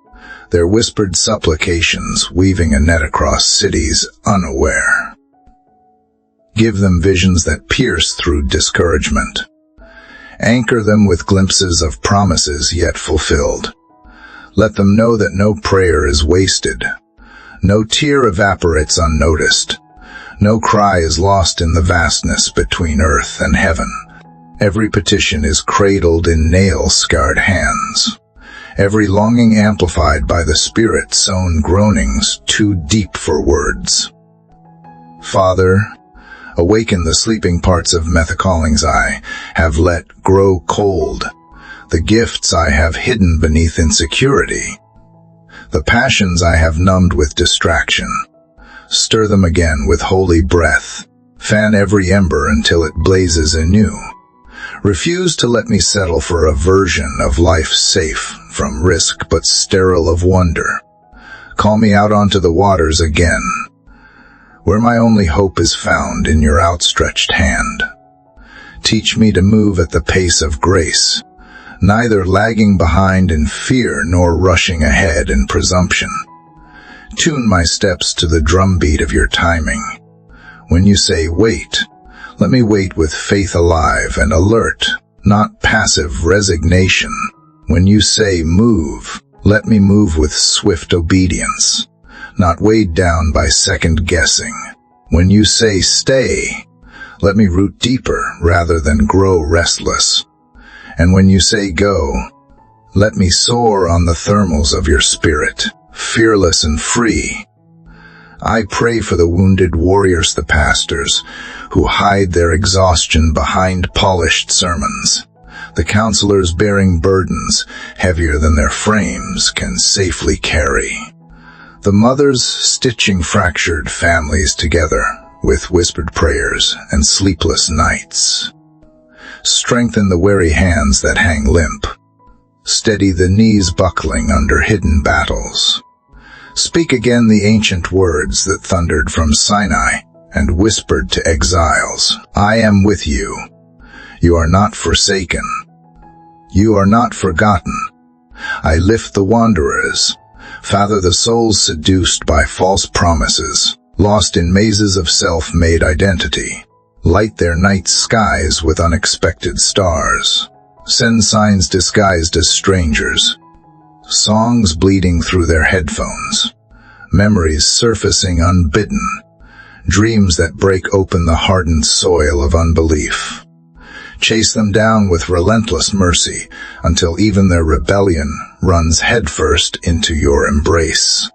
their whispered supplications weaving a net across cities unaware. Give them visions that pierce through discouragement. Anchor them with glimpses of promises yet fulfilled. Let them know that no prayer is wasted. No tear evaporates unnoticed. No cry is lost in the vastness between earth and heaven. Every petition is cradled in nail-scarred hands. Every longing amplified by the Spirit's own groanings too deep for words. Father, awaken the sleeping parts of metacallings I have let grow cold, the gifts I have hidden beneath insecurity, the passions I have numbed with distraction. Stir them again with holy breath, fan every ember until it blazes anew. Refuse to let me settle for a version of life safe from risk but sterile of wonder. Call me out onto the waters again, where my only hope is found in your outstretched hand. Teach me to move at the pace of grace, neither lagging behind in fear nor rushing ahead in presumption. Tune my steps to the drumbeat of your timing. When you say wait, let me wait with faith alive and alert, not passive resignation. When you say move, let me move with swift obedience, not weighed down by second guessing. When you say stay, let me root deeper rather than grow restless. And when you say go, let me soar on the thermals of your spirit, fearless and free. I pray for the wounded warriors, the pastors, who hide their exhaustion behind polished sermons, the counselors bearing burdens heavier than their frames can safely carry, the mothers stitching fractured families together with whispered prayers and sleepless nights. Strengthen the weary hands that hang limp. Steady the knees buckling under hidden battles. Speak again the ancient words that thundered from Sinai and whispered to exiles. I am with you. You are not forsaken. You are not forgotten. I lift the wanderers, father the souls seduced by false promises, lost in mazes of self-made identity. Light their night skies with unexpected stars. Send signs disguised as strangers. Songs bleeding through their headphones. Memories surfacing unbidden. Dreams that break open the hardened soil of unbelief. Chase them down with relentless mercy until even their rebellion runs headfirst into your embrace.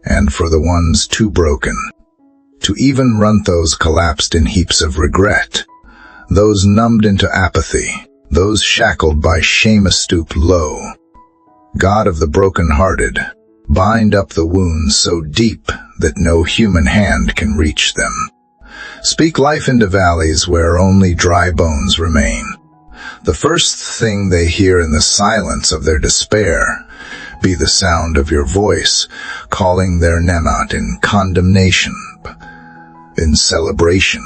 And for the ones too broken to even run, those collapsed in heaps of regret, those numbed into apathy, those shackled by shame, stoop low. God of the broken-hearted, bind up the wounds so deep that no human hand can reach them. Speak life into valleys where only dry bones remain. The first thing they hear in the silence of their despair be the sound of your voice, calling their name out in condemnation, in celebration,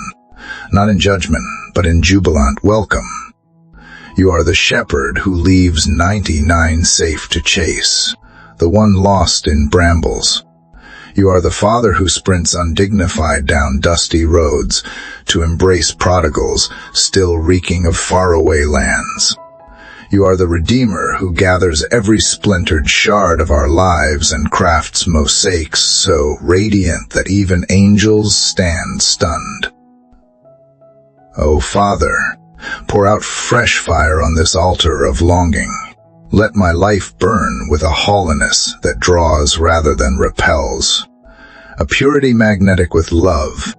not in judgment, but in jubilant welcome. You are the shepherd who leaves 99 safe to chase, the one lost in brambles. You are the father who sprints undignified down dusty roads to embrace prodigals still reeking of faraway lands. You are the redeemer who gathers every splintered shard of our lives and crafts mosaics so radiant that even angels stand stunned. O Father, pour out fresh fire on this altar of longing. Let my life burn with a holiness that draws rather than repels, a purity magnetic with love,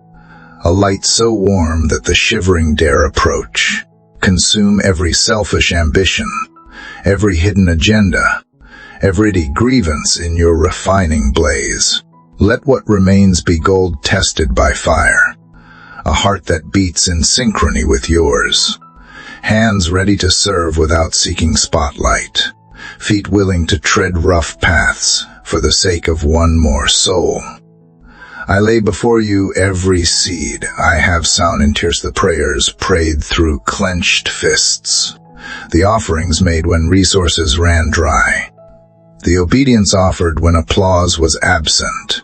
a light so warm that the shivering dare approach. Consume every selfish ambition, every hidden agenda, every grievance in your refining blaze. Let what remains be gold tested by fire, a heart that beats in synchrony with yours, hands ready to serve without seeking spotlight, feet willing to tread rough paths for the sake of one more soul. I lay before you every seed I have sown in tears, the prayers prayed through clenched fists, the offerings made when resources ran dry, the obedience offered when applause was absent.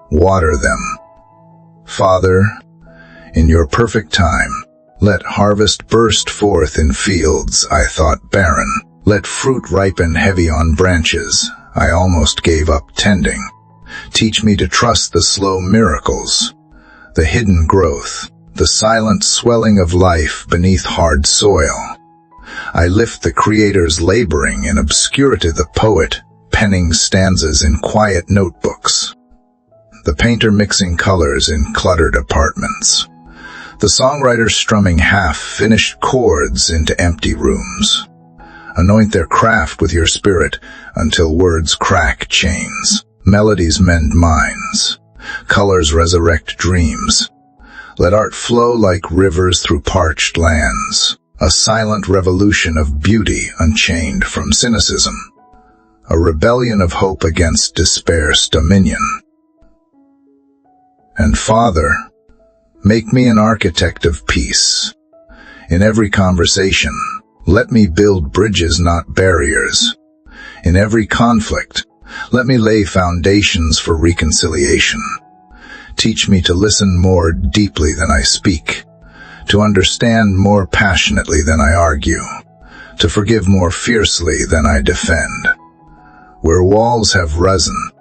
Water them, Father, in your perfect time. Let harvest burst forth in fields I thought barren. Let fruit ripen heavy on branches I almost gave up tending. Teach me to trust the slow miracles, the hidden growth, the silent swelling of life beneath hard soil. I lift the creators laboring in obscurity, the poet penning stanzas in quiet notebooks, the painter mixing colors in cluttered apartments, the songwriter strumming half-finished chords into empty rooms. Anoint their craft with your spirit until words crack chains. Melodies mend minds, colors resurrect dreams. Let art flow like rivers through parched lands, a silent revolution of beauty unchained from cynicism, a rebellion of hope against despair's dominion. And Father, make me an architect of peace. In every conversation, let me build bridges, not barriers. In every conflict, Let me lay foundations for reconciliation. Teach me to listen more deeply than I speak, to understand more passionately than I argue, to forgive more fiercely than I defend. Where walls have risen,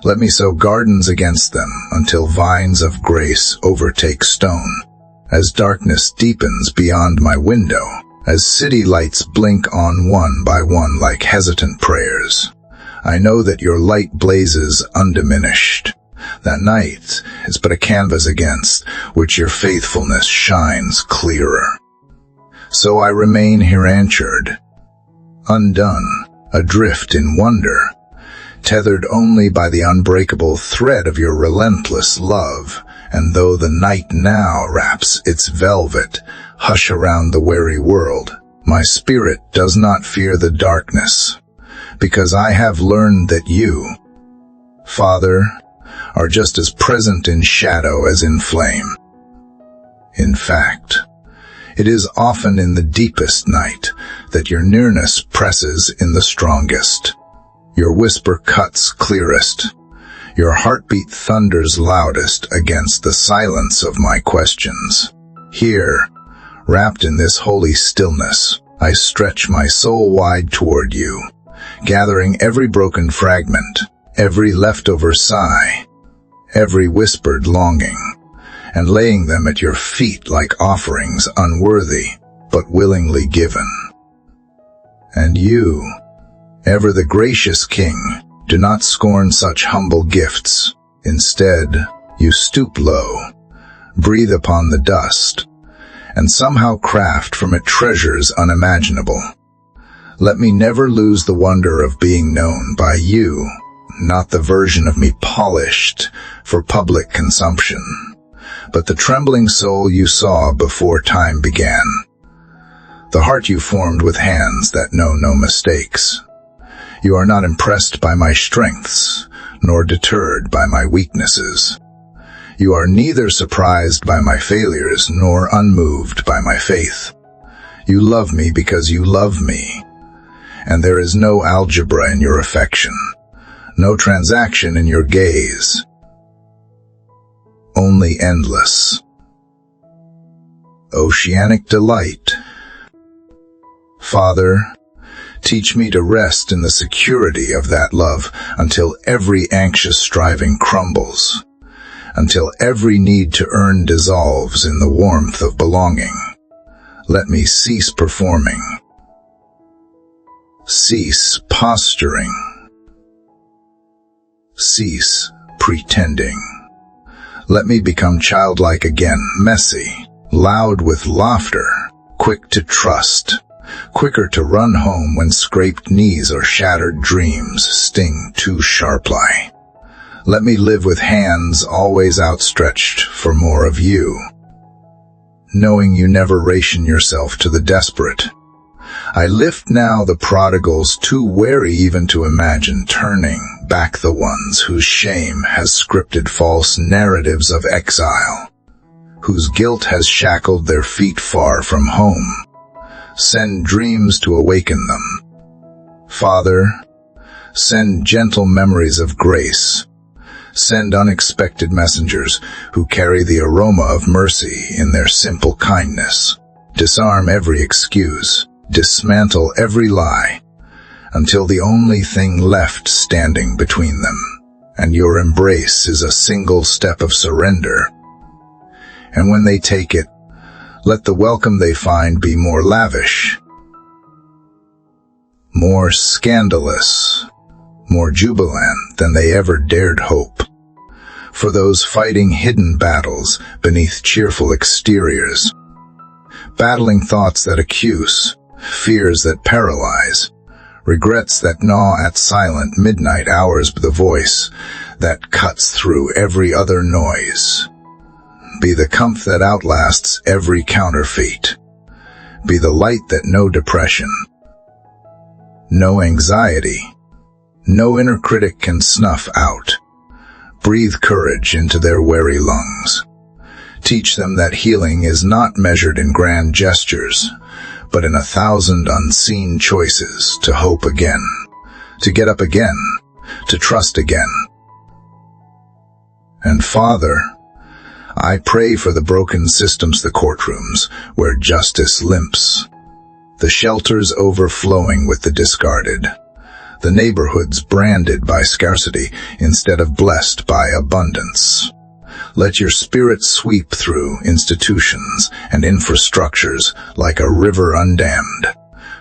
let me sow gardens against them until vines of grace overtake stone. As darkness deepens beyond my window, as city lights blink on one by one like hesitant prayers, I know that your light blazes undiminished. That night is but a canvas against which your faithfulness shines clearer. So I remain here anchored, undone, adrift in wonder, tethered only by the unbreakable thread of your relentless love. And though the night now wraps its velvet hush around the weary world, my spirit does not fear the darkness, because I have learned that you, Father, are just as present in shadow as in flame. In fact, it is often in the deepest night that your nearness presses in the strongest. Your whisper cuts clearest. Your heartbeat thunders loudest against the silence of my questions. Here, wrapped in this holy stillness, I stretch my soul wide toward you, gathering every broken fragment, every leftover sigh, every whispered longing, and laying them at your feet like offerings unworthy, but willingly given. And you, ever the gracious King, do not scorn such humble gifts. Instead, you stoop low, breathe upon the dust, and somehow craft from it treasures unimaginable. Let me never lose the wonder of being known by you, not the version of me polished for public consumption, but the trembling soul you saw before time began, the heart you formed with hands that know no mistakes. You are not impressed by my strengths, nor deterred by my weaknesses. You are neither surprised by my failures, nor unmoved by my faith. You love me because you love me, and there is no algebra in your affection, no transaction in your gaze, only endless, oceanic delight. Father, teach me to rest in the security of that love until every anxious striving crumbles, until every need to earn dissolves in the warmth of belonging. Let me cease performing, cease posturing, cease pretending. Let me become childlike again, messy, loud with laughter, quick to trust, quicker to run home when scraped knees or shattered dreams sting too sharply. Let me live with hands always outstretched for more of you, knowing you never ration yourself to the desperate. I lift now the prodigals too wary even to imagine turning back the ones whose shame has scripted false narratives of exile, whose guilt has shackled their feet far from home. Send dreams to awaken them. Father, send gentle memories of grace. Send unexpected messengers who carry the aroma of mercy in their simple kindness. Disarm every excuse, dismantle every lie, until the only thing left standing between them, and your embrace is a single step of surrender. And when they take it, let the welcome they find be more lavish, more scandalous, more jubilant than they ever dared hope. For those fighting hidden battles beneath cheerful exteriors, battling thoughts that accuse, fears that paralyze, regrets that gnaw at silent midnight hours, the voice that cuts through every other noise. Be the comfort that outlasts every counterfeit. Be the light that no depression, no anxiety, no inner critic can snuff out. Breathe courage into their weary lungs. Teach them that healing is not measured in grand gestures, but in 1,000 unseen choices to hope again, to get up again, to trust again. And Father, I pray for the broken systems, the courtrooms where justice limps, the shelters overflowing with the discarded, the neighborhoods branded by scarcity instead of blessed by abundance. Let your Spirit sweep through institutions and infrastructures like a river undammed,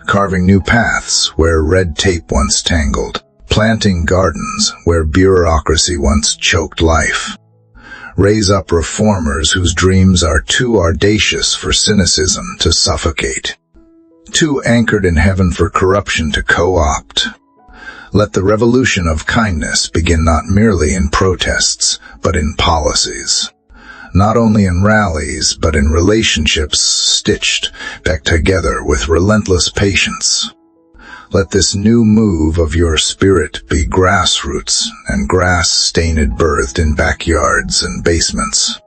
carving new paths where red tape once tangled, planting gardens where bureaucracy once choked life. Raise up reformers whose dreams are too audacious for cynicism to suffocate, too anchored in heaven for corruption to co-opt. Let the revolution of kindness begin not merely in protests, but in policies. Not only in rallies, but in relationships stitched back together with relentless patience. Let this new move of your Spirit be grassroots and grass-stained, birthed in backyards and basements,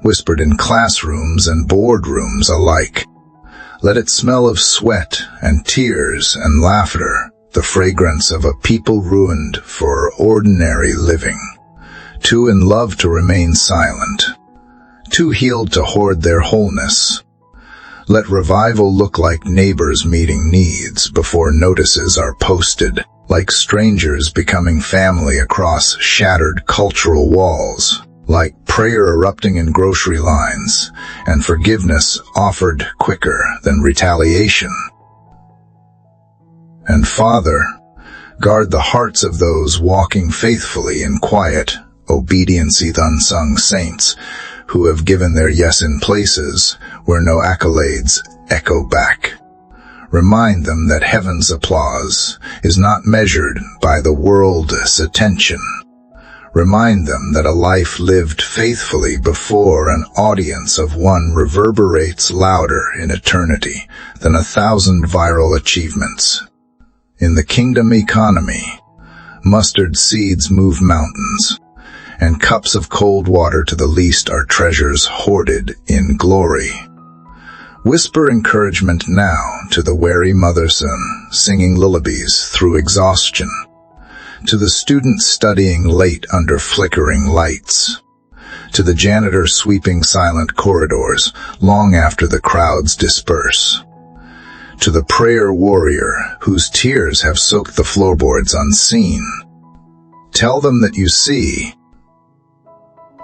whispered in classrooms and boardrooms alike. Let it smell of sweat and tears and laughter, the fragrance of a people ruined for ordinary living, too in love to remain silent, too healed to hoard their wholeness. Let revival look like neighbors meeting needs before notices are posted, like strangers becoming family across shattered cultural walls, like prayer erupting in grocery lines, and forgiveness offered quicker than retaliation. And Father, guard the hearts of those walking faithfully in quiet obedience, the unsung saints who have given their yes in places where no accolades echo back. Remind them that heaven's applause is not measured by the world's attention. Remind them that a life lived faithfully before an audience of one reverberates louder in eternity than 1,000 viral achievements. In the kingdom economy, mustard seeds move mountains, and cups of cold water to the least are treasures hoarded in glory. Whisper encouragement now to the weary mother-son singing lullabies through exhaustion, to the student studying late under flickering lights, to the janitor sweeping silent corridors long after the crowds disperse, to the prayer warrior whose tears have soaked the floorboards unseen. Tell them that you see,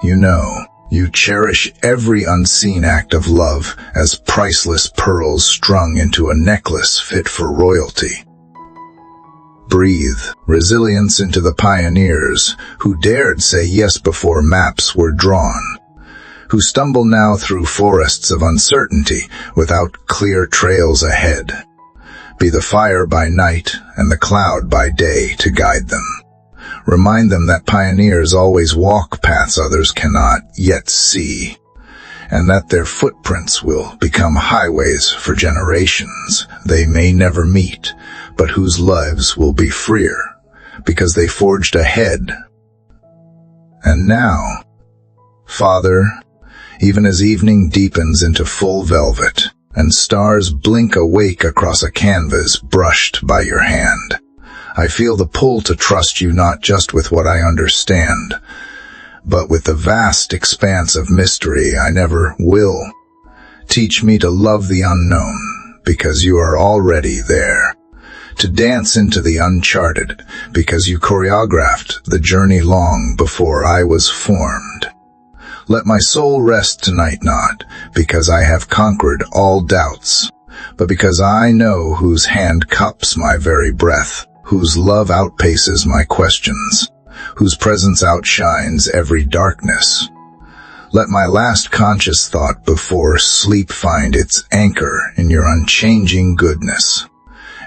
you know, you cherish every unseen act of love as priceless pearls strung into a necklace fit for royalty. Breathe resilience into the pioneers who dared say yes before maps were drawn, who stumble now through forests of uncertainty without clear trails ahead. Be the fire by night and the cloud by day to guide them. Remind them that pioneers always walk paths others cannot yet see, and that their footprints will become highways for generations they may never meet, but whose lives will be freer because they forged ahead. And now, Father, even as evening deepens into full velvet and stars blink awake across a canvas brushed by your hand, I feel the pull to trust you not just with what I understand, but with the vast expanse of mystery I never will. Teach me to love the unknown because you are already there, to dance into the uncharted because you choreographed the journey long before I was formed. Let my soul rest tonight not because I have conquered all doubts, but because I know whose hand cups my very breath, whose love outpaces my questions, whose presence outshines every darkness. Let my last conscious thought before sleep find its anchor in your unchanging goodness,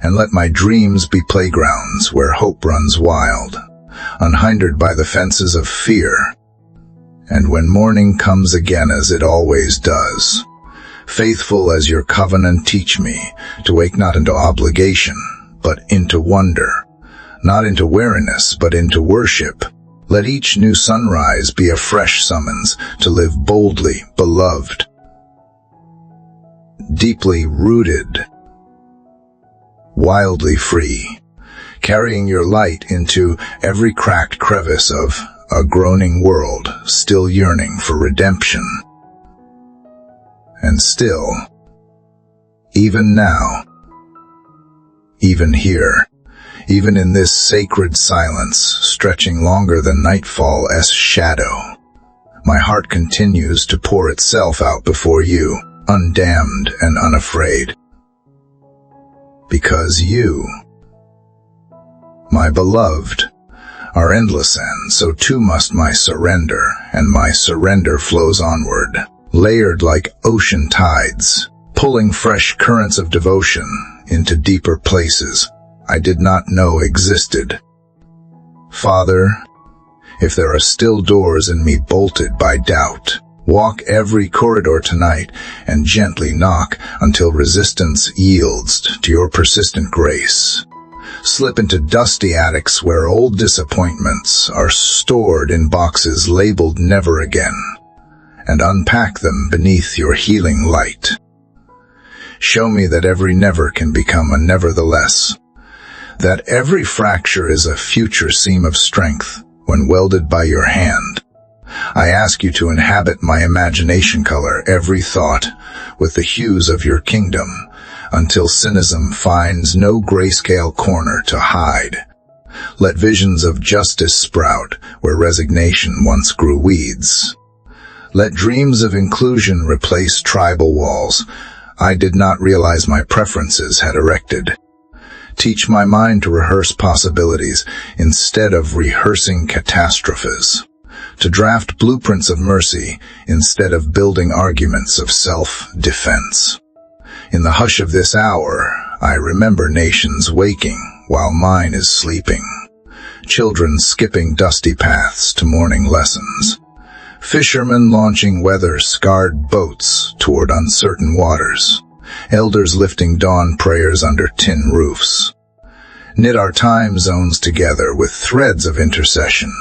and let my dreams be playgrounds where hope runs wild, unhindered by the fences of fear. And when morning comes again as it always does, faithful as your covenant, teach me to wake not into obligation, but into wonder, not into weariness, but into worship. Let each new sunrise be a fresh summons to live boldly, beloved, deeply rooted, wildly free, carrying your light into every cracked crevice of a groaning world still yearning for redemption. And still, even now, even here, even in this sacred silence stretching longer than nightfall's shadow, my heart continues to pour itself out before you, undamned and unafraid. Because you, my beloved, are endless, and so too must my surrender, and my surrender flows onward, layered like ocean tides, pulling fresh currents of devotion into deeper places I did not know existed. Father, if there are still doors in me bolted by doubt, walk every corridor tonight and gently knock until resistance yields to your persistent grace. Slip into dusty attics where old disappointments are stored in boxes labeled never again, and unpack them beneath your healing light. Show me that every never can become a nevertheless, that every fracture is a future seam of strength when welded by your hand. I ask you to inhabit my imagination, color every thought with the hues of your kingdom, until cynicism finds no grayscale corner to hide. Let visions of justice sprout where resignation once grew weeds. Let dreams of inclusion replace tribal walls I did not realize my preferences had erected. Teach my mind to rehearse possibilities instead of rehearsing catastrophes, to draft blueprints of mercy instead of building arguments of self-defense. In the hush of this hour, I remember nations waking while mine is sleeping, children skipping dusty paths to morning lessons, fishermen launching weather-scarred boats toward uncertain waters, elders lifting dawn prayers under tin roofs. Knit our time zones together with threads of intercession,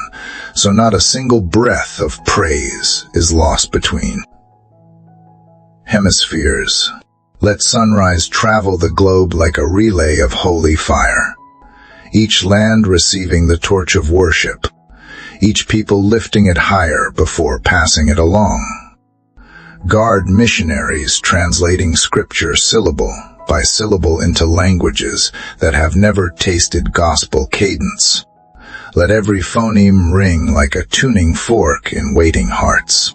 so not a single breath of praise is lost between hemispheres. Let sunrise travel the globe like a relay of holy fire, each land receiving the torch of worship, each people lifting it higher before passing it along. Guard missionaries translating scripture syllable by syllable into languages that have never tasted gospel cadence. Let every phoneme ring like a tuning fork in waiting hearts.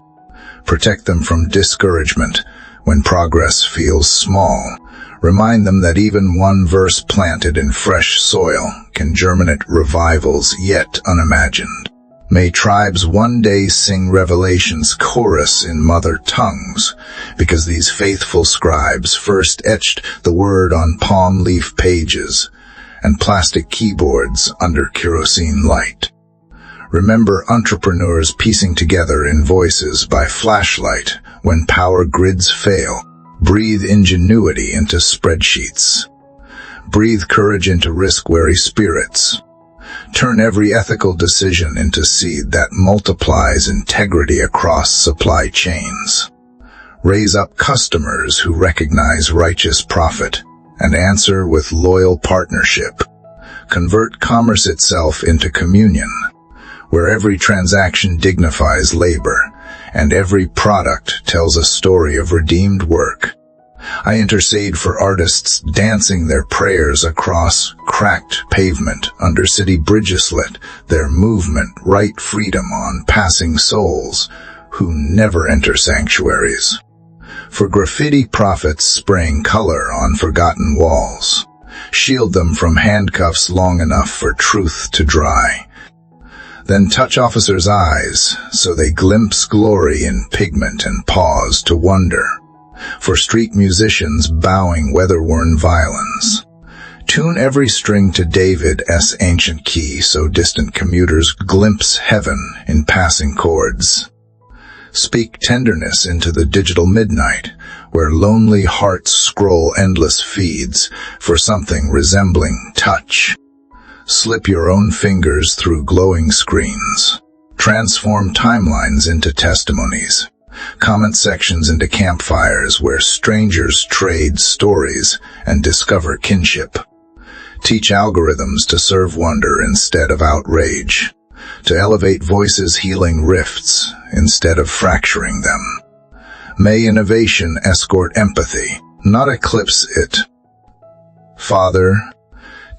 Protect them from discouragement when progress feels small. Remind them that even one verse planted in fresh soil can germinate revivals yet unimagined. May tribes one day sing Revelation's chorus in mother tongues, because these faithful scribes first etched the word on palm leaf pages and plastic keyboards under kerosene light. Remember entrepreneurs piecing together invoices by flashlight when power grids fail. Breathe ingenuity into spreadsheets. Breathe courage into risk-weary spirits. Turn every ethical decision into seed that multiplies integrity across supply chains. Raise up customers who recognize righteous profit and answer with loyal partnership. Convert commerce itself into communion, where every transaction dignifies labor and every product tells a story of redeemed work. I intercede for artists dancing their prayers across cracked pavement under city bridges. Let their movement write freedom on passing souls who never enter sanctuaries. For graffiti prophets spraying color on forgotten walls. Shield them from handcuffs long enough for truth to dry. Then touch officers' eyes so they glimpse glory in pigment and pause to wonder. For street musicians bowing weather-worn violins. Tune every string to David's ancient key so distant commuters glimpse heaven in passing chords. Speak tenderness into the digital midnight, where lonely hearts scroll endless feeds for something resembling touch. Slip your own fingers through glowing screens. Transform timelines into testimonies. Comment sections into campfires where strangers trade stories and discover kinship. Teach algorithms to serve wonder instead of outrage, to elevate voices healing rifts instead of fracturing them. May innovation escort empathy, not eclipse it. Father,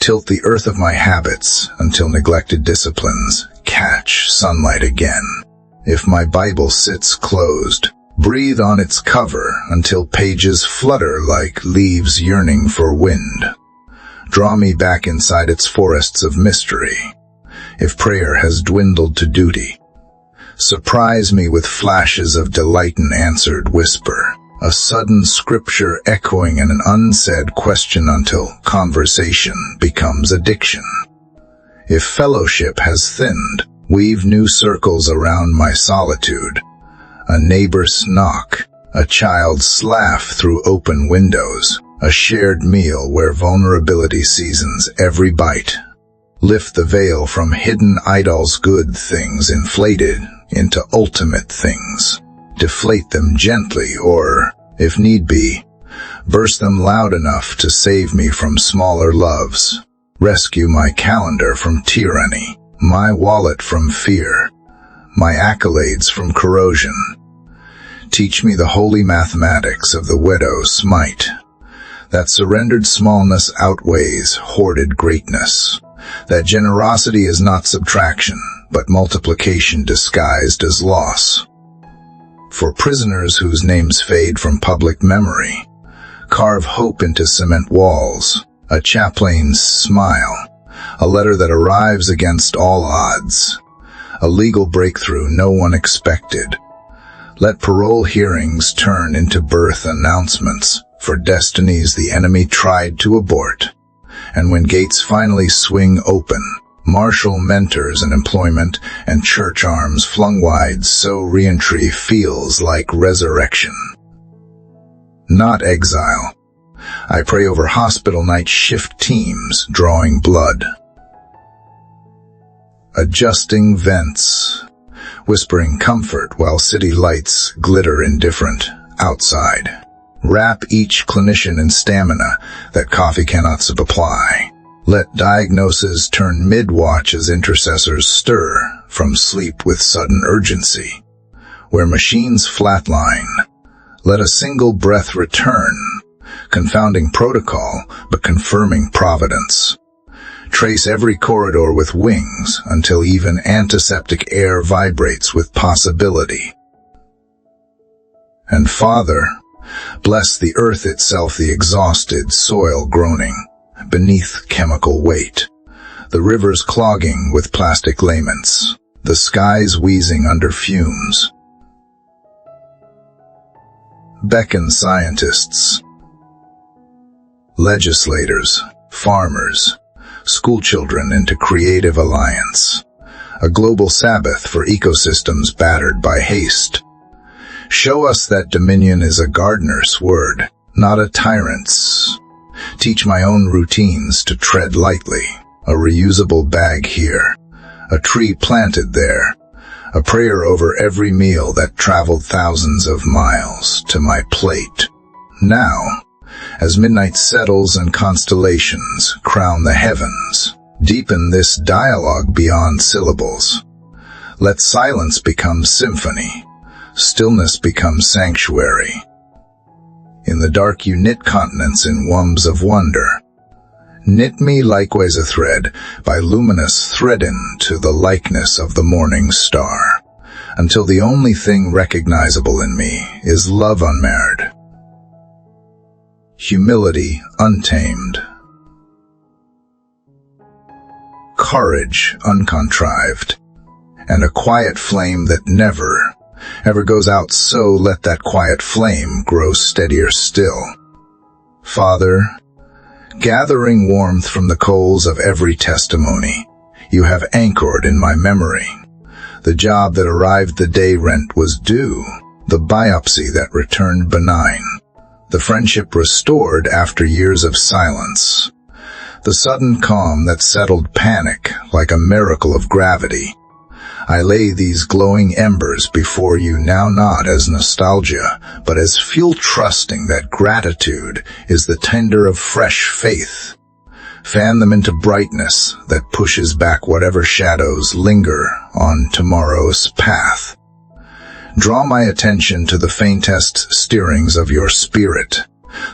tilt the earth of my habits until neglected disciplines catch sunlight again. If my Bible sits closed, breathe on its cover until pages flutter like leaves yearning for wind. Draw me back inside its forests of mystery. If prayer has dwindled to duty, surprise me with flashes of delight and answered whisper, a sudden scripture echoing in an unsaid question until conversation becomes addiction. If fellowship has thinned, weave new circles around my solitude. A neighbor's knock, a child's laugh through open windows, a shared meal where vulnerability seasons every bite. Lift the veil from hidden idols, good things inflated into ultimate things. Deflate them gently or, if need be, burst them loud enough to save me from smaller loves. Rescue my calendar from tyranny, my wallet from fear, my accolades from corrosion. Teach me the holy mathematics of the widow's smite, that surrendered smallness outweighs hoarded greatness, that generosity is not subtraction, but multiplication disguised as loss. For prisoners whose names fade from public memory, carve hope into cement walls, a chaplain's smile, a letter that arrives against all odds, a legal breakthrough no one expected. Let parole hearings turn into birth announcements for destinies the enemy tried to abort. And when gates finally swing open, martial mentors and employment and church arms flung wide so reentry feels like resurrection. Not exile. I pray over hospital night shift teams drawing blood. Adjusting vents, whispering comfort while city lights glitter indifferent outside. Wrap each clinician in stamina that coffee cannot supply. Let diagnoses turn mid-watch as intercessors stir from sleep with sudden urgency. Where machines flatline, let a single breath return, confounding protocol but confirming providence. Trace every corridor with wings until even antiseptic air vibrates with possibility. And Father, bless the earth itself, the exhausted soil groaning beneath chemical weight, the rivers clogging with plastic laments, the skies wheezing under fumes. Beckon scientists, legislators, farmers, schoolchildren into creative alliance, a global Sabbath for ecosystems battered by haste. Show us that dominion is a gardener's word, not a tyrant's. Teach my own routines to tread lightly, a reusable bag here, a tree planted there, a prayer over every meal that traveled thousands of miles to my plate. Now, as midnight settles and constellations crown the heavens, deepen this dialogue beyond syllables. Let silence become symphony, stillness become sanctuary. In the dark you knit continents in wombs of wonder. Knit me likewise a thread by luminous threading to the likeness of the morning star, until the only thing recognizable in me is love unmarred, humility untamed, courage uncontrived, and a quiet flame that never, ever goes out, so let that quiet flame grow steadier still. Father, gathering warmth from the coals of every testimony, you have anchored in my memory. The job that arrived the day rent was due, the biopsy that returned benign, the friendship restored after years of silence, the sudden calm that settled panic like a miracle of gravity. I lay these glowing embers before you now, not as nostalgia, but as fuel, trusting that gratitude is the tinder of fresh faith. Fan them into brightness that pushes back whatever shadows linger on tomorrow's path. Draw my attention to the faintest stirrings of your spirit,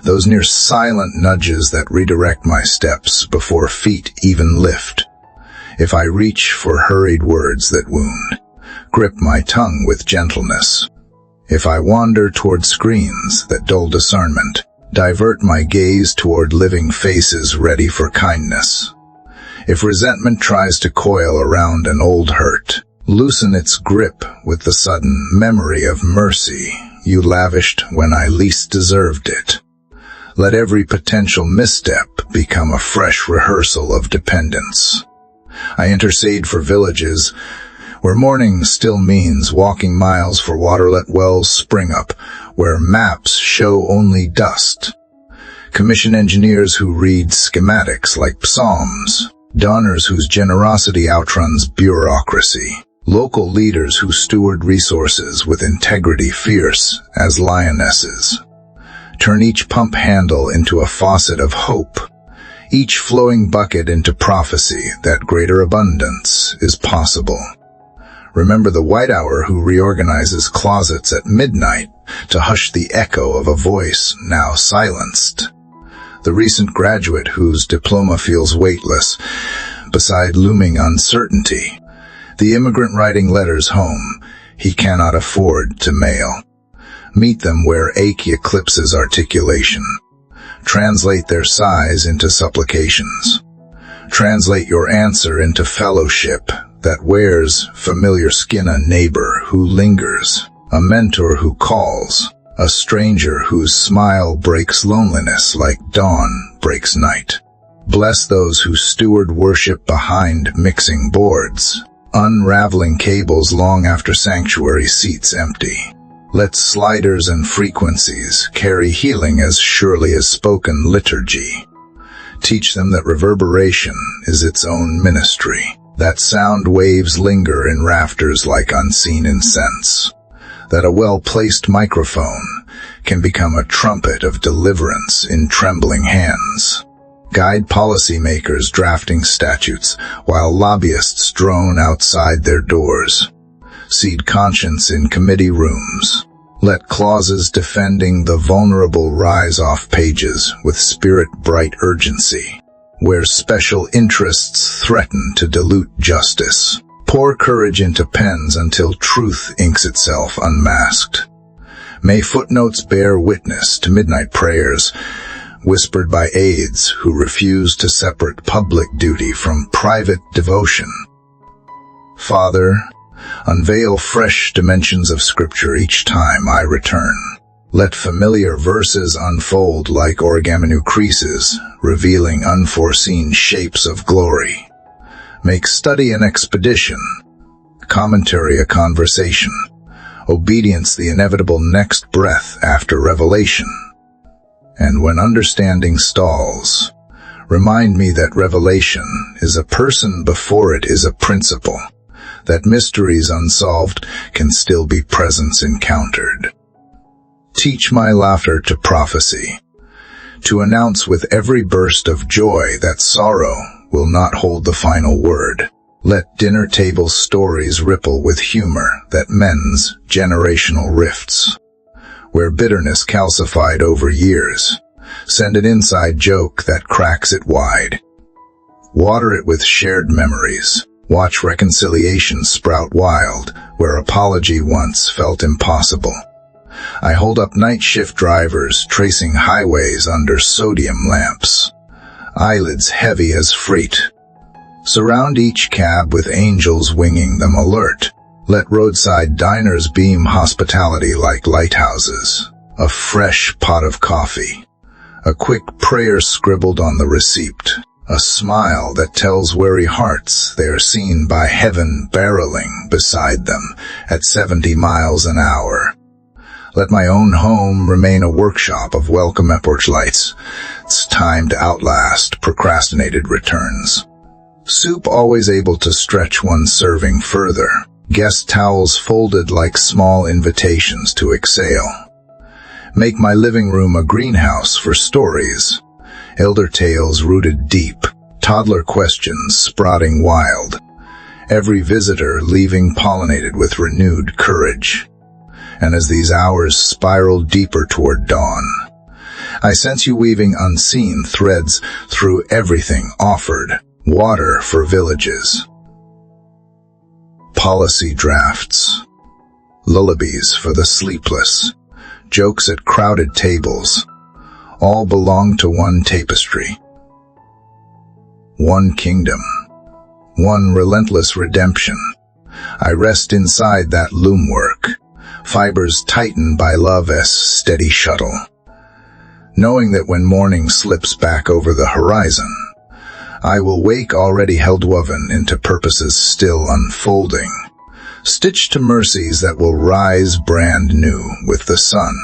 those near silent nudges that redirect my steps before feet even lift. If I reach for hurried words that wound, grip my tongue with gentleness. If I wander toward screens that dull discernment, divert my gaze toward living faces ready for kindness. If resentment tries to coil around an old hurt, loosen its grip with the sudden memory of mercy you lavished when I least deserved it. Let every potential misstep become a fresh rehearsal of dependence. I intercede for villages where mourning still means walking miles for water. Let wells spring up where maps show only dust. Commission engineers who read schematics like psalms, donors whose generosity outruns bureaucracy, local leaders who steward resources with integrity fierce as lionesses. Turn each pump handle into a faucet of hope, each flowing bucket into prophecy that greater abundance is possible. Remember the white hour who reorganizes closets at midnight to hush the echo of a voice now silenced. The recent graduate whose diploma feels weightless beside looming uncertainty. The immigrant writing letters home he cannot afford to mail. Meet them where ache eclipses articulation. Translate their sighs into supplications. Translate your answer into fellowship that wears familiar skin, a neighbor who lingers, a mentor who calls, a stranger whose smile breaks loneliness like dawn breaks night. Bless those who steward worship behind mixing boards, unraveling cables long after sanctuary seats empty. Let sliders and frequencies carry healing as surely as spoken liturgy. Teach them that reverberation is its own ministry, that sound waves linger in rafters like unseen incense, that a well-placed microphone can become a trumpet of deliverance in trembling hands. Guide policymakers drafting statutes while lobbyists drone outside their doors. Seed conscience in committee rooms. Let clauses defending the vulnerable rise off pages with spirit-bright urgency. Where special interests threaten to dilute justice, pour courage into pens until truth inks itself unmasked. May footnotes bear witness to midnight prayers whispered by aides who refuse to separate public duty from private devotion. Father, unveil fresh dimensions of Scripture each time I return. Let familiar verses unfold like origami creases, revealing unforeseen shapes of glory. Make study an expedition, commentary a conversation, obedience the inevitable next breath after revelation. And when understanding stalls, remind me that revelation is a person before it is a principle, that mysteries unsolved can still be presence encountered. Teach my laughter to prophecy, to announce with every burst of joy that sorrow will not hold the final word. Let dinner table stories ripple with humor that mends generational rifts. Where bitterness calcified over years, send an inside joke that cracks it wide. Water it with shared memories. Watch reconciliation sprout wild where apology once felt impossible. I hold up night shift drivers tracing highways under sodium lamps, eyelids heavy as freight. Surround each cab with angels winging them alert. Let roadside diners beam hospitality like lighthouses. A fresh pot of coffee, a quick prayer scribbled on the receipt, a smile that tells weary hearts they are seen by heaven barreling beside them at 70 miles an hour. Let my own home remain a workshop of welcome porch lights. It's time to outlast procrastinated returns. Soup always able to stretch one serving further. Guest towels folded like small invitations to exhale. Make my living room a greenhouse for stories. Elder tales rooted deep, toddler questions sprouting wild, every visitor leaving pollinated with renewed courage. And as these hours spiral deeper toward dawn, I sense you weaving unseen threads through everything offered: water for villages, policy drafts, lullabies for the sleepless, jokes at crowded tables, all belong to one tapestry, one kingdom, one relentless redemption. I rest inside that loom work, fibers tightened by love's steady shuttle, knowing that when morning slips back over the horizon, I will wake already held woven into purposes still unfolding, stitched to mercies that will rise brand new with the sun,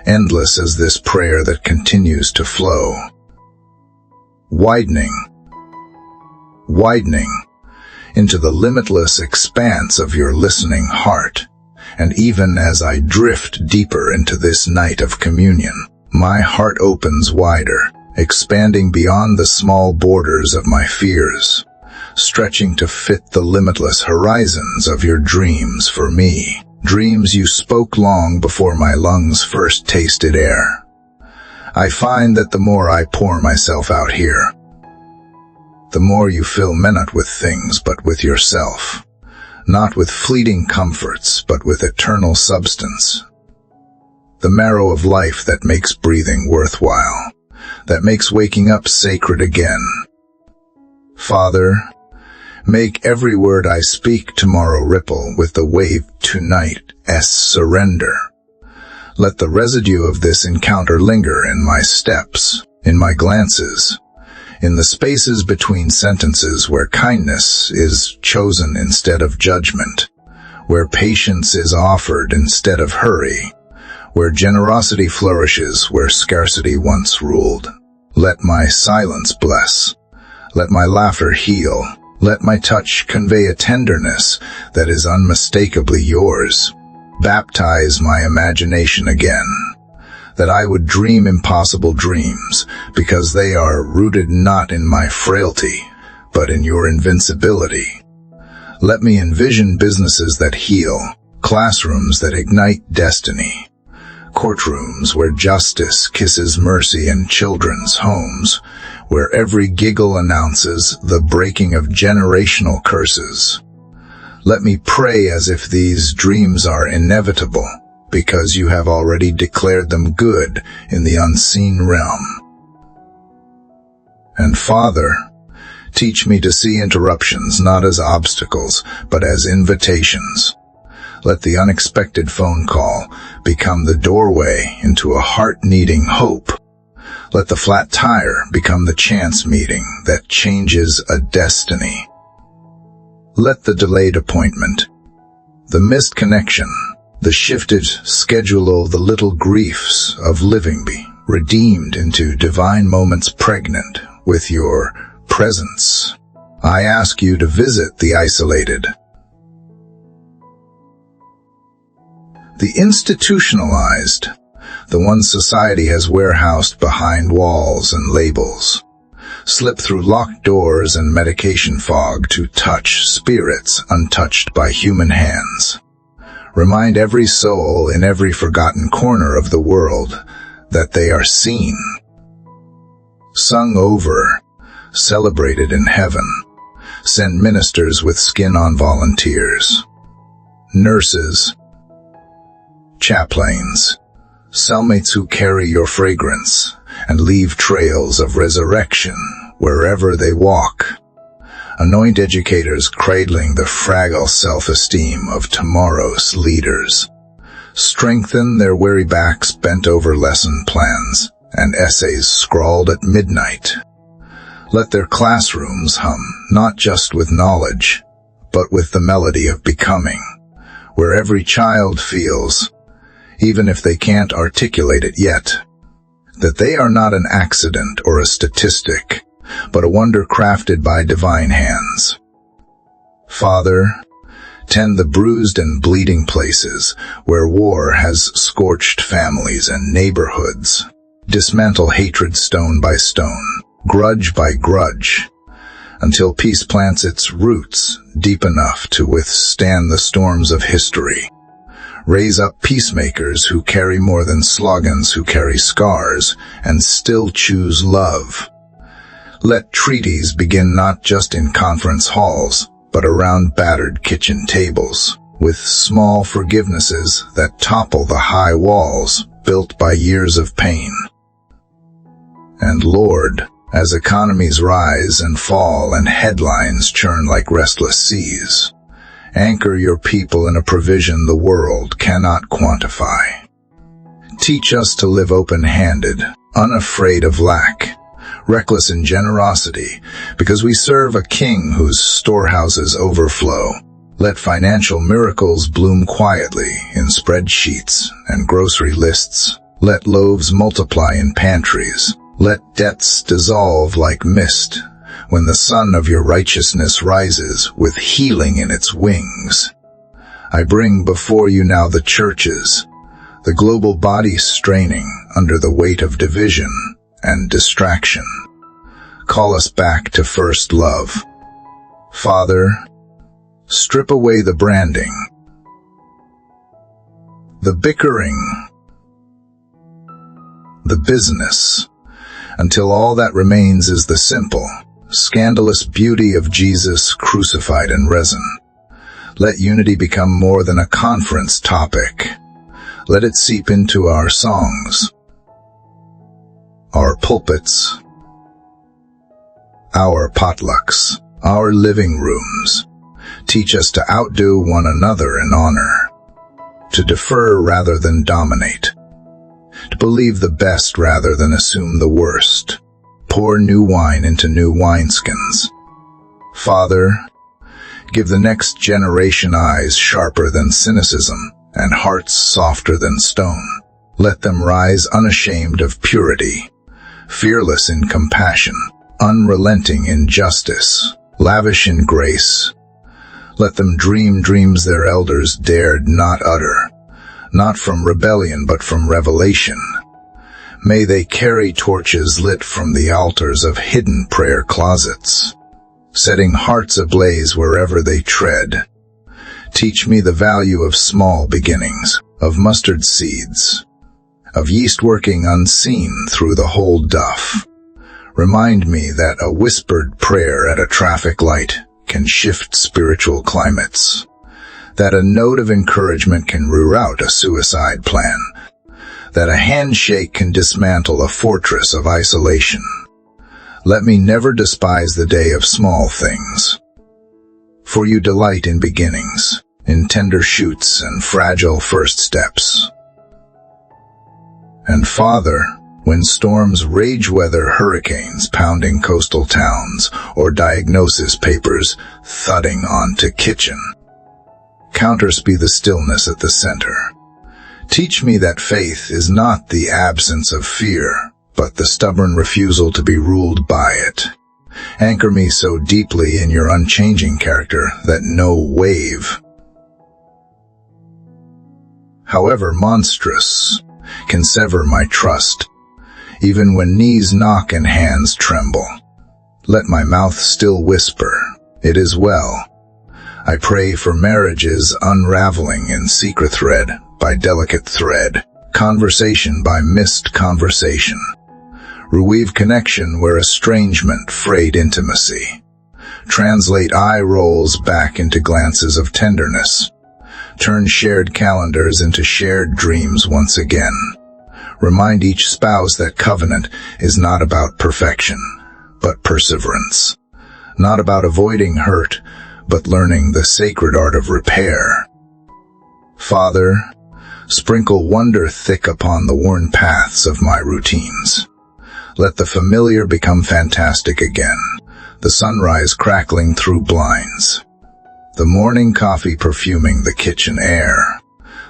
endless as this prayer that continues to flow. Widening into the limitless expanse of your listening heart. And even as I drift deeper into this night of communion, my heart opens wider, expanding beyond the small borders of my fears, stretching to fit the limitless horizons of your dreams for me, dreams you spoke long before my lungs first tasted air. I find that the more I pour myself out here, the more you fill me not with things but with yourself, not with fleeting comforts but with eternal substance, the marrow of life that makes breathing worthwhile, that makes waking up sacred again. Father, make every word I speak tomorrow ripple with the wave tonight's surrender. Let the residue of this encounter linger in my steps, in my glances, in the spaces between sentences where kindness is chosen instead of judgment, where patience is offered instead of hurry, where generosity flourishes where scarcity once ruled. Let my silence bless. Let my laughter heal. Let my touch convey a tenderness that is unmistakably yours. Baptize my imagination again, that I would dream impossible dreams, because they are rooted not in my frailty, but in your invincibility. Let me envision businesses that heal, classrooms that ignite destiny, courtrooms where justice kisses mercy, and children's homes where every giggle announces the breaking of generational curses. Let me pray as if these dreams are inevitable, because you have already declared them good in the unseen realm. And Father, teach me to see interruptions not as obstacles, but as invitations. Let the unexpected phone call become the doorway into a heart-needing hope. Let the flat tire become the chance meeting that changes a destiny. Let the delayed appointment, the missed connection, the shifted schedule, the little griefs of living be redeemed into divine moments pregnant with your presence. I ask you to visit the isolated, the institutionalized, the ones society has warehoused behind walls and labels. Slip through locked doors and medication fog to touch spirits untouched by human hands. Remind every soul in every forgotten corner of the world that they are seen, sung over, celebrated in heaven. Send ministers with skin on volunteers, nurses, chaplains, cellmates who carry your fragrance and leave trails of resurrection wherever they walk. Anoint educators cradling the fragile self-esteem of tomorrow's leaders. Strengthen their weary backs bent over lesson plans and essays scrawled at midnight. Let their classrooms hum not just with knowledge, but with the melody of becoming, where every child feels, even if they can't articulate it yet, that they are not an accident or a statistic, but a wonder crafted by divine hands. Father, tend the bruised and bleeding places where war has scorched families and neighborhoods. Dismantle hatred stone by stone, grudge by grudge, until peace plants its roots deep enough to withstand the storms of history. Raise up peacemakers who carry more than slogans, who carry scars and still choose love. Let treaties begin not just in conference halls, but around battered kitchen tables, with small forgivenesses that topple the high walls built by years of pain. And Lord, as economies rise and fall and headlines churn like restless seas, anchor your people in a provision the world cannot quantify. Teach us to live open-handed, unafraid of lack, reckless in generosity, because we serve a King whose storehouses overflow. Let financial miracles bloom quietly in spreadsheets and grocery lists. Let loaves multiply in pantries. Let debts dissolve like mist when the sun of your righteousness rises with healing in its wings. I bring before you now the churches, the global body straining under the weight of division and distraction. Call us back to first love. Father, strip away the branding, the bickering, the business, until all that remains is the simple, scandalous beauty of Jesus crucified in resin. Let unity become more than a conference topic. Let it seep into our songs, our pulpits, our potlucks, our living rooms. Teach us to outdo one another in honor, to defer rather than dominate, to believe the best rather than assume the worst. Pour new wine into new wineskins. Father, give the next generation eyes sharper than cynicism and hearts softer than stone. Let them rise unashamed of purity, fearless in compassion, unrelenting in justice, lavish in grace. Let them dream dreams their elders dared not utter, not from rebellion but from revelation. May they carry torches lit from the altars of hidden prayer closets, setting hearts ablaze wherever they tread. Teach me the value of small beginnings, of mustard seeds, of yeast working unseen through the whole duff. Remind me that a whispered prayer at a traffic light can shift spiritual climates, that a note of encouragement can reroute a suicide plan, that a handshake can dismantle a fortress of isolation. Let me never despise the day of small things, for you delight in beginnings, in tender shoots and fragile first steps. And Father, when storms rage, whether hurricanes pounding coastal towns or diagnosis papers thudding onto kitchen, counters be the stillness at the center. Teach me that faith is not the absence of fear, but the stubborn refusal to be ruled by it. Anchor me so deeply in your unchanging character that no wave, however monstrous, can sever my trust, even when knees knock and hands tremble. Let my mouth still whisper, "It is well." I pray for marriages unraveling in secret thread by delicate thread, conversation by missed conversation. Reweave connection where estrangement frayed intimacy. Translate eye rolls back into glances of tenderness. Turn shared calendars into shared dreams once again. Remind each spouse that covenant is not about perfection, but perseverance. Not about avoiding hurt, but learning the sacred art of repair. Father, sprinkle wonder thick upon the worn paths of my routines. Let the familiar become fantastic again, the sunrise crackling through blinds, the morning coffee perfuming the kitchen air,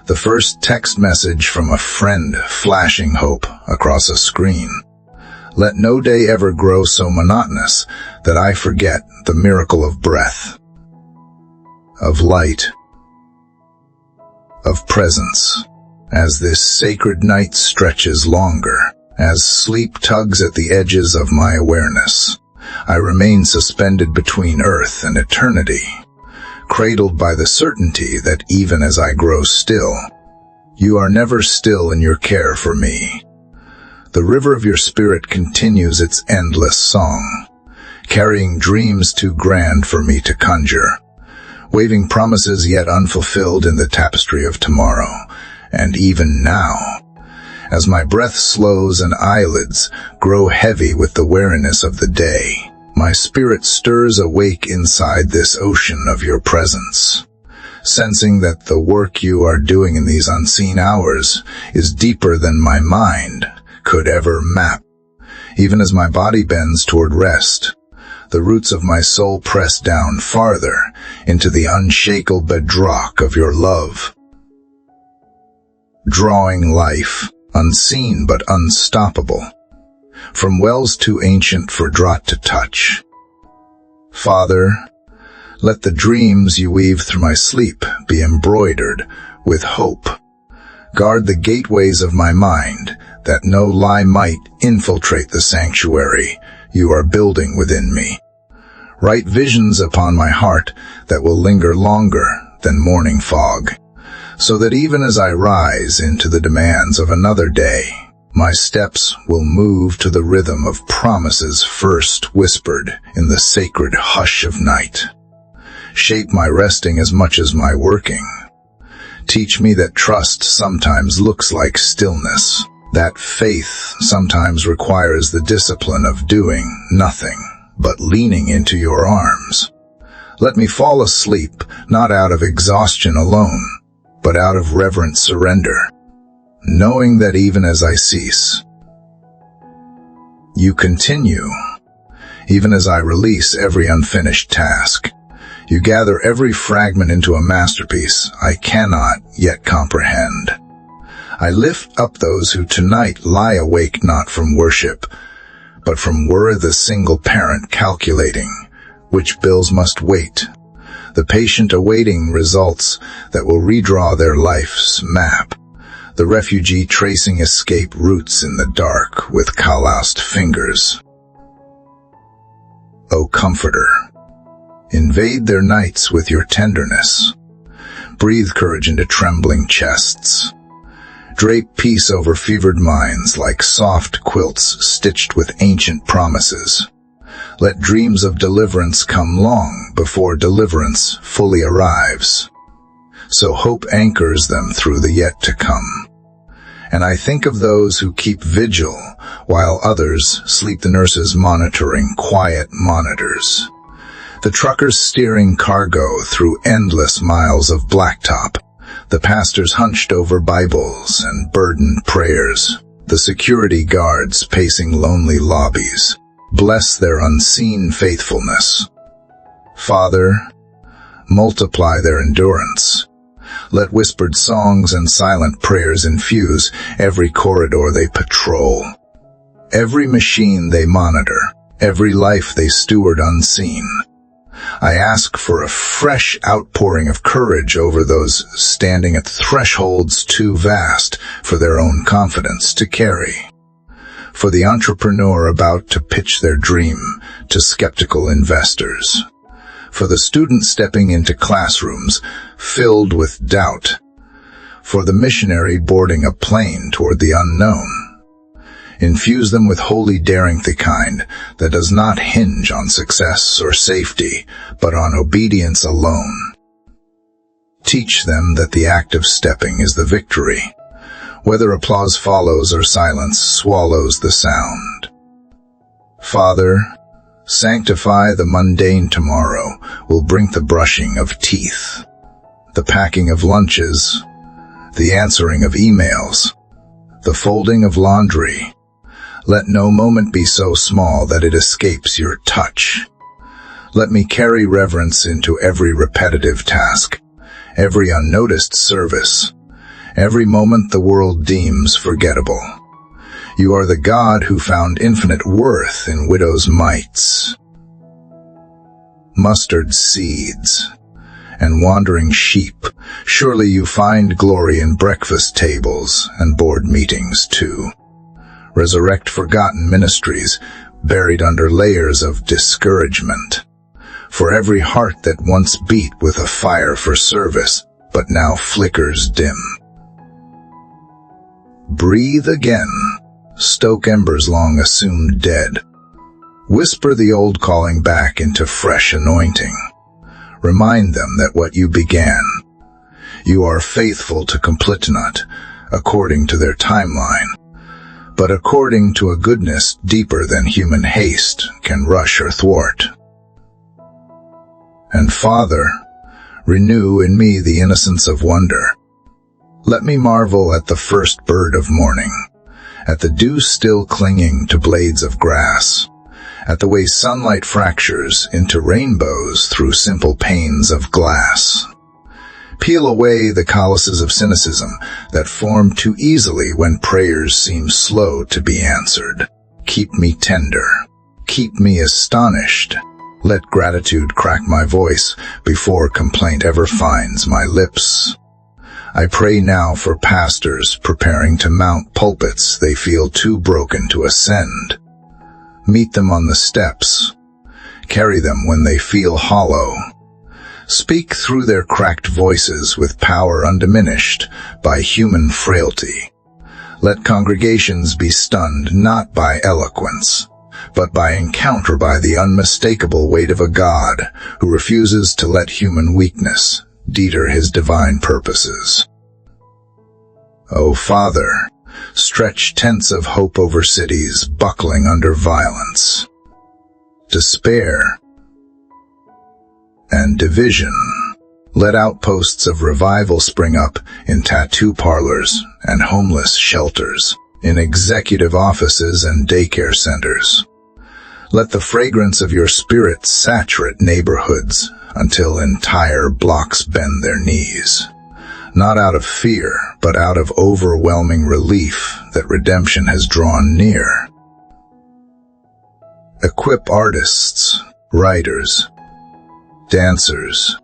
the first text message from a friend flashing hope across a screen. Let no day ever grow so monotonous that I forget the miracle of breath, of light, of presence, as this sacred night stretches longer, as sleep tugs at the edges of my awareness. I remain suspended between earth and eternity, cradled by the certainty that even as I grow still, you are never still in your care for me. The river of your spirit continues its endless song, carrying dreams too grand for me to conjure, waving promises yet unfulfilled in the tapestry of tomorrow. And even now, as my breath slows and eyelids grow heavy with the weariness of the day, my spirit stirs awake inside this ocean of your presence, sensing that the work you are doing in these unseen hours is deeper than my mind could ever map. Even as my body bends toward rest, the roots of my soul press down farther into the unshakable bedrock of your love, drawing life, unseen but unstoppable, from wells too ancient for draught to touch. Father, let the dreams you weave through my sleep be embroidered with hope. Guard the gateways of my mind, that no lie might infiltrate the sanctuary you are building within me. Write visions upon my heart that will linger longer than morning fog, so that even as I rise into the demands of another day, my steps will move to the rhythm of promises first whispered in the sacred hush of night. Shape my resting as much as my working. Teach me that trust sometimes looks like stillness, that faith sometimes requires the discipline of doing nothing but leaning into your arms. Let me fall asleep, not out of exhaustion alone, but out of reverent surrender, knowing that even as I cease, you continue. Even as I release every unfinished task, you gather every fragment into a masterpiece I cannot yet comprehend. I lift up those who tonight lie awake not from worship, but from were the single parent calculating which bills must wait, the patient awaiting results that will redraw their life's map, the refugee tracing escape routes in the dark with calloused fingers. O Comforter, invade their nights with your tenderness. Breathe courage into trembling chests. Drape peace over fevered minds like soft quilts stitched with ancient promises. Let dreams of deliverance come long before deliverance fully arrives, so hope anchors them through the yet to come. And I think of those who keep vigil while others sleep, the nurses monitoring quiet monitors, the truckers steering cargo through endless miles of blacktop, the pastors hunched over Bibles and burdened prayers, the security guards pacing lonely lobbies. Bless their unseen faithfulness. Father, multiply their endurance. Let whispered songs and silent prayers infuse every corridor they patrol, every machine they monitor, every life they steward unseen. I ask for a fresh outpouring of courage over those standing at thresholds too vast for their own confidence to carry. For the entrepreneur about to pitch their dream to skeptical investors. For the student stepping into classrooms filled with doubt. For the missionary boarding a plane toward the unknown. Infuse them with holy daring, the kind that does not hinge on success or safety, but on obedience alone. Teach them that the act of stepping is the victory, whether applause follows or silence swallows the sound. Father, sanctify the mundane tomorrow will bring the brushing of teeth, the packing of lunches, the answering of emails, the folding of laundry. Let no moment be so small that it escapes your touch. Let me carry reverence into every repetitive task, every unnoticed service, every moment the world deems forgettable. You are the God who found infinite worth in widows' mites, mustard seeds, and wandering sheep. Surely you find glory in breakfast tables and board meetings too. Resurrect forgotten ministries, buried under layers of discouragement. For every heart that once beat with a fire for service, but now flickers dim. Breathe again, stoke embers long assumed dead. Whisper the old calling back into fresh anointing. Remind them that what you began, you are faithful to complete not according to their timeline, but according to a goodness deeper than human haste can rush or thwart. And Father, renew in me the innocence of wonder. Let me marvel at the first bird of morning, at the dew still clinging to blades of grass, at the way sunlight fractures into rainbows through simple panes of glass. Peel away the calluses of cynicism that form too easily when prayers seem slow to be answered. Keep me tender. Keep me astonished. Let gratitude crack my voice before complaint ever finds my lips. I pray now for pastors preparing to mount pulpits they feel too broken to ascend. Meet them on the steps. Carry them when they feel hollow. Speak through their cracked voices with power undiminished by human frailty. Let congregations be stunned not by eloquence, but by encounter by the unmistakable weight of a God who refuses to let human weakness deter his divine purposes. O Father, stretch tents of hope over cities buckling under violence, despair, and division. Let outposts of revival spring up in tattoo parlors and homeless shelters, in executive offices and daycare centers. Let the fragrance of your Spirit saturate neighborhoods until entire blocks bend their knees, not out of fear, but out of overwhelming relief that redemption has drawn near. Equip artists, writers, dancers,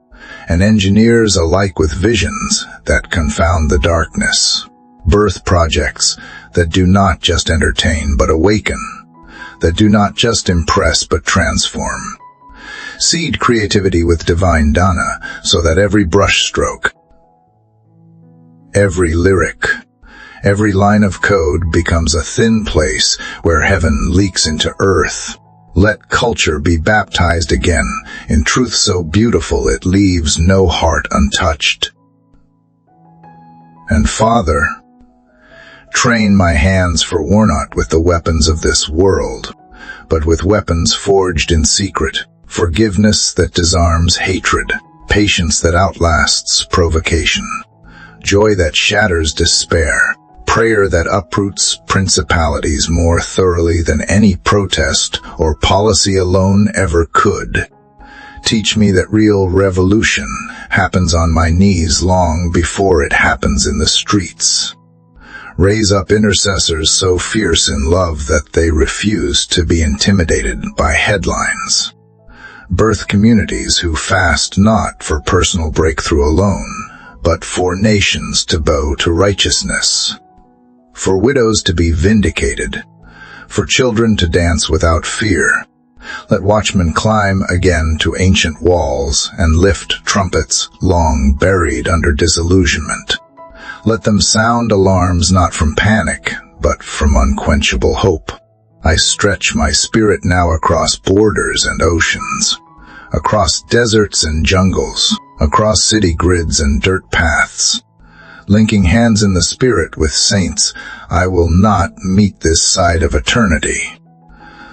and engineers alike with visions that confound the darkness. Birth projects that do not just entertain but awaken, that do not just impress but transform. Seed creativity with divine dana so that every brushstroke, every lyric, every line of code becomes a thin place where heaven leaks into earth. Let culture be baptized again in truth so beautiful it leaves no heart untouched. And Father, train my hands for war not with the weapons of this world, but with weapons forged in secret, forgiveness that disarms hatred, patience that outlasts provocation, joy that shatters despair, prayer that uproots principalities more thoroughly than any protest or policy alone ever could. Teach me that real revolution happens on my knees long before it happens in the streets. Raise up intercessors so fierce in love that they refuse to be intimidated by headlines. Birth communities who fast not for personal breakthrough alone, but for nations to bow to righteousness. For widows to be vindicated, for children to dance without fear. Let watchmen climb again to ancient walls and lift trumpets long buried under disillusionment. Let them sound alarms not from panic, but from unquenchable hope. I stretch my spirit now across borders and oceans, across deserts and jungles, across city grids and dirt paths. Linking hands in the Spirit with saints, I will not meet this side of eternity.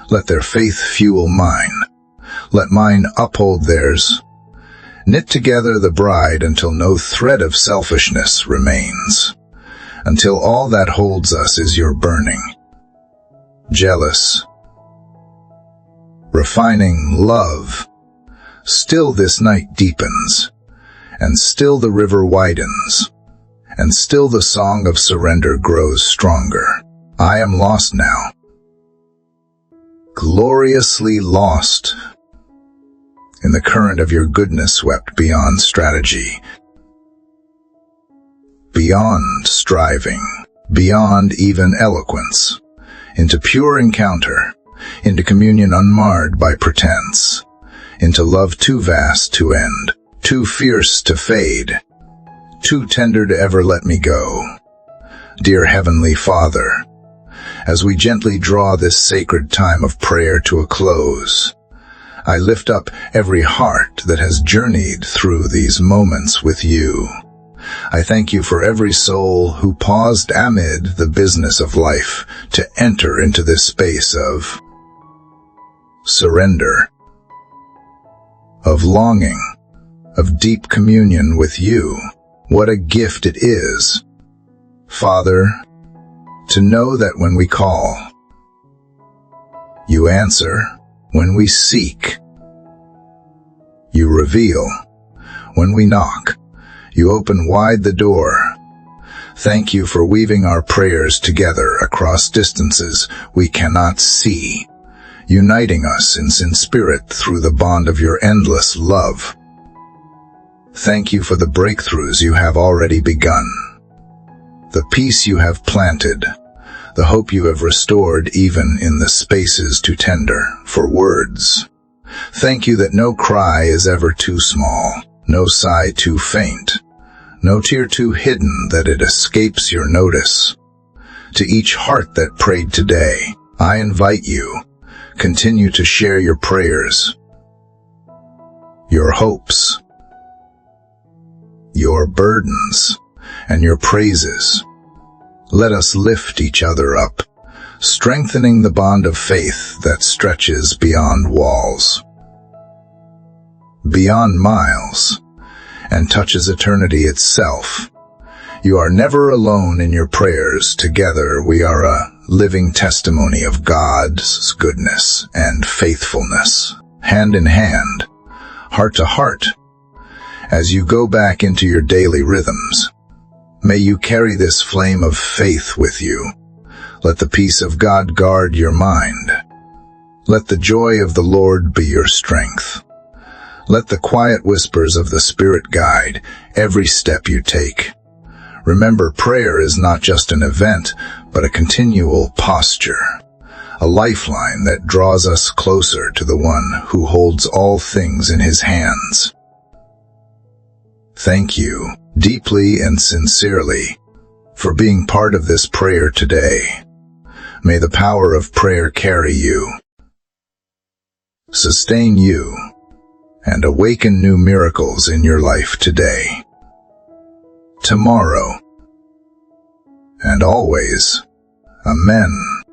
Let their faith fuel mine. Let mine uphold theirs. Knit together the bride until no thread of selfishness remains, until all that holds us is your burning, jealous, refining love. Still this night deepens, and still the river widens, and still the song of surrender grows stronger. I am lost now, gloriously lost, in the current of your goodness swept beyond strategy, beyond striving, beyond even eloquence, into pure encounter, into communion unmarred by pretense, into love too vast to end, too fierce to fade, too tender to ever let me go. Dear Heavenly Father, as we gently draw this sacred time of prayer to a close, I lift up every heart that has journeyed through these moments with you. I thank you for every soul who paused amid the business of life to enter into this space of surrender, of longing, of deep communion with you. What a gift it is, Father, to know that when we call, you answer. When we seek, you reveal. When we knock, you open wide the door. Thank you for weaving our prayers together across distances we cannot see, uniting us in spirit through the bond of your endless love. Thank you for the breakthroughs you have already begun, the peace you have planted, the hope you have restored even in the spaces too tender for words. Thank you that no cry is ever too small, no sigh too faint, no tear too hidden that it escapes your notice. To each heart that prayed today, I invite you, continue to share your prayers, your hopes, your burdens, and your praises. Let us lift each other up, strengthening the bond of faith that stretches beyond walls, beyond miles, and touches eternity itself. You are never alone in your prayers. Together we are a living testimony of God's goodness and faithfulness, hand in hand, heart to heart. As you go back into your daily rhythms, may you carry this flame of faith with you. Let the peace of God guard your mind. Let the joy of the Lord be your strength. Let the quiet whispers of the Spirit guide every step you take. Remember, prayer is not just an event, but a continual posture, a lifeline that draws us closer to the one who holds all things in his hands. Thank you, deeply and sincerely, for being part of this prayer today. May the power of prayer carry you, sustain you, and awaken new miracles in your life today, tomorrow, and always. Amen.